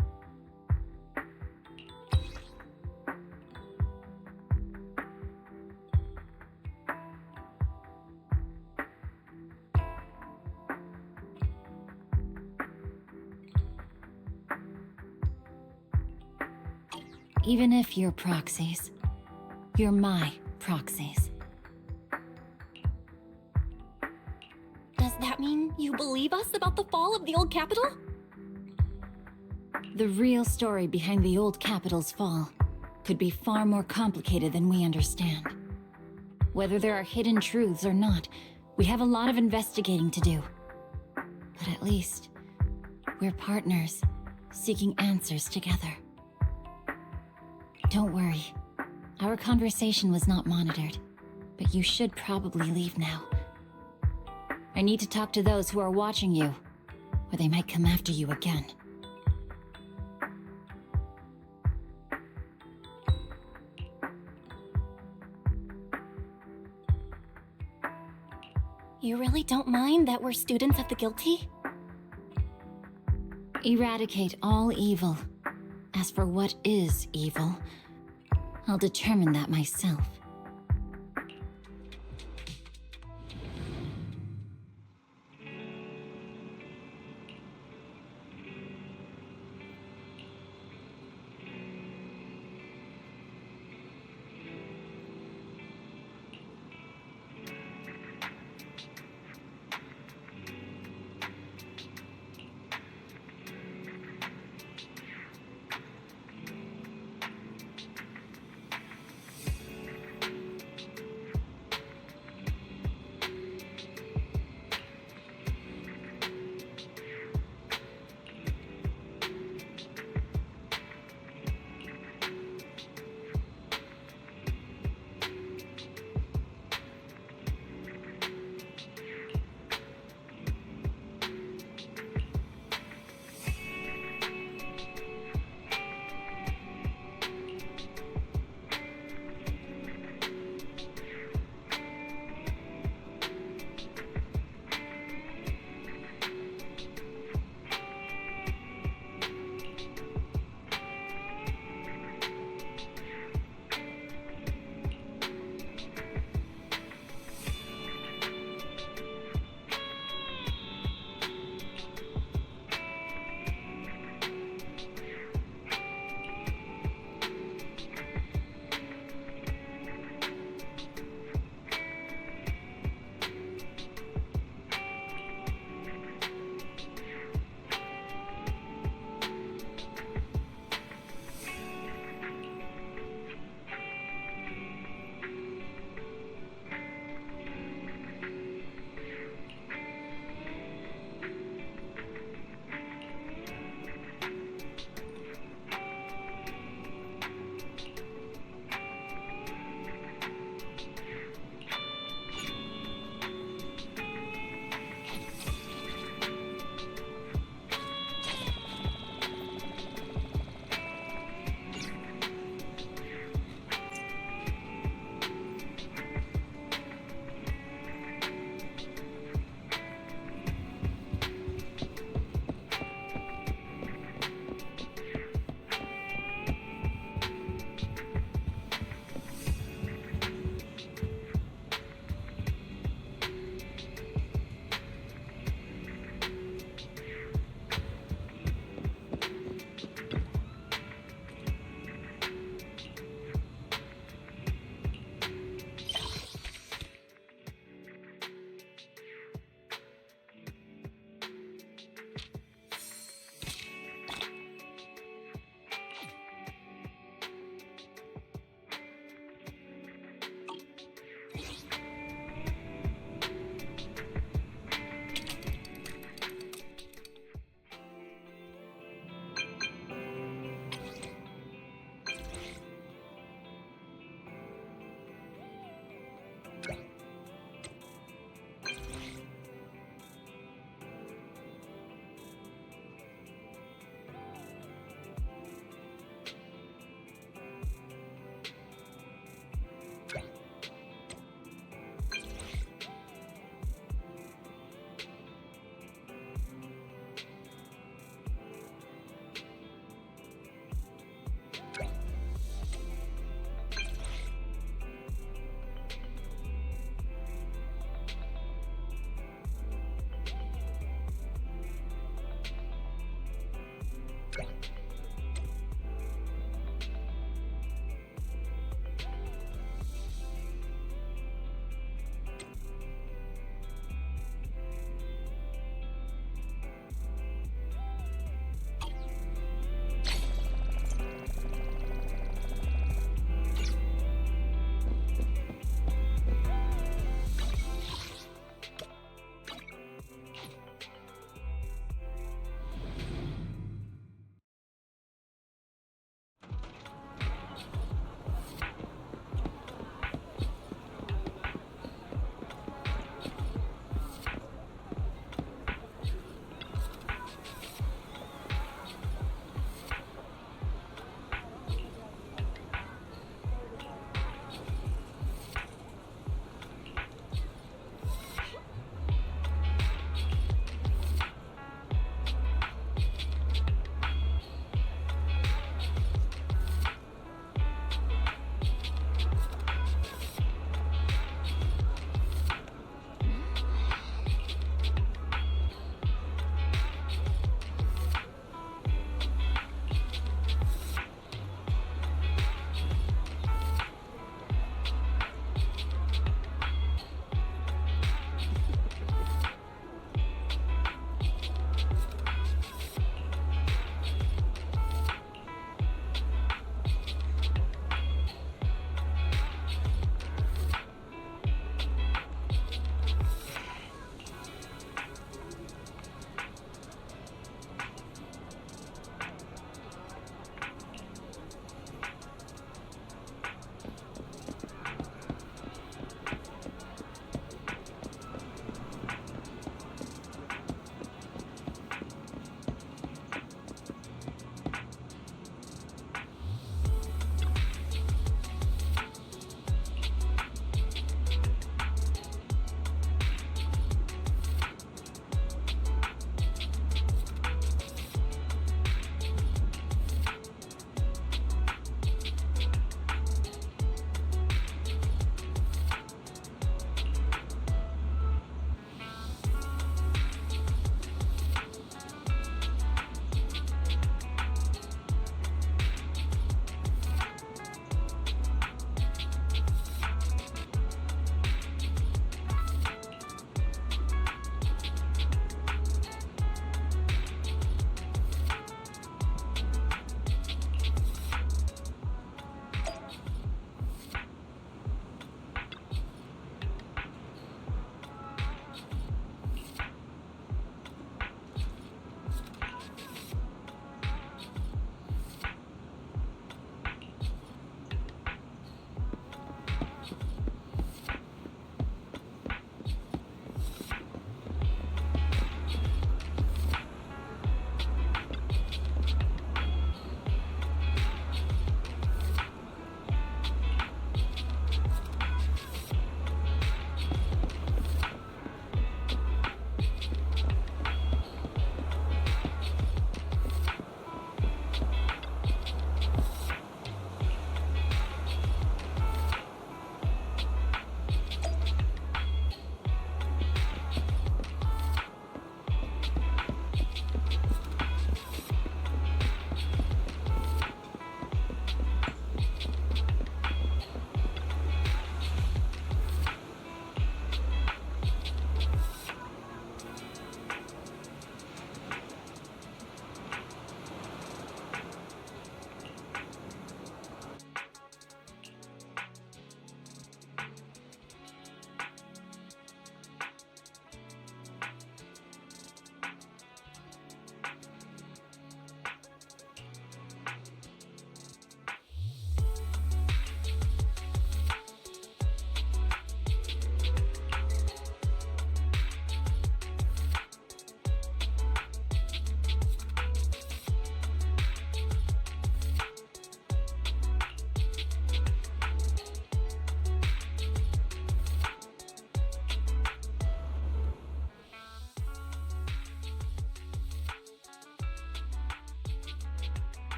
Speaker 14: Even if you're proxies, you're my proxies.
Speaker 6: Does that mean you believe us about the fall of the old capital?
Speaker 14: The real story behind the old capital's fall could be far more complicated than we understand. Whether there are hidden truths or not, we have a lot of investigating to do. But at least, we're partners, seeking answers together. Don't worry. Our conversation was not monitored, but you should probably leave now. I need to talk to those who are watching you, or they might come after you again.
Speaker 6: You really don't mind that we're students of the guilty?
Speaker 14: Eradicate all evil. As for what is evil, I'll determine that myself.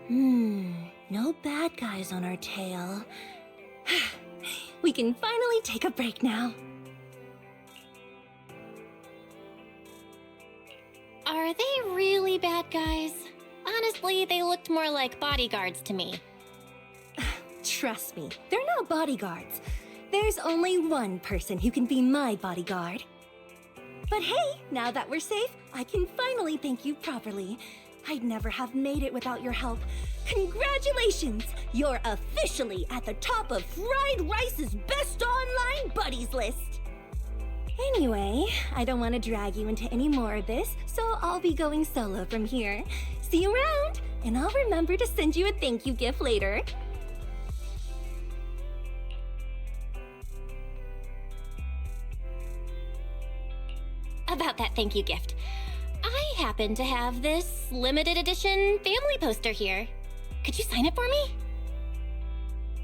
Speaker 1: No bad guys on our tail. We can finally take a break now.
Speaker 6: Are they really bad guys? Honestly, they looked more like bodyguards to me.
Speaker 1: Trust me, they're not bodyguards. There's only one person who can be my bodyguard. But hey, now that we're safe, I can finally thank you properly. I'd never have made it without your help. Congratulations! You're officially at the top of Fried Rice's Best Online Buddies list! Anyway, I don't want to drag you into any more of this, so I'll be going solo from here. See you around, and I'll remember to send you a thank you gift later.
Speaker 6: About that thank you gift. I happen to have this limited edition family poster here. Could you sign it for me?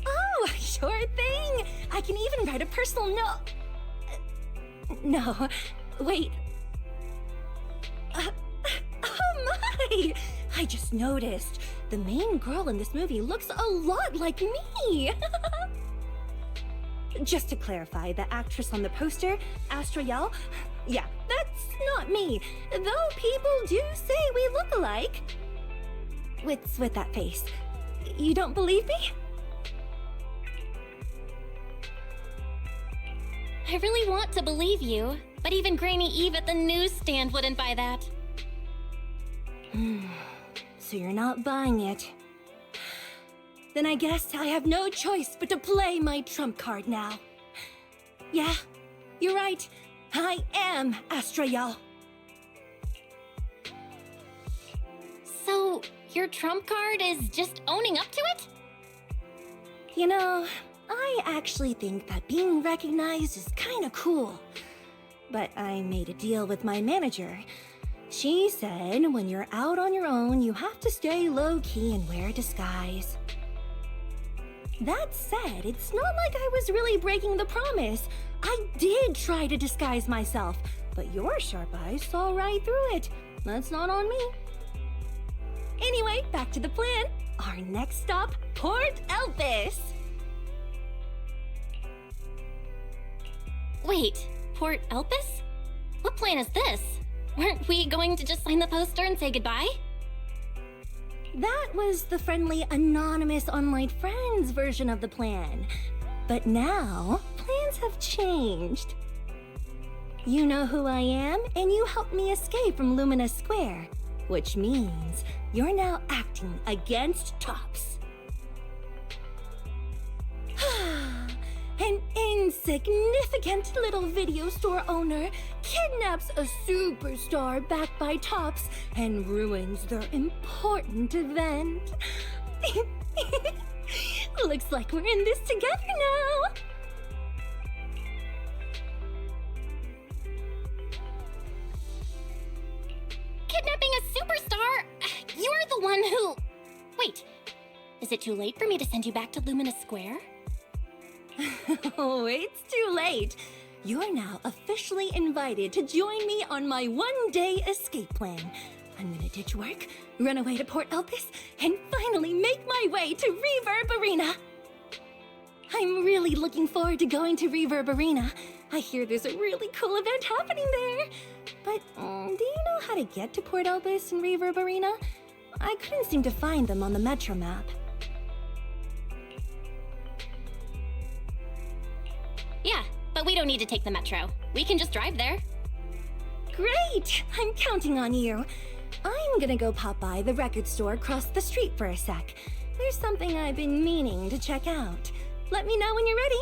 Speaker 1: Oh, sure thing! I can even write a personal note. No, wait. Oh my! I just noticed. The main girl in this movie looks a lot like me! Just to clarify, the actress on the poster, Astra Yao, yeah, that's not me. Though people do say we look alike. What's with that face? You don't believe me?
Speaker 6: I really want to believe you, but even Granny Eve at the newsstand wouldn't buy that.
Speaker 1: So you're not buying it. Then I guess I have no choice but to play my trump card now. Yeah, you're right. I am Astra Yao.
Speaker 6: So, your trump card is just owning up to it?
Speaker 1: You know, I actually think that being recognized is kinda cool. But I made a deal with my manager. She said when you're out on your own, you have to stay low-key and wear a disguise. That said, it's not like I was really breaking the promise. I did try to disguise myself, but your sharp eyes saw right through it. That's not on me. Anyway, back to the plan. Our next stop, Port Elpis.
Speaker 6: Wait, Port Elpis? What plan is this? Weren't we going to just sign the poster and say goodbye?
Speaker 1: That was the friendly, anonymous online friends version of the plan. But now, plans have changed. You know who I am, and you helped me escape from Lumina Square, which means you're now acting against Tops. An insignificant little video store owner kidnaps a superstar backed by Tops and ruins their important event. Looks like we're in this together now.
Speaker 6: Kidnapping a superstar? You're the one who... Wait, is it too late for me to send you back to Lumina Square?
Speaker 1: Oh, it's too late. You're now officially invited to join me on my one-day escape plan. I'm gonna ditch work, run away to Port Elpis, and finally make my way to Reverb Arena. I'm really looking forward to going to Reverb Arena. I hear there's a really cool event happening there. But do you know how to get to Port Elpis and Reverb Arena? I couldn't seem to find them on the Metro map.
Speaker 6: Yeah, but we don't need to take the metro. We can just drive there.
Speaker 1: Great! I'm counting on you. I'm gonna go pop by the record store across the street for a sec. There's something I've been meaning to check out. Let me know when you're ready.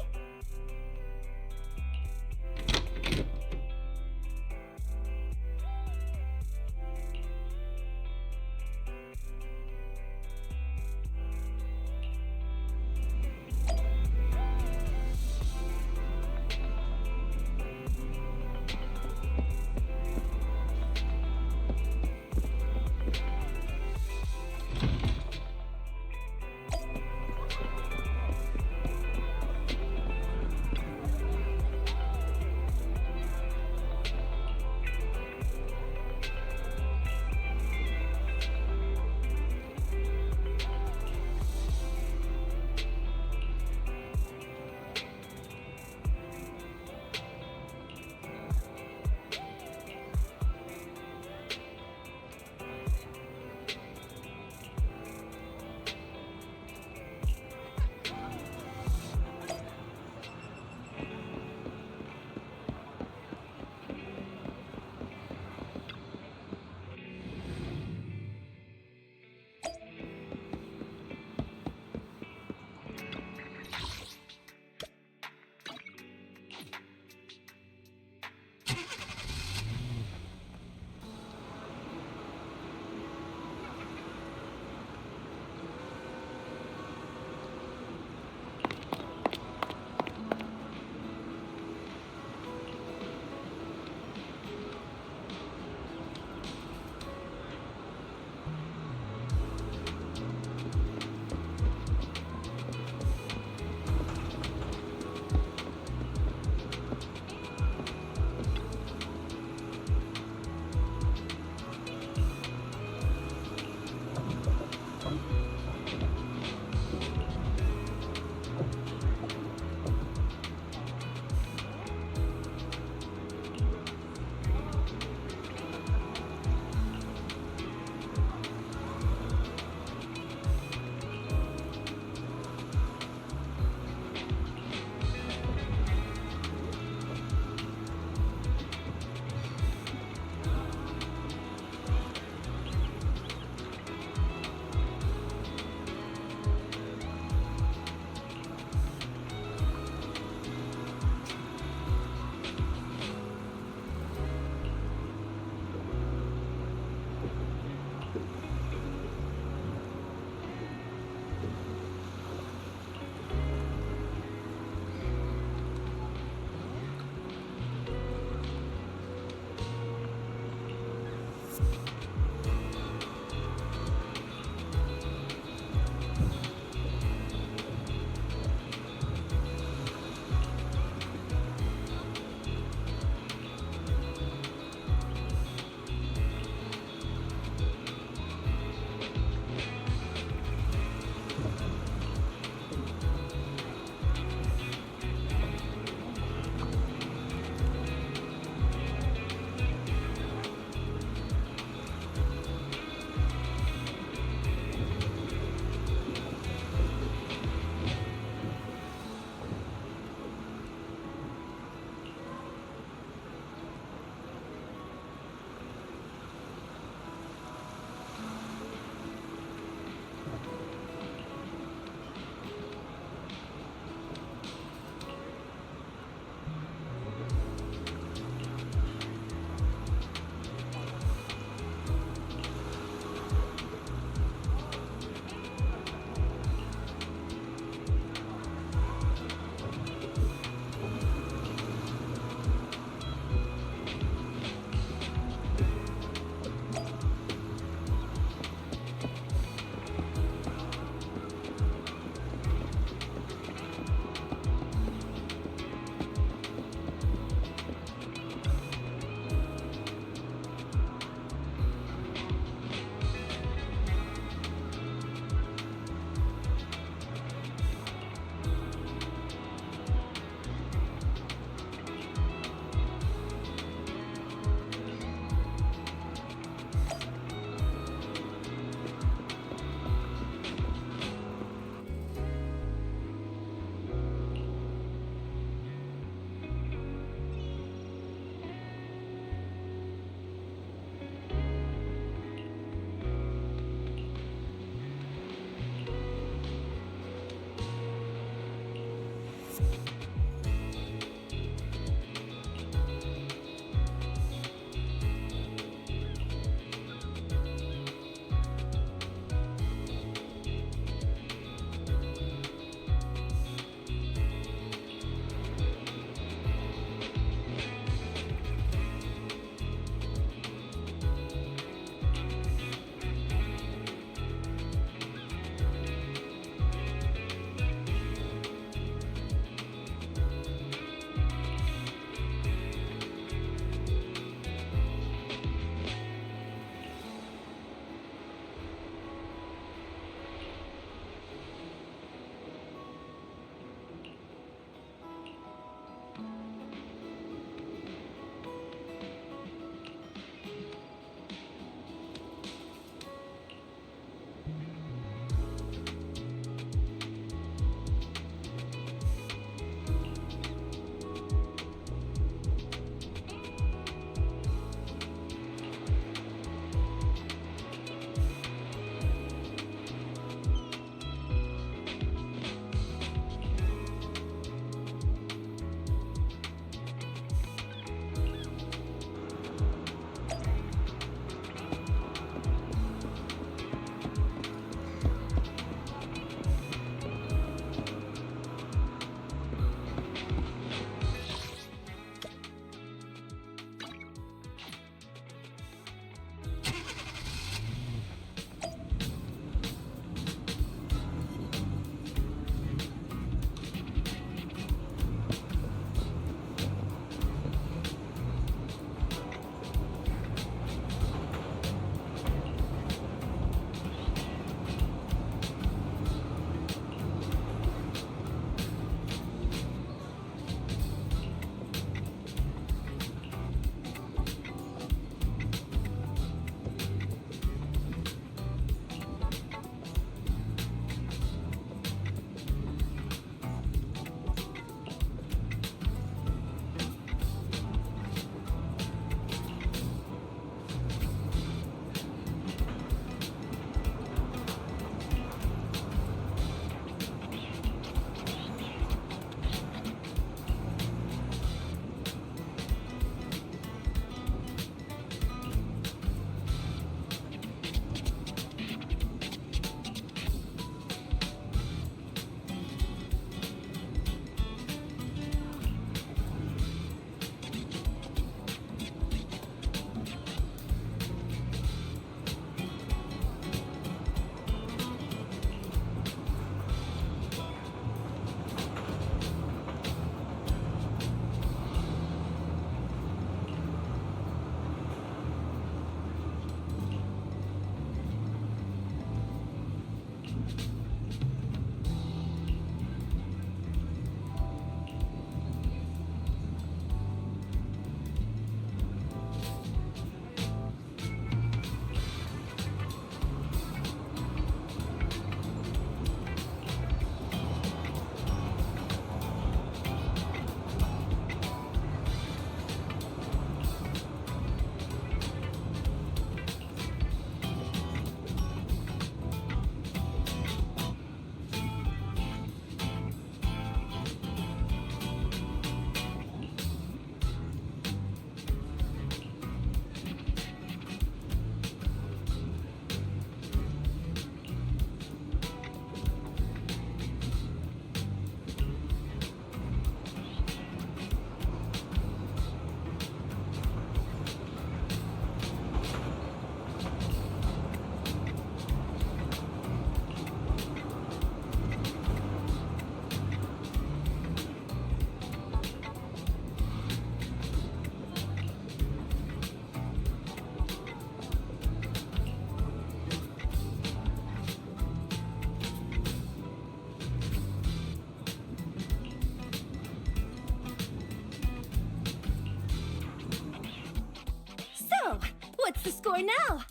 Speaker 1: What's the score now?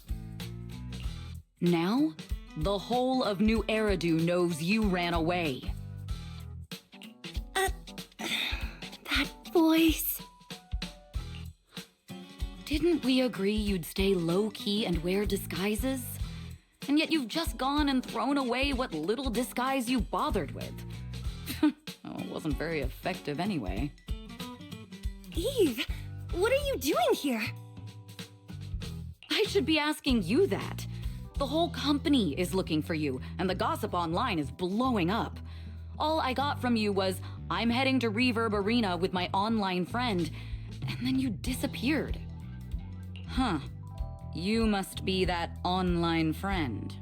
Speaker 13: Now, the whole of New Eridu knows you ran away.
Speaker 1: That voice...
Speaker 13: Didn't we agree you'd stay low-key and wear disguises? And yet you've just gone and thrown away what little disguise you bothered with. Oh, it wasn't very effective anyway.
Speaker 1: Eve, what are you doing here?
Speaker 13: I should be asking you that. The whole company is looking for you, and the gossip online is blowing up. All I got from you was, I'm heading to Reverb Arena with my online friend, and then you disappeared. Huh. You must be that online friend.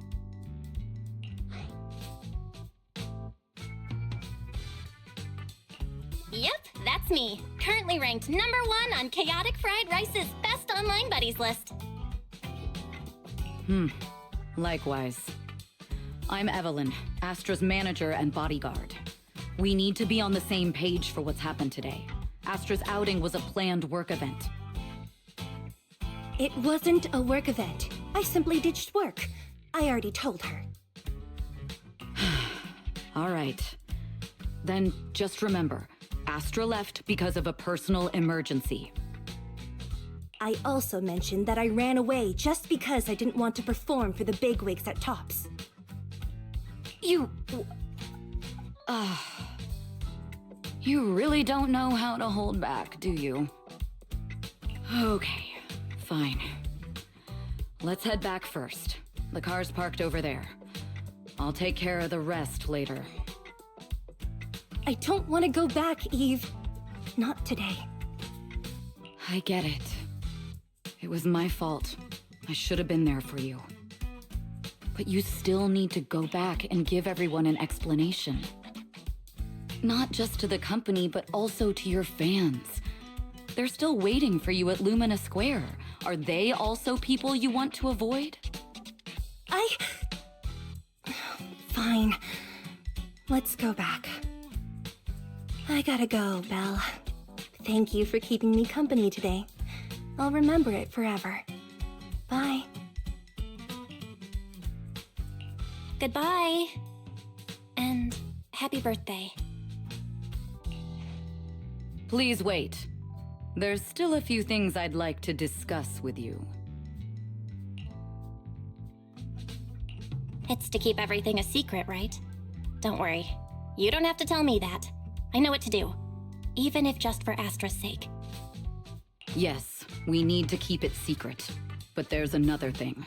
Speaker 6: Yep, that's me. Currently ranked #1 on Chaotic Fried Rice's Best Online Buddies list.
Speaker 13: Likewise. I'm Evelyn, Astra's manager and bodyguard. We need to be on the same page for what's happened today. Astra's outing was a planned work event.
Speaker 1: It wasn't a work event. I simply ditched work. I already told her.
Speaker 13: All right. Then just remember, Astra left because of a personal emergency.
Speaker 1: I also mentioned that I ran away just because I didn't want to perform for the bigwigs at Tops.
Speaker 13: You really don't know how to hold back, do you? Okay, fine. Let's head back first. The car's parked over there. I'll take care of the rest later.
Speaker 1: I don't want to go back, Eve. Not today.
Speaker 13: I get it. It was my fault. I should have been there for you. But you still need to go back and give everyone an explanation. Not just to the company, but also to your fans. They're still waiting for you at Lumina Square. Are they also people you want to avoid?
Speaker 1: Fine. Let's go back. I gotta go, Belle. Thank you for keeping me company today. I'll remember it forever. Bye.
Speaker 6: Goodbye. And happy birthday.
Speaker 13: Please wait. There's still a few things I'd like to discuss with you.
Speaker 6: It's to keep everything a secret, right? Don't worry. You don't have to tell me that. I know what to do. Even if just for Astra's sake.
Speaker 13: Yes, we need to keep it secret. But there's another thing.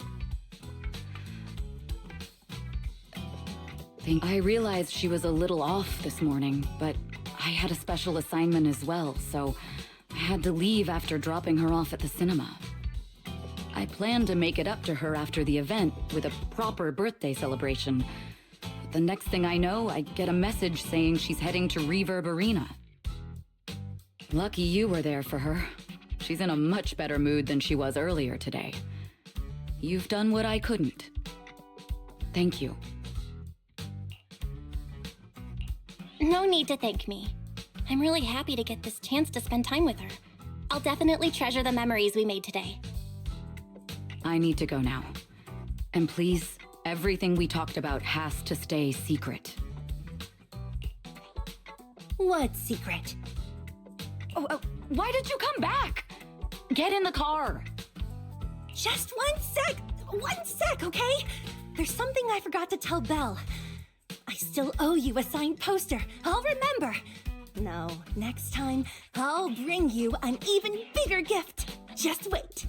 Speaker 13: I realized she was a little off this morning, but I had a special assignment as well, so I had to leave after dropping her off at the cinema. I planned to make it up to her after the event with a proper birthday celebration. But the next thing I know, I get a message saying she's heading to Reverb Arena. Lucky you were there for her. She's in a much better mood than she was earlier today. You've done what I couldn't. Thank you.
Speaker 6: No need to thank me. I'm really happy to get this chance to spend time with her. I'll definitely treasure the memories we made today.
Speaker 13: I need to go now. And please, everything we talked about has to stay secret.
Speaker 1: What secret?
Speaker 13: Oh, why did you come back? Get in the car.
Speaker 1: Just 1 sec, okay? There's something I forgot to tell Belle. I still owe you a signed poster. I'll remember. No, next time, I'll bring you an even bigger gift. Just wait.